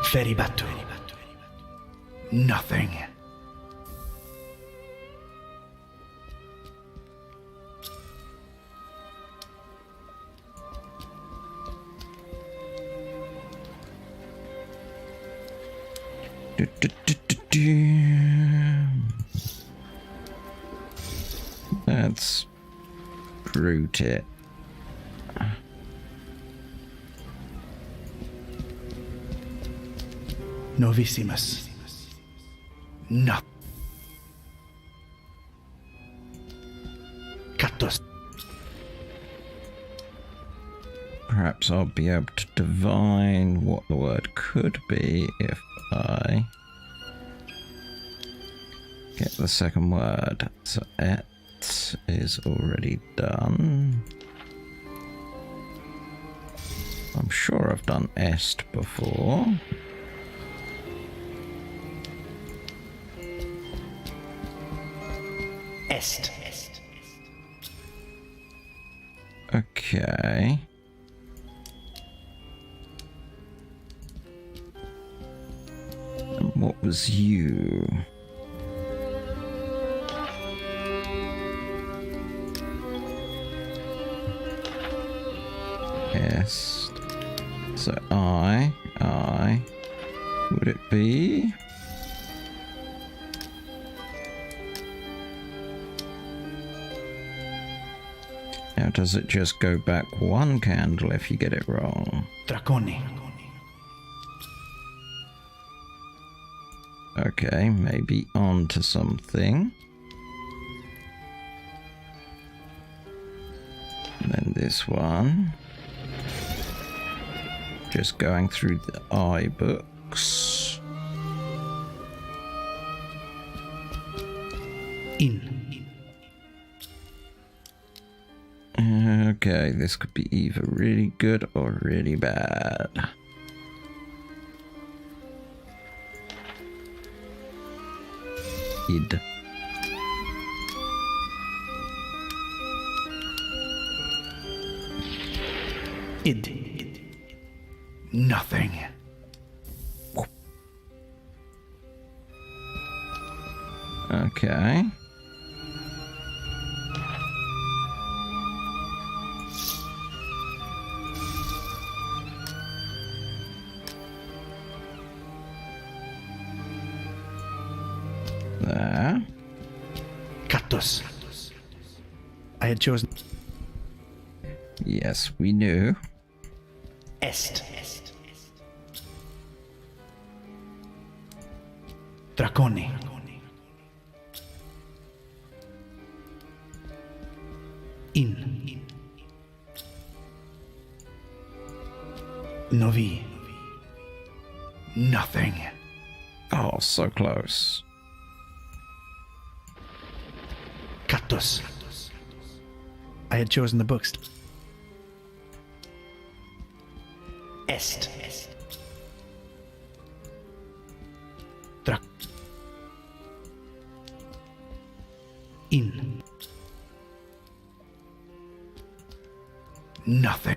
Feribatu. Nothing. Let's root it. Novissimus. No. Cactus. Perhaps I'll be able to divine what the word could be if I Get the second word. So et is already done. I'm sure I've done est before. Est. Okay. And what was you? Est. So I. Would it be? Now, does it just go back one candle if you get it wrong? Draconi. Okay, maybe on to something. And then this one. Just going through the iBooks. In. Okay, this could be either really good or really bad. Id. Id. Nothing. Okay. There. Cactus. I had chosen. Yes, we knew. Est. Draconi. In. Novi. Nothing. Oh, so close. Cactus. I had chosen the books. Est. Drac. In. Nothing.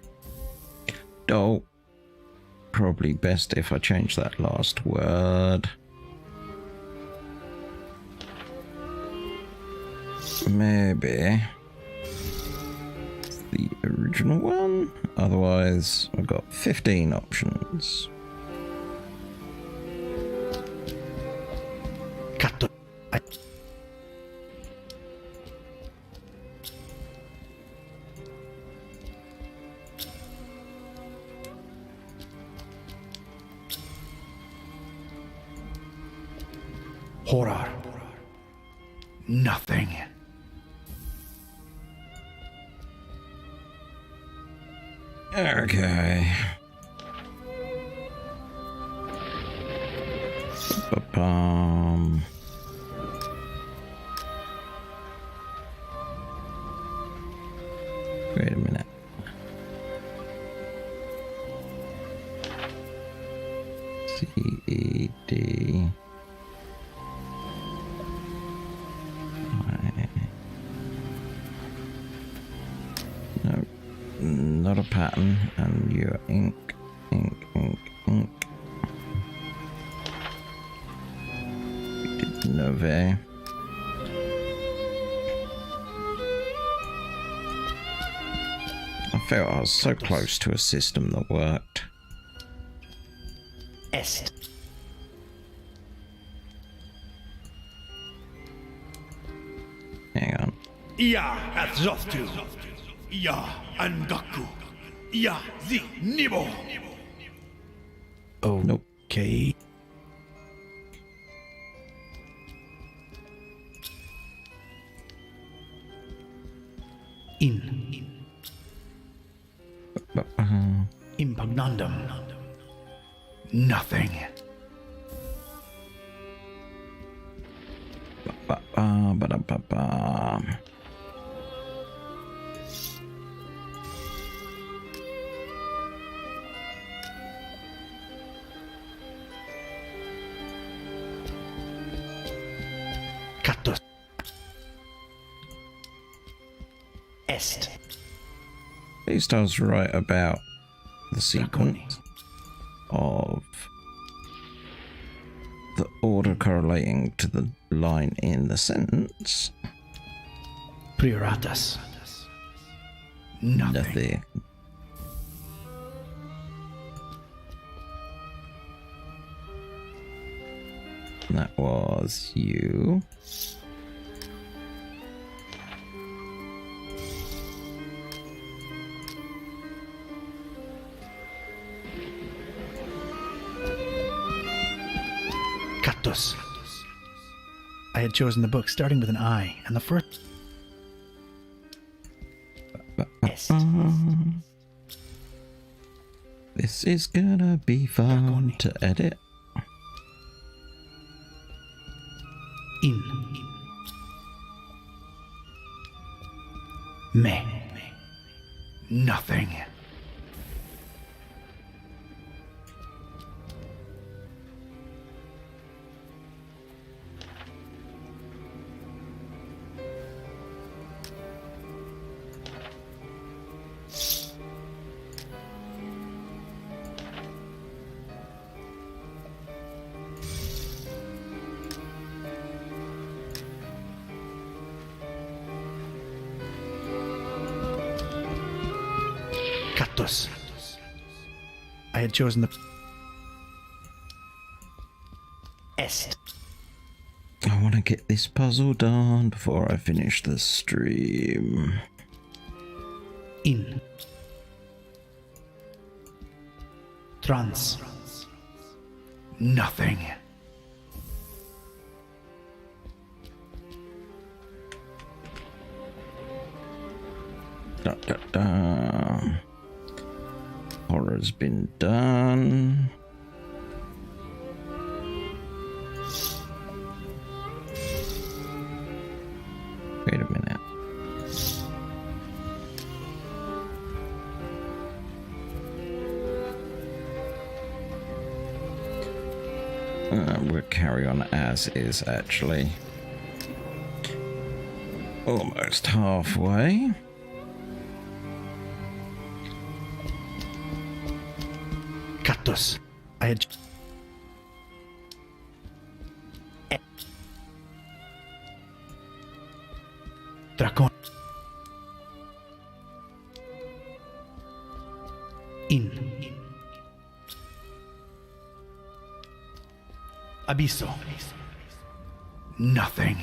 Oh. Probably best if I change that last word. Maybe the original one. Otherwise, I've got 15 options. Cactus. Horror. Nothing. Okay. Ba-bum. Wait a minute. C-E-D. No, not a pattern, and you're ink. We did Nove. I felt I was so close to a system that worked. Est. Hang on. Ia at Zoftu. Ia Angaku. Ia Zi Nibo. Oh, nope. Okay. In. Impugnandum. Nothing. Ba-da-ba-ba. Cactus. Est. At least I was right about the sequence of the order correlating to the line in the sentence. Prioratus. Nothing. That was you. Cactus. I had chosen the book starting with an I, and the first. This is gonna be fun to edit. In. Me. Nothing. Cactus. I had chosen the. Est. I want to get this puzzle done before I finish the stream. In. Trans. Nothing. Da, da, da. Horror's been done. Wait a minute. We'll carry on as is, actually. Almost halfway. Cactus. I had. Dracon. In. Abisso. Nothing.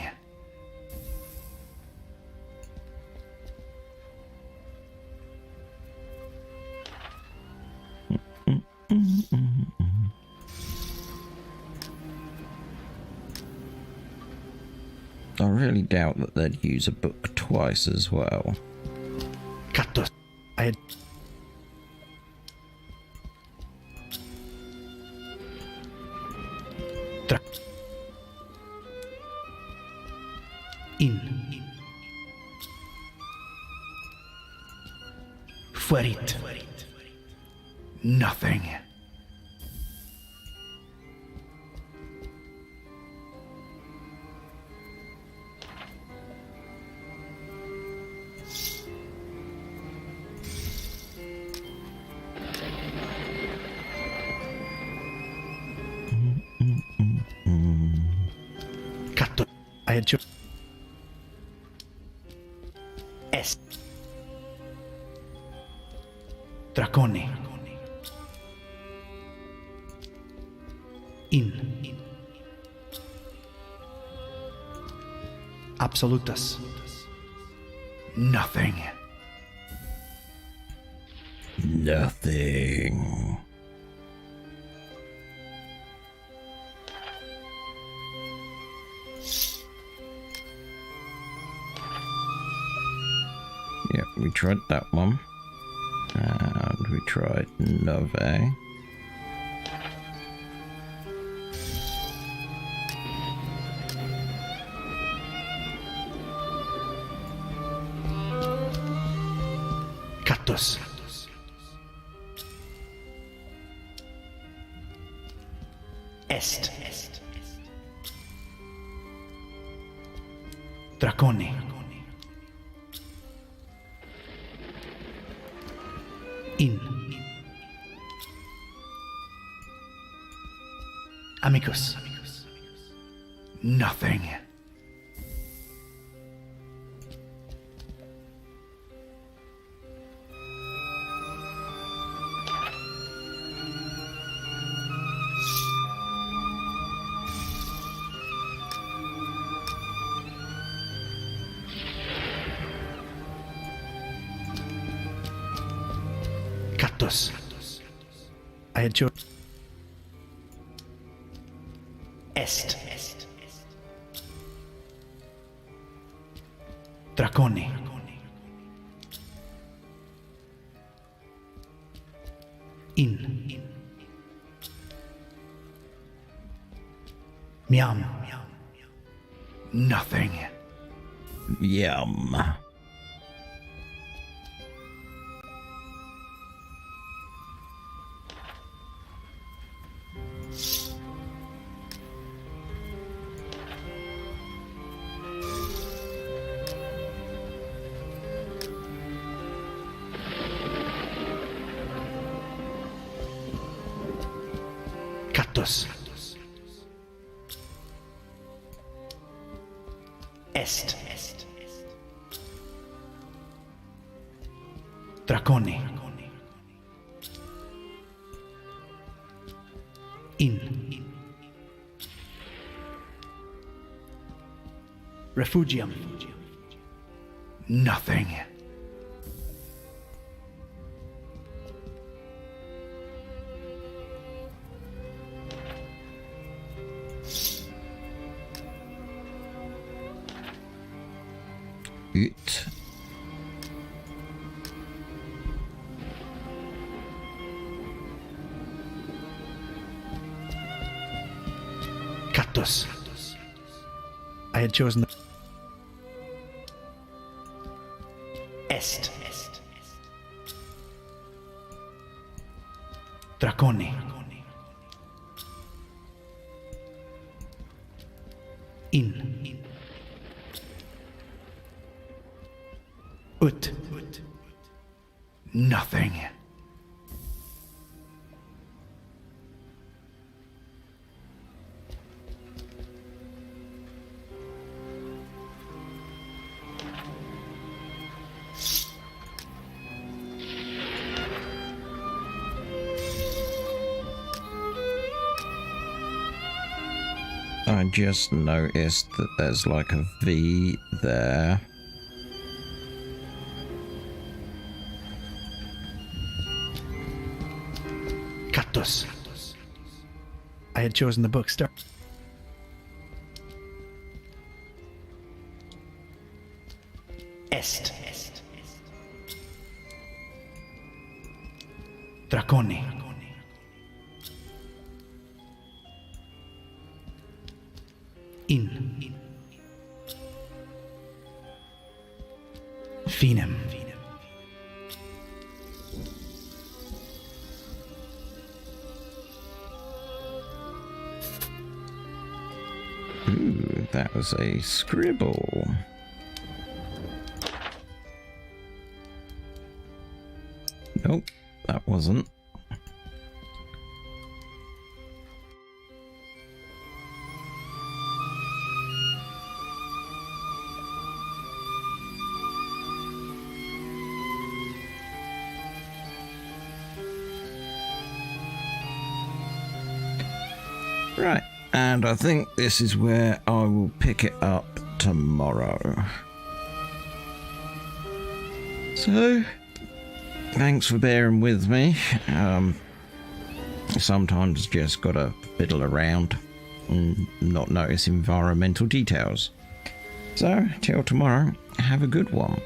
I really doubt that they'd use a book twice as well. Cactus. I had. In. Fuerit. Nothing. Cactus. I had chosen. Est. Draconi. In. Absolutus. Nothing. Nothing. Yeah, we tried that one. And we tried Nove. Cactus. Est. Draconi. In. Amicus. Nothing. Cactus. I had chosen. Est. Draconi. In. Miam. Nothing. Yum. Cactus. Est. Draconi. In. Refugium. Nothing. Ut. Cactus. I had chosen the Est. Draconi. In. Ut. Nothing. I just noticed that there's like a V there. Cactus. I had chosen the book Star. Est. Draconi. In. Finem. Ooh, that was a scribble. Nope, that wasn't. Right, and I think this is where I will pick it up tomorrow. So, thanks for bearing with me. Sometimes just gotta fiddle around and not notice environmental details. So, till tomorrow, have a good one.